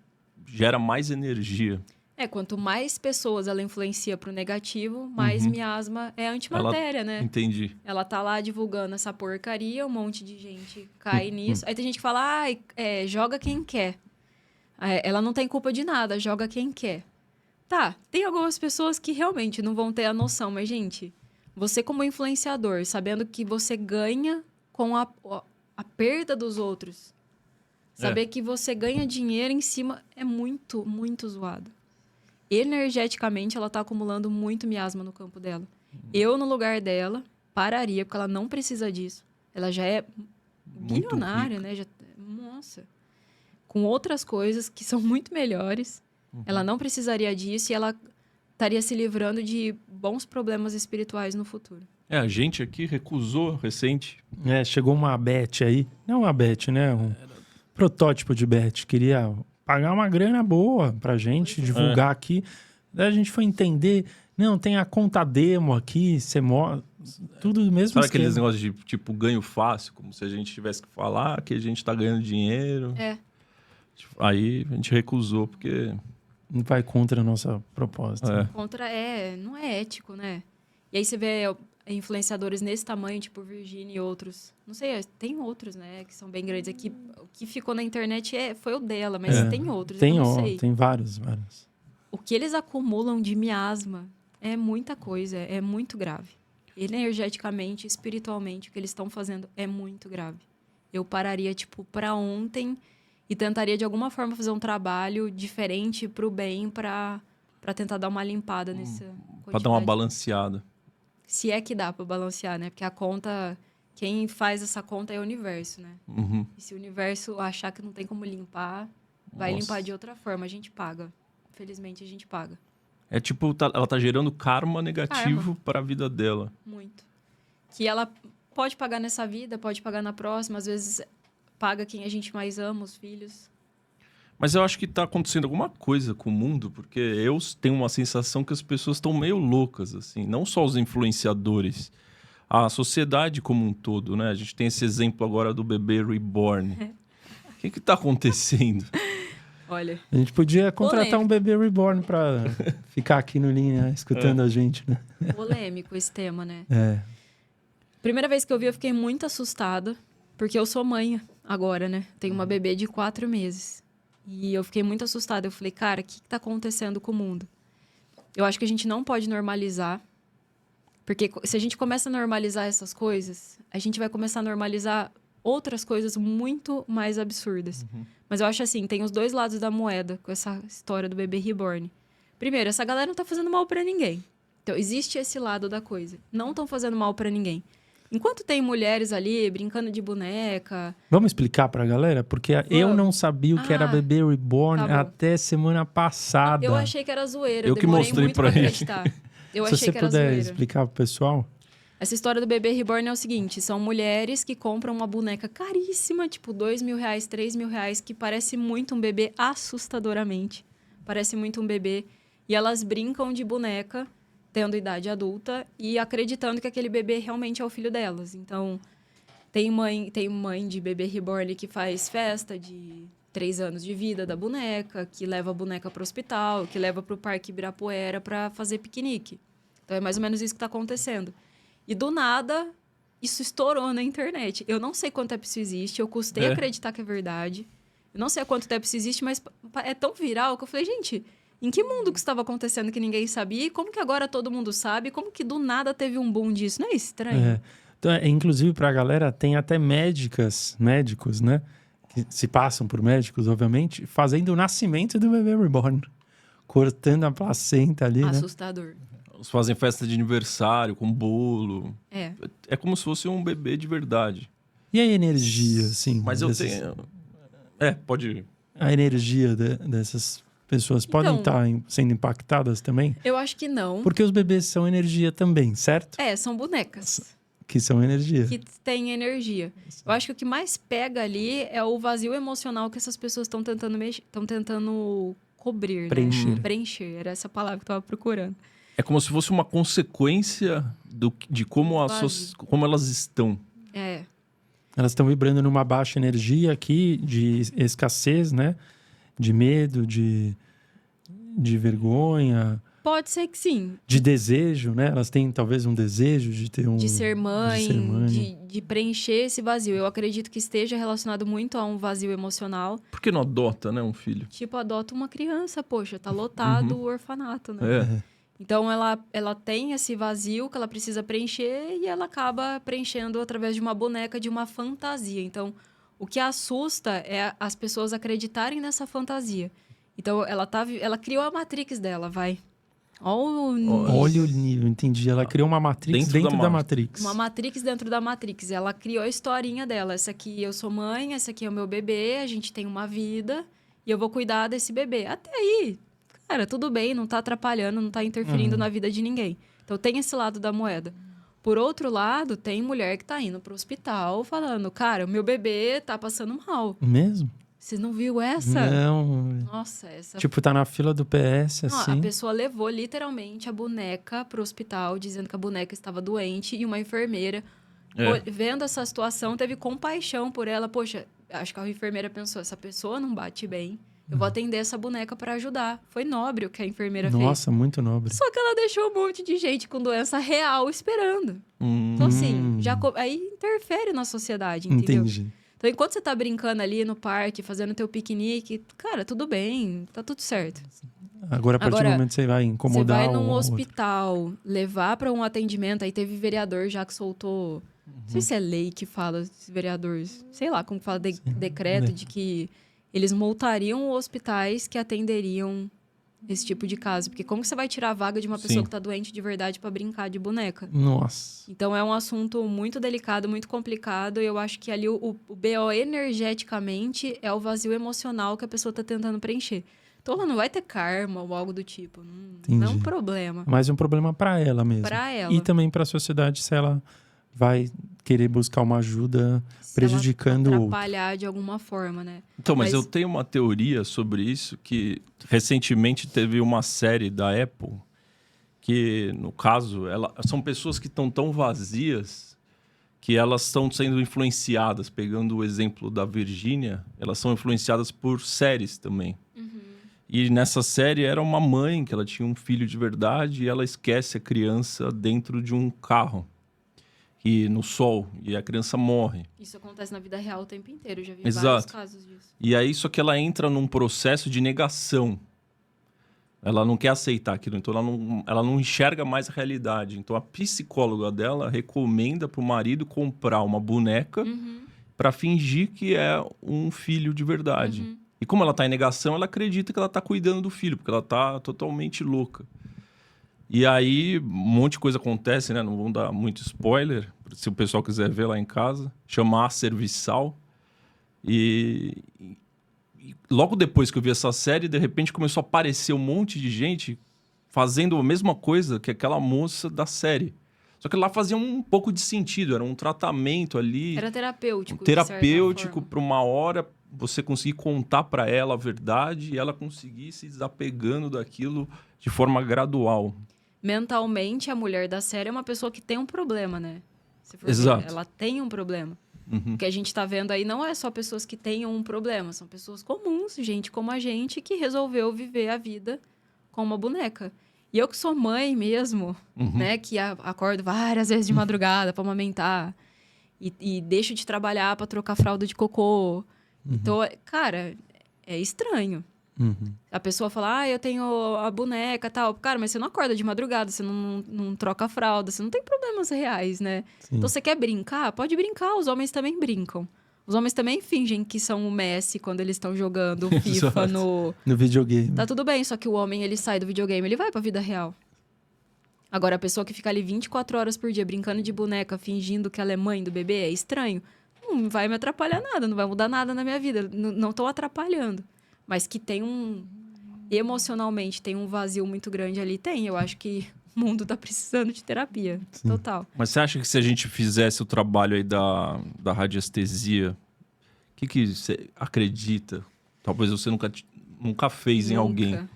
gera mais energia.
quanto mais pessoas ela influencia pro negativo, mais miasma é antimatéria, né?
Entendi.
Ela tá lá divulgando essa porcaria, um monte de gente cai nisso. Aí tem gente que fala, joga quem quer. Ela não tem culpa de nada, joga quem quer. Tá, tem algumas pessoas que realmente não vão ter a noção, mas, gente, você como influenciador, sabendo que você ganha com a perda dos outros, saber que você ganha dinheiro em cima é muito, muito zoado. Energeticamente, ela tá acumulando muito miasma no campo dela. Eu, no lugar dela, pararia, porque ela não precisa disso. Ela já é
Muito
bilionária, né? Nossa. Com outras coisas que são muito melhores. Ela não precisaria disso e ela estaria se livrando de bons problemas espirituais no futuro.
A gente aqui recusou recente.
Chegou uma Beth aí. Não uma Beth, né? Um protótipo de Beth. Queria pagar uma grana boa pra gente, divulgar aqui. Daí a gente foi entender. Não, tem a conta demo aqui, você mostra. Tudo do mesmo
Sabe
esquema.
aqueles negócios de, tipo, ganho fácil? Como se a gente tivesse que falar que a gente tá ganhando dinheiro. Aí a gente recusou, porque...
Não vai contra a nossa proposta.
Não é ético, né? E aí você vê influenciadores nesse tamanho, tipo Virgínia e outros. Não sei, tem outros, né? Que são bem grandes. Aqui, o que ficou na internet foi o dela, mas tem outros, eu não sei.
Tem vários.
O que eles acumulam de miasma é muita coisa, é muito grave. Energeticamente, espiritualmente, o que eles estão fazendo é muito grave. Eu pararia, tipo, pra ontem e tentaria, de alguma forma, fazer um trabalho diferente pro bem, pra tentar dar uma limpada nessa quantidade.
Pra dar uma balanceada.
Se é que dá pra balancear, né? Porque a conta... Quem faz essa conta é o universo, né? E se o universo achar que não tem como limpar, vai limpar de outra forma. A gente paga. Felizmente, a gente paga.
É tipo, ela tá gerando karma negativo para a vida dela.
Muito. Que ela pode pagar nessa vida, pode pagar na próxima. Às vezes, paga quem a gente mais ama, os filhos.
Mas eu acho que tá acontecendo alguma coisa com o mundo, porque eu tenho uma sensação que as pessoas estão meio loucas, assim. Não só os influenciadores, a sociedade como um todo, né? A gente tem esse exemplo agora do bebê reborn. O que tá acontecendo?
Olha.
A gente podia contratar um bebê reborn pra ficar aqui no linha, escutando a gente, né?
Polêmico esse tema, né?
É.
Primeira vez que eu vi, eu fiquei muito assustada, porque eu sou mãe agora, né? Tenho uma bebê de 4 meses. E eu fiquei muito assustada. Eu falei, cara, o que tá acontecendo com o mundo? Eu acho que a gente não pode normalizar. Porque se a gente começa a normalizar essas coisas, a gente vai começar a normalizar outras coisas muito mais absurdas. Mas eu acho assim, tem os dois lados da moeda com essa história do bebê reborn. Primeiro, essa galera não tá fazendo mal pra ninguém. Então, existe esse lado da coisa. Não estão fazendo mal pra ninguém. Enquanto tem mulheres ali brincando de boneca...
Vamos explicar pra galera? Porque eu não sabia o que era bebê reborn até semana passada.
Eu achei que era zoeira.
Eu que mostrei
muito
pra ele.
acreditar. Eu
Se
achei
você
que era
puder
zoeira.
explicar pro pessoal.
Essa história do bebê reborn é o seguinte. São mulheres que compram uma boneca caríssima, tipo R$2.000, R$3.000, que parece muito um bebê assustadoramente. Parece muito um bebê. E elas brincam de boneca, tendo idade adulta, e acreditando que aquele bebê realmente é o filho delas. Então, tem mãe de bebê reborn que faz festa de 3 anos de vida da boneca, que leva a boneca para o hospital, que leva para o Parque Ibirapuera para fazer piquenique. Então é mais ou menos isso que está acontecendo. E do nada, isso estourou na internet. Eu não sei quanto tempo isso existe, eu custei acreditar que é verdade. Eu não sei há quanto tempo isso existe, mas é tão viral que eu falei, gente, em que mundo que estava acontecendo que ninguém sabia? E como que agora todo mundo sabe? Como que do nada teve um boom disso? Não é estranho?
Então, inclusive, para a galera, tem até médicos, né? Que se passam por médicos, obviamente, fazendo o nascimento do bebê reborn. Cortando a placenta ali, né?
Assustador.
Eles fazem festa de aniversário com bolo. É como se fosse um bebê de verdade.
E a energia, assim?
Mas eu tenho... pode...
A energia dessas pessoas podem estar sendo impactadas também?
Eu acho que não.
Porque os bebês são energia também, certo?
São bonecas.
Que são energia.
Que têm energia. Eu acho que o que mais pega ali é o vazio emocional que essas pessoas estão tentando cobrir,
Preencher.
né? Preencher. Era essa palavra que eu estava procurando.
É como se fosse uma consequência de como, como elas estão.
Elas estão vibrando numa baixa energia aqui, de escassez, né? De medo, de vergonha.
Pode ser que sim.
De desejo, né? Elas têm talvez um desejo de ter
De ser mãe, de preencher esse vazio. Eu acredito que esteja relacionado muito a um vazio emocional.
Por que não adota, né, um filho?
Tipo, adota uma criança, poxa, tá lotado o orfanato, né? Então, ela tem esse vazio que ela precisa preencher e ela acaba preenchendo através de uma boneca, de uma fantasia. Então, o que assusta é as pessoas acreditarem nessa fantasia. Então, ela criou a Matrix dela, vai.
Olha o nível, entendi. Ela criou uma Matrix dentro da Matrix.
Uma Matrix dentro da Matrix. Ela criou a historinha dela. Essa aqui eu sou mãe, essa aqui é o meu bebê, a gente tem uma vida e eu vou cuidar desse bebê. Até aí, cara, tudo bem, não tá atrapalhando, não tá interferindo na vida de ninguém. Então tem esse lado da moeda. Por outro lado, tem mulher que tá indo pro hospital falando, cara, o meu bebê tá passando mal.
Mesmo?
Você não viu essa?
Não.
Nossa, essa...
Tipo, tá na fila do PS, assim.
A pessoa levou literalmente a boneca pro hospital, dizendo que a boneca estava doente. E uma enfermeira, vendo essa situação, teve compaixão por ela. Poxa, acho que a enfermeira pensou, essa pessoa não bate bem. Eu vou atender essa boneca para ajudar. Foi nobre o que a enfermeira fez.
Nossa, muito nobre.
Só que ela deixou um monte de gente com doença real esperando. Então, assim, aí interfere na sociedade, entendeu?
Entendi.
Então, enquanto você tá brincando ali no parque, fazendo teu piquenique, cara, tudo bem, tá tudo certo.
Agora, a partir do momento que você vai incomodar...
Você vai num hospital, levar para um atendimento, aí teve vereador já que soltou... Não sei se é lei que fala, vereadores, sei lá como fala, decreto de que eles multariam hospitais que atenderiam esse tipo de caso. Porque como que você vai tirar a vaga de uma pessoa que tá doente de verdade para brincar de boneca?
Nossa.
Então, é um assunto muito delicado, muito complicado. E eu acho que ali o BO energeticamente é o vazio emocional que a pessoa tá tentando preencher. Então, ela não vai ter karma ou algo do tipo. Não é um problema.
Mas é um problema para ela mesmo.
Para ela.
E também para a sociedade, se ela vai querer buscar uma ajuda prejudicando o outro.
Atrapalhar de alguma forma, né?
Então, mas eu tenho uma teoria sobre isso, que recentemente teve uma série da Apple que, no caso, são pessoas que estão tão vazias que elas estão sendo influenciadas. Pegando o exemplo da Virgínia, elas são influenciadas por séries também. E nessa série era uma mãe que ela tinha um filho de verdade e ela esquece a criança dentro de um carro. E no sol, e a criança morre.
Isso acontece na vida real o tempo inteiro, eu já vi
Exato.
vários casos disso.
E aí, só que ela entra num processo de negação. Ela não quer aceitar aquilo, então ela não enxerga mais a realidade. Então a psicóloga dela recomenda pro marido comprar uma boneca para fingir que é um filho de verdade. E como ela tá em negação, ela acredita que ela tá cuidando do filho, porque ela tá totalmente louca. E aí, um monte de coisa acontece, né? Não vamos dar muito spoiler, se o pessoal quiser ver lá em casa. Chama A Serviçal. E logo depois que eu vi essa série, de repente começou a aparecer um monte de gente fazendo a mesma coisa que aquela moça da série. Só que lá fazia um pouco de sentido, era um tratamento ali.
Era terapêutico.
Terapêutico para uma hora você conseguir contar para ela a verdade e ela conseguir se desapegando daquilo de forma gradual.
Mentalmente, a mulher da série é uma pessoa que tem um problema, né? Se for
Exato.
ver, ela tem um problema. O que a gente tá vendo aí não é só pessoas que tenham um problema, são pessoas comuns, gente como a gente, que resolveu viver a vida com uma boneca. E eu que sou mãe mesmo, né? Que acordo várias vezes de madrugada pra amamentar. E deixo de trabalhar pra trocar fralda de cocô. Então, cara, é estranho. A pessoa fala, eu tenho a boneca e tal. Cara, mas você não acorda de madrugada, você não troca a fralda, você não tem problemas reais, né?
Sim.
Então, você quer brincar? Pode brincar, os homens também brincam. Os homens também fingem que são o Messi quando eles estão jogando FIFA
No videogame.
Tá tudo bem, só que o homem, ele sai do videogame, ele vai pra vida real. Agora, a pessoa que fica ali 24 horas por dia brincando de boneca, fingindo que ela é mãe do bebê, é estranho. Não vai me atrapalhar nada, não vai mudar nada na minha vida. Não tô atrapalhando. Mas que tem emocionalmente, tem um vazio muito grande ali, tem. Eu acho que o mundo tá precisando de terapia.
Sim.
Total.
Mas você acha que se a gente fizesse o trabalho aí da radiestesia, o que você acredita? Talvez você nunca fez em alguém.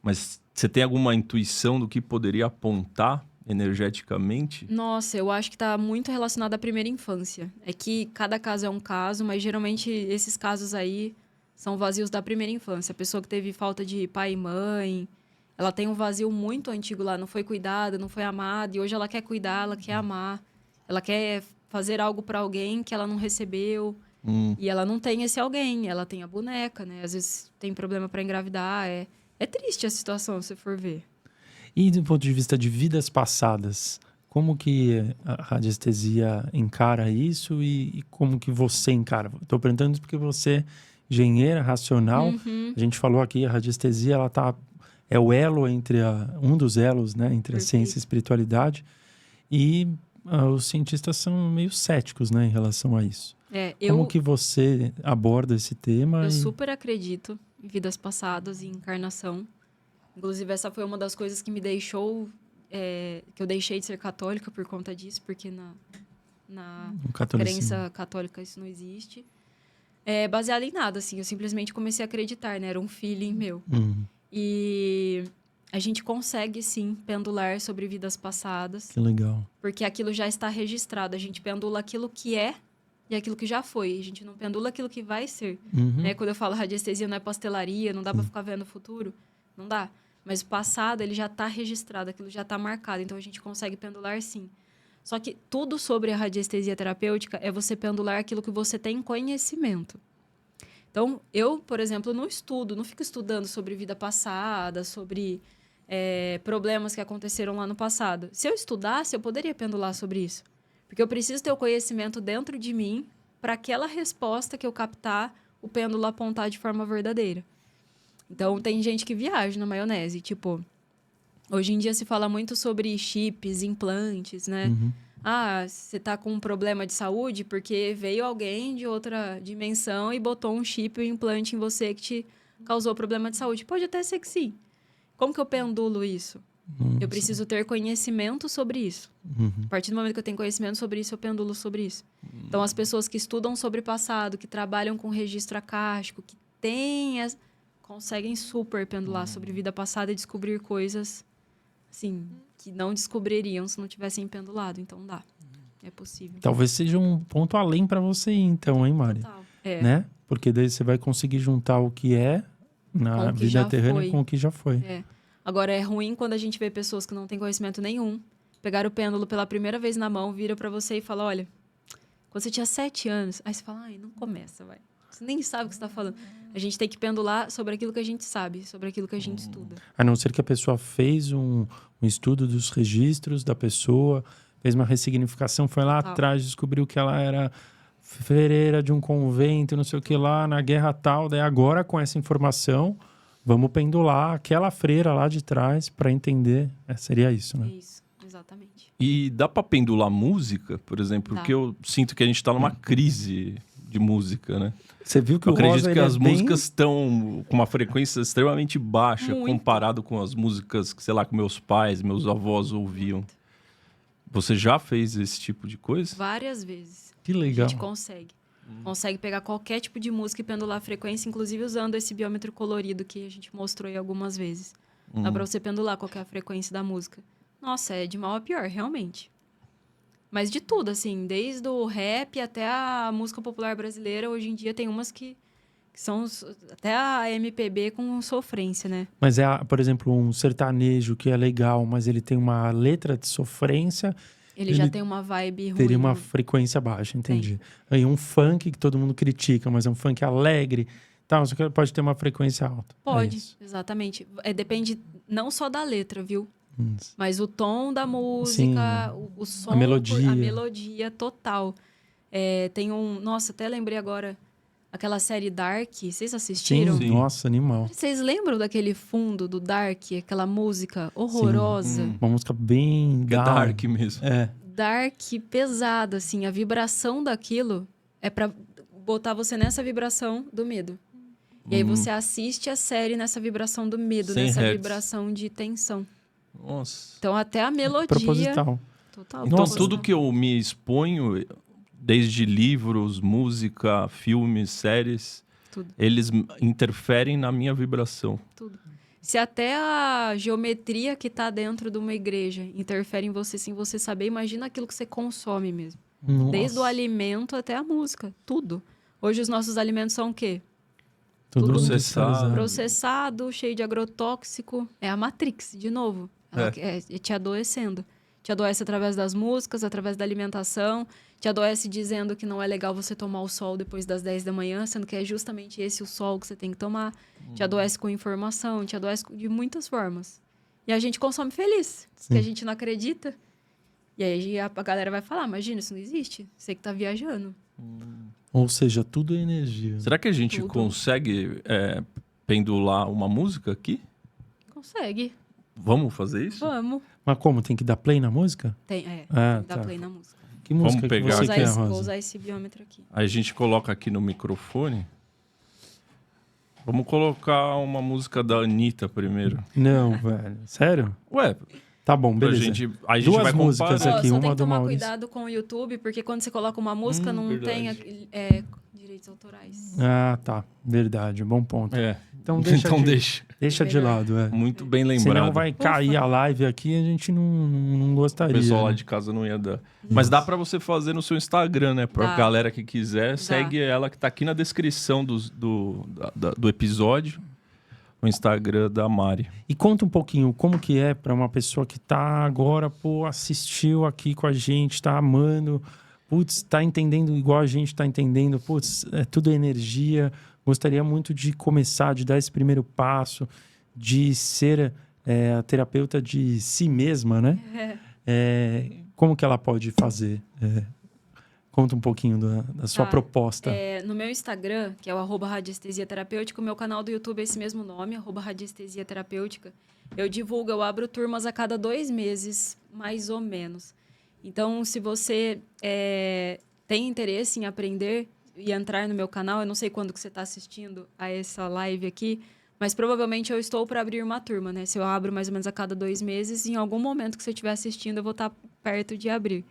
Mas você tem alguma intuição do que poderia apontar energeticamente?
Nossa, eu acho que tá muito relacionado à primeira infância. É que cada caso é um caso, mas geralmente esses casos aí são vazios da primeira infância. A pessoa que teve falta de pai e mãe, ela tem um vazio muito antigo lá, não foi cuidada, não foi amada, e hoje ela quer cuidar, ela quer amar, ela quer fazer algo pra alguém que ela não recebeu. E ela não tem esse alguém, ela tem a boneca, né? Às vezes tem problema pra engravidar, é triste a situação, se for ver.
E do ponto de vista de vidas passadas, como que a radiestesia encara isso e como que você encara? Estou perguntando isso porque você é engenheira racional. A gente falou aqui, a radiestesia é o elo entre um dos elos, né, entre a ciência e a espiritualidade. E os cientistas são meio céticos, né, em relação a isso. Como que você aborda esse tema?
Eu super acredito em vidas passadas e encarnação. Inclusive, essa foi uma das coisas que me deixou... que eu deixei de ser católica por conta disso, porque na crença católica isso não existe. Baseado em nada, assim. Eu simplesmente comecei a acreditar, né? Era um feeling meu. E a gente consegue, sim, pendular sobre vidas passadas.
Que legal.
Porque aquilo já está registrado. A gente pendula aquilo que é e aquilo que já foi. A gente não pendula aquilo que vai ser. Né? Quando eu falo radiestesia, não é pastelaria, não dá pra ficar vendo o futuro. Não dá. Mas o passado, ele já está registrado, aquilo já está marcado. Então, a gente consegue pendular, sim. Só que tudo sobre a radiestesia terapêutica é você pendular aquilo que você tem conhecimento. Então, eu, por exemplo, não fico estudando sobre vida passada, sobre problemas que aconteceram lá no passado. Se eu estudasse, eu poderia pendular sobre isso. Porque eu preciso ter o conhecimento dentro de mim para aquela resposta que eu captar, o pêndulo apontar de forma verdadeira. Então, tem gente que viaja na maionese. Tipo, hoje em dia se fala muito sobre chips, implantes, né? Você tá com um problema de saúde porque veio alguém de outra dimensão e botou um chip, um implante em você que te causou problema de saúde. Pode até ser que sim. Como que eu pendulo isso? Eu preciso ter conhecimento sobre isso. A partir do momento que eu tenho conhecimento sobre isso, eu pendulo sobre isso. Então, as pessoas que estudam sobre passado, que trabalham com registro acástico, que têm... conseguem super pendular sobre vida passada e descobrir coisas, assim, que não descobririam se não tivessem pendulado. Então, dá. É possível.
Talvez seja um ponto além para você ir, então, hein, Mari?
Total.
Né? Porque daí você vai conseguir juntar o que é na vida terrena com o que já foi.
Agora, é ruim quando a gente vê pessoas que não têm conhecimento nenhum, pegar o pêndulo pela primeira vez na mão, vira para você e fala, olha, quando você tinha 7 anos... Aí você fala, não começa, vai. Você nem sabe o que você está falando. A gente tem que pendular sobre aquilo que a gente sabe, sobre aquilo que a gente estuda.
A não ser que a pessoa fez um estudo dos registros da pessoa, fez uma ressignificação, foi lá atrás, descobriu que ela era freira de um convento, não sei o que lá, na guerra tal. Daí agora, com essa informação, vamos pendular aquela freira lá de trás para entender. Seria isso, né?
Isso, exatamente.
E dá para pendular música, por exemplo? Porque eu sinto que a gente está numa crise de música, né?
Você viu que
eu acredito que as músicas estão com uma frequência extremamente baixa comparado com as músicas que, sei lá, que meus pais, meus avós ouviam. Você já fez esse tipo de coisa?
Várias vezes.
Que legal.
A gente consegue. Consegue pegar qualquer tipo de música e pendular a frequência, inclusive usando esse biômetro colorido que a gente mostrou aí algumas vezes. Dá pra você pendular qual que é a frequência da música. Nossa, é de mal a pior, realmente. Mas de tudo, assim, desde o rap até a música popular brasileira, hoje em dia tem umas que que são até a MPB com sofrência, né?
Mas por exemplo, um sertanejo que é legal, mas ele tem uma letra de sofrência,
Ele já tem uma vibe ruim.
teria uma frequência baixa, entendi. Aí um funk que todo mundo critica, mas é um funk alegre, tal, só que pode ter uma frequência alta.
Pode,
É isso.
exatamente. Depende não só da letra, viu?
Isso.
Mas o tom da música, o som, a melodia total. Tem Nossa, até lembrei agora aquela série Dark. Vocês assistiram?
Sim, nossa, animal.
Vocês lembram daquele fundo do Dark? Aquela música horrorosa?
Uma música bem
É dark mesmo.
É.
Dark, pesada, assim. A vibração daquilo é pra botar você nessa vibração do medo. E aí você assiste a série nessa vibração do medo,
100
nessa
hertz.
vibração de tensão.
Nossa.
Então até a melodia...
Proposital.
Total.
Então,
Nossa.
tudo que eu me exponho, desde livros, música, filmes, séries,
Tudo.
eles interferem na minha vibração.
Tudo. Se até a geometria que tá dentro de uma igreja interfere em você sem você saber, imagina aquilo que você consome mesmo.
Nossa.
Desde o alimento até a música, tudo. Hoje os nossos alimentos são o quê?
Tudo
Processado.
industrializado.
Processado, cheio de agrotóxico. É a Matrix, de novo. Ela é te adoecendo. Te adoece através das músicas, através da alimentação. Te adoece dizendo que não é legal você tomar o sol depois das 10 da manhã, sendo que é justamente esse o sol que você tem que tomar. Te adoece com informação, te adoece de muitas formas. E a gente consome feliz, porque a gente não acredita. E aí a galera vai falar, imagina, isso não existe. Você que tá viajando.
Ou seja, tudo é energia.
Será que a gente
Tudo.
consegue pendular uma música aqui?
Consegue.
Vamos fazer isso?
Vamos.
Mas como? Tem que dar play na música?
Tem,
Ah,
dá
tá.
play na música.
Que
Vamos
música que
pegar
você
aqui.
quer,
Vou
Rosa?
usar esse biômetro aqui.
Aí a gente coloca aqui no microfone. Vamos colocar uma música da Anitta primeiro.
Não, velho. Sério?
Ué,
Tá bom,
pra
beleza.
gente, a gente
Duas
vai
músicas
comparar.
aqui,
Só
uma
tem que
do
tomar
Maurício.
cuidado com o YouTube, porque quando você coloca uma música, não
verdade.
tem direitos autorais.
Ah, tá. Verdade, bom ponto. Então
Então
deixa, deixa de
Melhor.
lado, é.
Muito bem lembrado.
Senão vai cair a live aqui e a gente não
O
gostaria.
pessoal lá
né?
de casa não ia dar. Mas dá pra você fazer no seu Instagram, né? Pra
Dá.
galera que quiser, segue ela que tá aqui na descrição do episódio. O Instagram da Mari.
E conta um pouquinho como que é para uma pessoa que tá agora, assistiu aqui com a gente, tá amando, tá entendendo igual a gente tá entendendo, é tudo energia. Gostaria muito de começar, de dar esse primeiro passo, de ser a terapeuta de si mesma, né? Como que ela pode fazer? Conta um pouquinho da sua proposta.
No meu Instagram, que é o @radiestesia terapêutica, o meu canal do YouTube é esse mesmo nome, @radiestesia terapêutica. Eu abro turmas a cada 2 meses, mais ou menos. Então, se você tem interesse em aprender e entrar no meu canal, eu não sei quando que você está assistindo a essa live aqui, mas provavelmente eu estou para abrir uma turma, né? Se eu abro mais ou menos a cada 2 meses, em algum momento que você estiver assistindo, eu vou estar perto de abrir.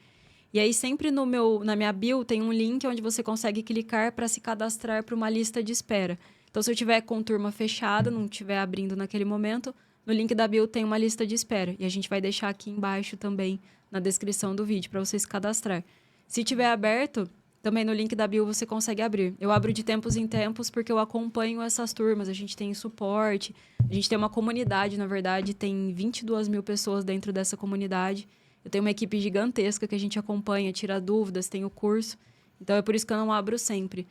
E aí, sempre na minha bio, tem um link onde você consegue clicar para se cadastrar para uma lista de espera. Então, se eu tiver com turma fechada, não estiver abrindo naquele momento, no link da bio tem uma lista de espera. E a gente vai deixar aqui embaixo também, na descrição do vídeo, para você se cadastrar. Se tiver aberto, também no link da bio você consegue abrir. Eu abro de tempos em tempos porque eu acompanho essas turmas. A gente tem suporte, a gente tem uma comunidade, na verdade, tem 22 mil pessoas dentro dessa comunidade. Eu tenho uma equipe gigantesca que a gente acompanha, tira dúvidas, tem o curso. Então, é por isso que eu não abro sempre.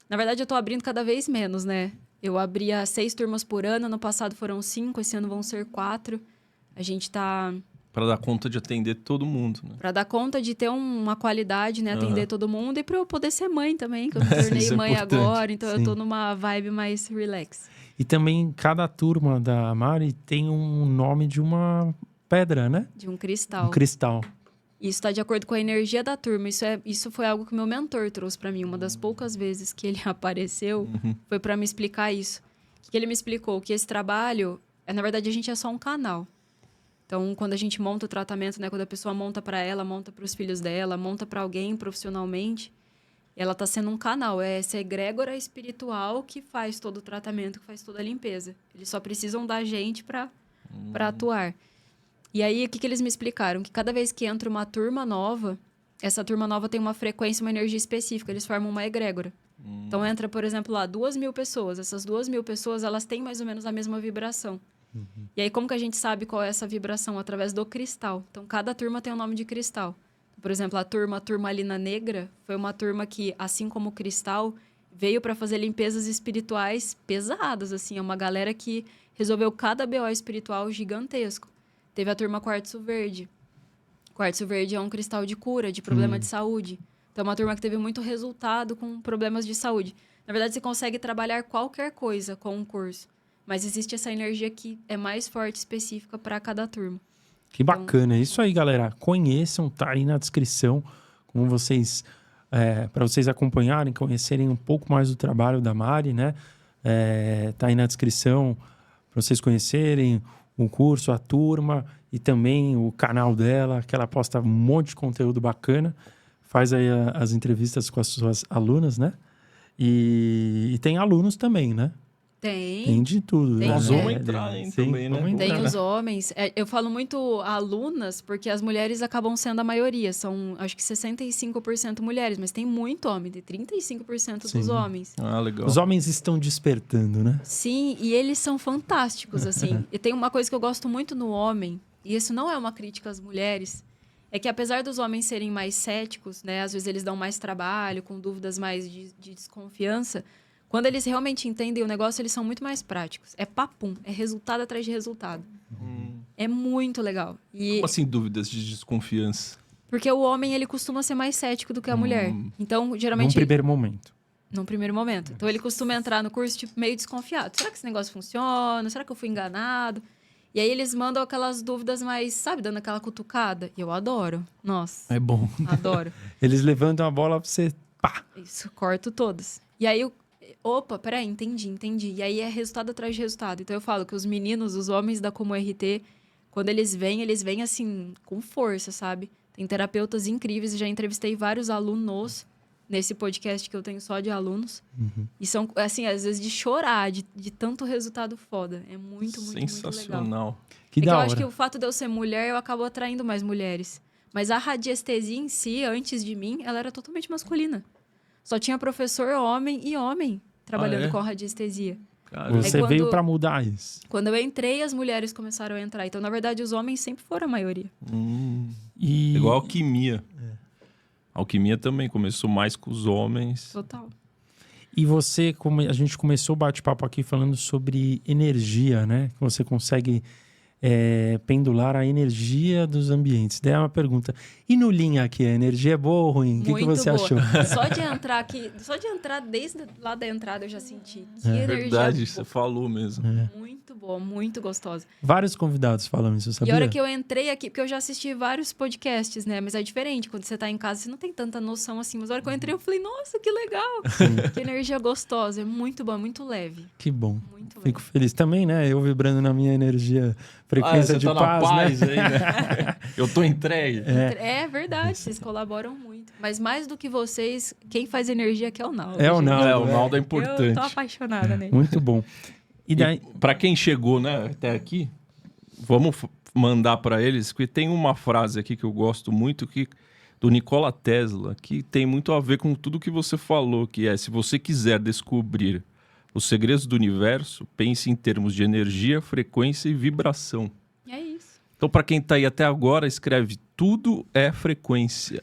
Na verdade, eu estou abrindo cada vez menos, né? Eu abria 6 turmas por ano. Ano passado foram 5, esse ano vão ser 4. A gente está...
Para dar conta de atender todo mundo, né?
Para dar conta de ter uma qualidade, né? Atender todo mundo. E para eu poder ser mãe também, que eu me tornei
Isso é
mãe
importante.
agora. Então, eu
Sim.
estou numa vibe mais relax.
E também cada turma da Mari tem um nome de uma pedra, né?
De um cristal.
Um cristal.
Isso está de acordo com a energia da turma. Isso foi algo que o meu mentor trouxe para mim. Uma das poucas vezes que ele apareceu foi para me explicar isso. O que ele me explicou? Que esse trabalho, na verdade, a gente é só um canal. Então, quando a gente monta o tratamento, né? Quando a pessoa monta para ela, monta para os filhos dela, monta para alguém profissionalmente, ela está sendo um canal. É essa egrégora espiritual que faz todo o tratamento, que faz toda a limpeza. Eles só precisam da gente para atuar. E aí, o que eles me explicaram? Que cada vez que entra uma turma nova, essa turma nova tem uma frequência, uma energia específica. Eles formam uma egrégora. Então entra, por exemplo, lá 2.000 pessoas. Essas 2.000 pessoas, elas têm mais ou menos a mesma vibração. E aí, como que a gente sabe qual é essa vibração? Através do cristal. Então, cada turma tem um nome de cristal. Por exemplo, a turmalina negra foi uma turma que, assim como o cristal, veio para fazer limpezas espirituais pesadas, assim. É uma galera que resolveu cada BO espiritual gigantesco. Teve a turma quartzo verde. Quartzo verde é um cristal de cura, de problema de saúde. Então, é uma turma que teve muito resultado com problemas de saúde. Na verdade, você consegue trabalhar qualquer coisa com um curso. Mas existe essa energia que é mais forte, específica para cada turma.
Que bacana. Isso aí, galera. Conheçam, tá aí na descrição. Como vocês... para vocês acompanharem, conhecerem um pouco mais do trabalho da Mari, né? Tá aí na descrição para vocês conhecerem o curso, a turma e também o canal dela, que ela posta um monte de conteúdo bacana. Faz aí as entrevistas com as suas alunas, né? E tem alunos também, né?
Tem
de tudo.
Tem,
né?
Nós vamos entrar também, né?
vamos entrar.
Tem os homens. Eu falo muito alunas, porque as mulheres acabam sendo a maioria. São, acho que 65% mulheres, mas tem muito homem, tem 35% dos
Sim.
homens.
Ah, legal.
Os homens estão despertando, né?
Sim, e eles são fantásticos, assim. E tem uma coisa que eu gosto muito no homem, e isso não é uma crítica às mulheres, é que apesar dos homens serem mais céticos, né? Às vezes eles dão mais trabalho, com dúvidas mais de desconfiança. Quando eles realmente entendem o negócio, eles são muito mais práticos. É papum, é resultado atrás de resultado. É muito legal. E
Como assim dúvidas de desconfiança?
porque o homem, ele costuma ser mais cético do que a mulher. Então, geralmente...
Num primeiro momento.
Num primeiro momento. Então, ele costuma entrar no curso, tipo, meio desconfiado. Será que esse negócio funciona? Será que eu fui enganado? E aí, eles mandam aquelas dúvidas mais, sabe, dando aquela cutucada. E eu adoro. Nossa,
É bom.
adoro.
Eles levantam a bola pra você... Pá!
Isso, corto todas. E aí, opa, peraí, entendi. E aí, é resultado atrás de resultado. Então, eu falo que os meninos, os homens da Como RT, quando eles vêm, assim, com força, sabe? Tem terapeutas incríveis. Já entrevistei vários alunos nesse podcast que eu tenho só de alunos. E são, assim, às vezes de chorar, de tanto resultado foda. É muito legal.
Sensacional.
Que
É que
da
eu
hora.
acho que o fato de eu ser mulher, eu acabo atraindo mais mulheres. Mas a radiestesia em si, antes de mim, ela era totalmente masculina. Só tinha professor homem e homem trabalhando
é?
com radiestesia.
Cara,
Você
quando-
veio pra mudar isso.
Quando eu entrei, as mulheres começaram a entrar. Então, na verdade, os homens sempre foram a maioria.
E...
igual a alquimia. A alquimia também começou mais com os homens.
Total.
E você, como a gente começou o bate-papo aqui falando sobre energia, né? Que você consegue pendular a energia dos ambientes. Daí é uma pergunta. E no Linha aqui, a energia é boa ou ruim? O que
Muito
você
boa.
achou?
Só de entrar aqui, só de entrar desde lá da entrada, eu já senti. Que energia
Verdade, você
boa.
falou mesmo.
Muito boa, muito gostosa.
Vários convidados falam isso,
E
sabia?
a hora que eu entrei aqui, porque eu já assisti vários podcasts, né? Mas é diferente, quando você tá em casa, você não tem tanta noção assim. Mas a hora que eu entrei, eu falei, nossa, que legal! Que energia gostosa, é muito bom, muito leve.
Que bom.
Muito leve.
Fico feliz também, né? Eu vibrando na minha energia, frequência
você
de
tá
paz,
na paz
né?
aí, né? Eu tô entregue.
É verdade, vocês colaboram muito. Mas mais do que vocês, quem faz energia aqui é o Naldo.
É o
gente.
Naldo.
O Naldo é
Eu
importante.
tô apaixonada nele.
Muito bom. E daí...
Para quem chegou, né, até aqui, vamos mandar para eles, porque tem uma frase aqui que eu gosto muito, do Nikola Tesla, que tem muito a ver com tudo que você falou, que é, se você quiser descobrir os segredos do universo, pense em termos de energia, frequência e vibração.
É isso.
Então, para quem está aí até agora, escreve tudo é frequência.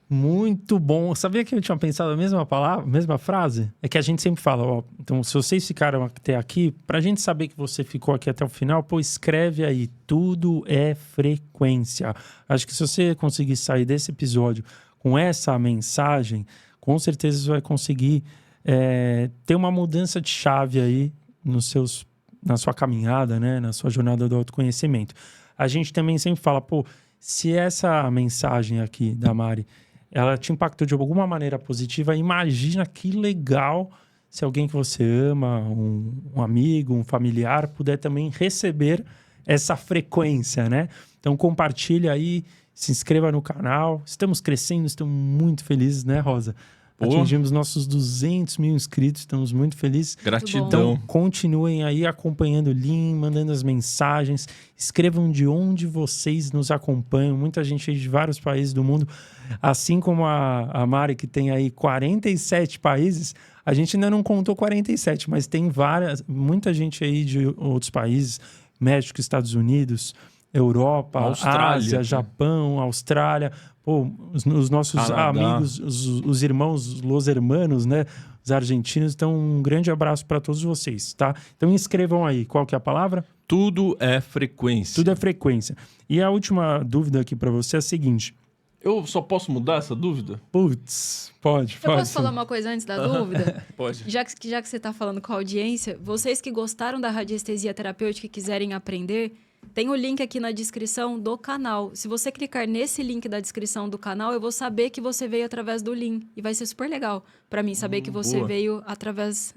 Muito bom. Sabia que eu tinha pensado a mesma palavra, a mesma frase? É que a gente sempre fala, ó, então se vocês ficaram até aqui, pra gente saber que você ficou aqui até o final, pô, escreve aí, tudo é frequência. Acho que se você conseguir sair desse episódio com essa mensagem, com certeza você vai conseguir ter uma mudança de chave aí na sua caminhada, né? Na sua jornada do autoconhecimento. A gente também sempre fala, pô, se essa mensagem aqui da Mari ela te impactou de alguma maneira positiva, imagina que legal se alguém que você ama, um amigo, um familiar, puder também receber essa frequência, né? Então compartilha aí, se inscreva no canal. Estamos crescendo, estamos muito felizes, né, Rosa?
Pô.
Atingimos nossos 200 mil inscritos, estamos muito felizes.
Gratidão.
Então, continuem aí acompanhando o link, mandando as mensagens. Escrevam de onde vocês nos acompanham. Muita gente aí de vários países do mundo. Assim como a Mari, que tem aí 47 países. A gente ainda não contou 47, mas tem muita gente aí de outros países. México, Estados Unidos, Europa,
Austrália,
Ásia, Japão, Austrália. Pô, os nossos
Canadá.
amigos, os irmãos, los hermanos, né? Os argentinos. Então, um grande abraço para todos vocês, tá? Então, inscrevam aí. Qual que é a palavra?
Tudo é frequência.
Tudo é frequência. E a última dúvida aqui para você é a seguinte.
Eu só posso mudar essa dúvida?
Putz, pode.
Eu posso falar uma coisa antes da dúvida?
Pode.
Já que você está falando com a audiência, vocês que gostaram da radiestesia terapêutica e quiserem aprender, tem o link aqui na descrição do canal. Se você clicar nesse link da descrição do canal, eu vou saber que você veio através do link. E vai ser super legal para mim saber que você
boa.
veio através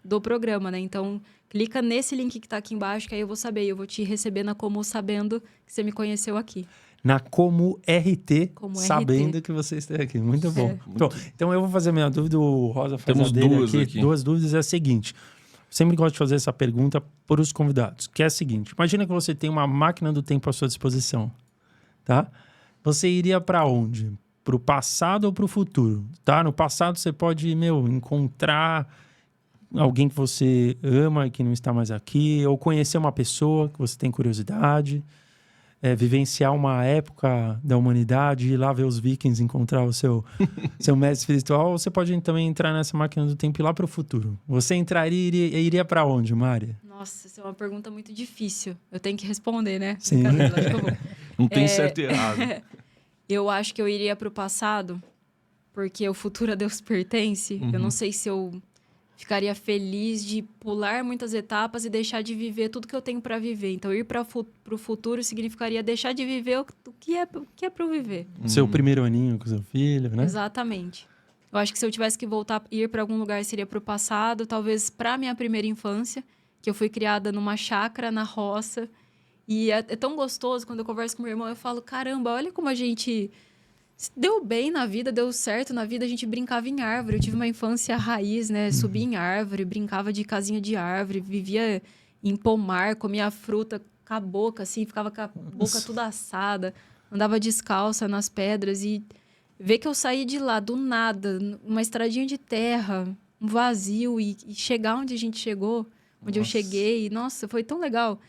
do programa, né? Então, clica nesse link que está aqui embaixo, que aí eu vou saber. Eu vou te receber na Como sabendo que você me conheceu aqui.
Na Como RT,
Como
sabendo
RT.
que você está aqui. Muito bom.
É.
Então, eu vou fazer a minha dúvida, o Rosa faz
Temos
a dele
duas aqui.
Duas dúvidas é a seguinte. Sempre gosto de fazer essa pergunta para os convidados, que é a seguinte. Imagina que você tem uma máquina do tempo à sua disposição, tá? Você iria para onde? Para o passado ou para o futuro, tá? No passado você pode, encontrar alguém que você ama e que não está mais aqui, ou conhecer uma pessoa que você tem curiosidade, vivenciar uma época da humanidade, ir lá ver os vikings, encontrar o seu mestre espiritual, ou você pode também entrar nessa máquina do tempo e ir lá para o futuro. Você entraria e iria para onde, Mari?
Nossa, essa é uma pergunta muito difícil. Eu tenho que responder, né?
Sim.
Brincadeira, lógico que eu vou.
Não tem certo e errado.
Eu acho que eu iria para o passado, porque o futuro a Deus pertence. Eu não sei se eu ficaria feliz de pular muitas etapas e deixar de viver tudo que eu tenho para viver. Então, ir para o futuro significaria deixar de viver o que é para eu viver.
Seu primeiro aninho com seu filho, né?
Exatamente. Eu acho que se eu tivesse que voltar, ir para algum lugar, seria para o passado, talvez para minha primeira infância, que eu fui criada numa chácara, na roça. E é tão gostoso, quando eu converso com meu irmão, eu falo, caramba, olha como a gente deu bem na vida, deu certo na vida, a gente brincava em árvore. Eu tive uma infância raiz, né? Subia em árvore, brincava de casinha de árvore, vivia em pomar, comia fruta com a boca, assim, ficava com a boca toda assada, andava descalça nas pedras e ver que eu saí de lá, do nada, uma estradinha de terra, um vazio, e chegar onde a gente chegou, onde eu cheguei, nossa, foi tão legal.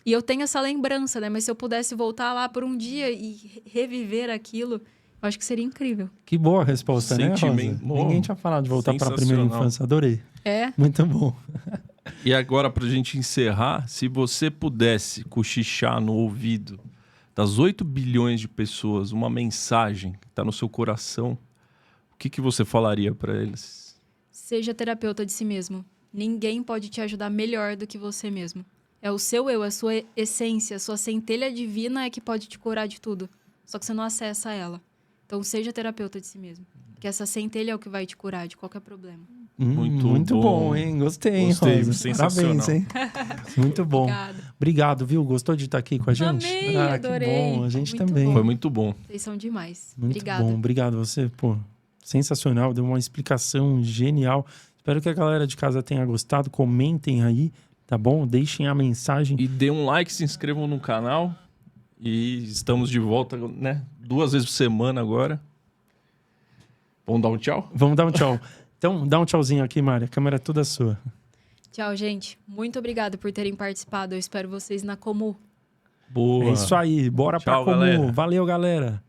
E eu tenho essa lembrança, né? Mas se eu pudesse voltar lá por um dia e reviver aquilo, eu acho que seria incrível.
Que boa resposta, né, Rosa?
Sentimento.
Ninguém tinha falado de voltar para a primeira
Sensacional.
infância. Adorei.
É?
Muito bom.
E agora, pra gente encerrar, se você pudesse cochichar no ouvido das 8 bilhões de pessoas uma mensagem que está no seu coração, o que você falaria para eles?
Seja terapeuta de si mesmo. Ninguém pode te ajudar melhor do que você mesmo. É o seu eu, a sua essência, a sua centelha divina é que pode te curar de tudo. Só que você não acessa ela. Então, seja terapeuta de si mesmo. Porque essa centelha é o que vai te curar de qualquer problema.
Muito
bom,
bom.
hein? Gostei, hein,
Gostei,
Rosa?
sensacional.
Parabéns, hein? Muito bom.
Obrigada.
Obrigado, viu? Gostou de estar aqui com a gente?
Amei, adorei.
Que bom, a gente
Muito
também.
bom.
Foi muito bom.
Vocês são demais.
Muito
Obrigada.
bom, obrigado. Você, sensacional, deu uma explicação genial. Espero que a galera de casa tenha gostado. Comentem aí, tá bom? Deixem a mensagem.
E dê um like, se inscrevam no canal. E estamos de volta, né? 2 vezes por semana agora. Vamos dar um tchau?
Vamos dar um tchau. Então, dá um tchauzinho aqui, Mari. A câmera é toda sua.
Tchau, gente. Muito obrigada por terem participado. Eu espero vocês na Comu.
Boa.
É isso aí. Bora
Tchau,
pra Comum.
galera.
Valeu, galera.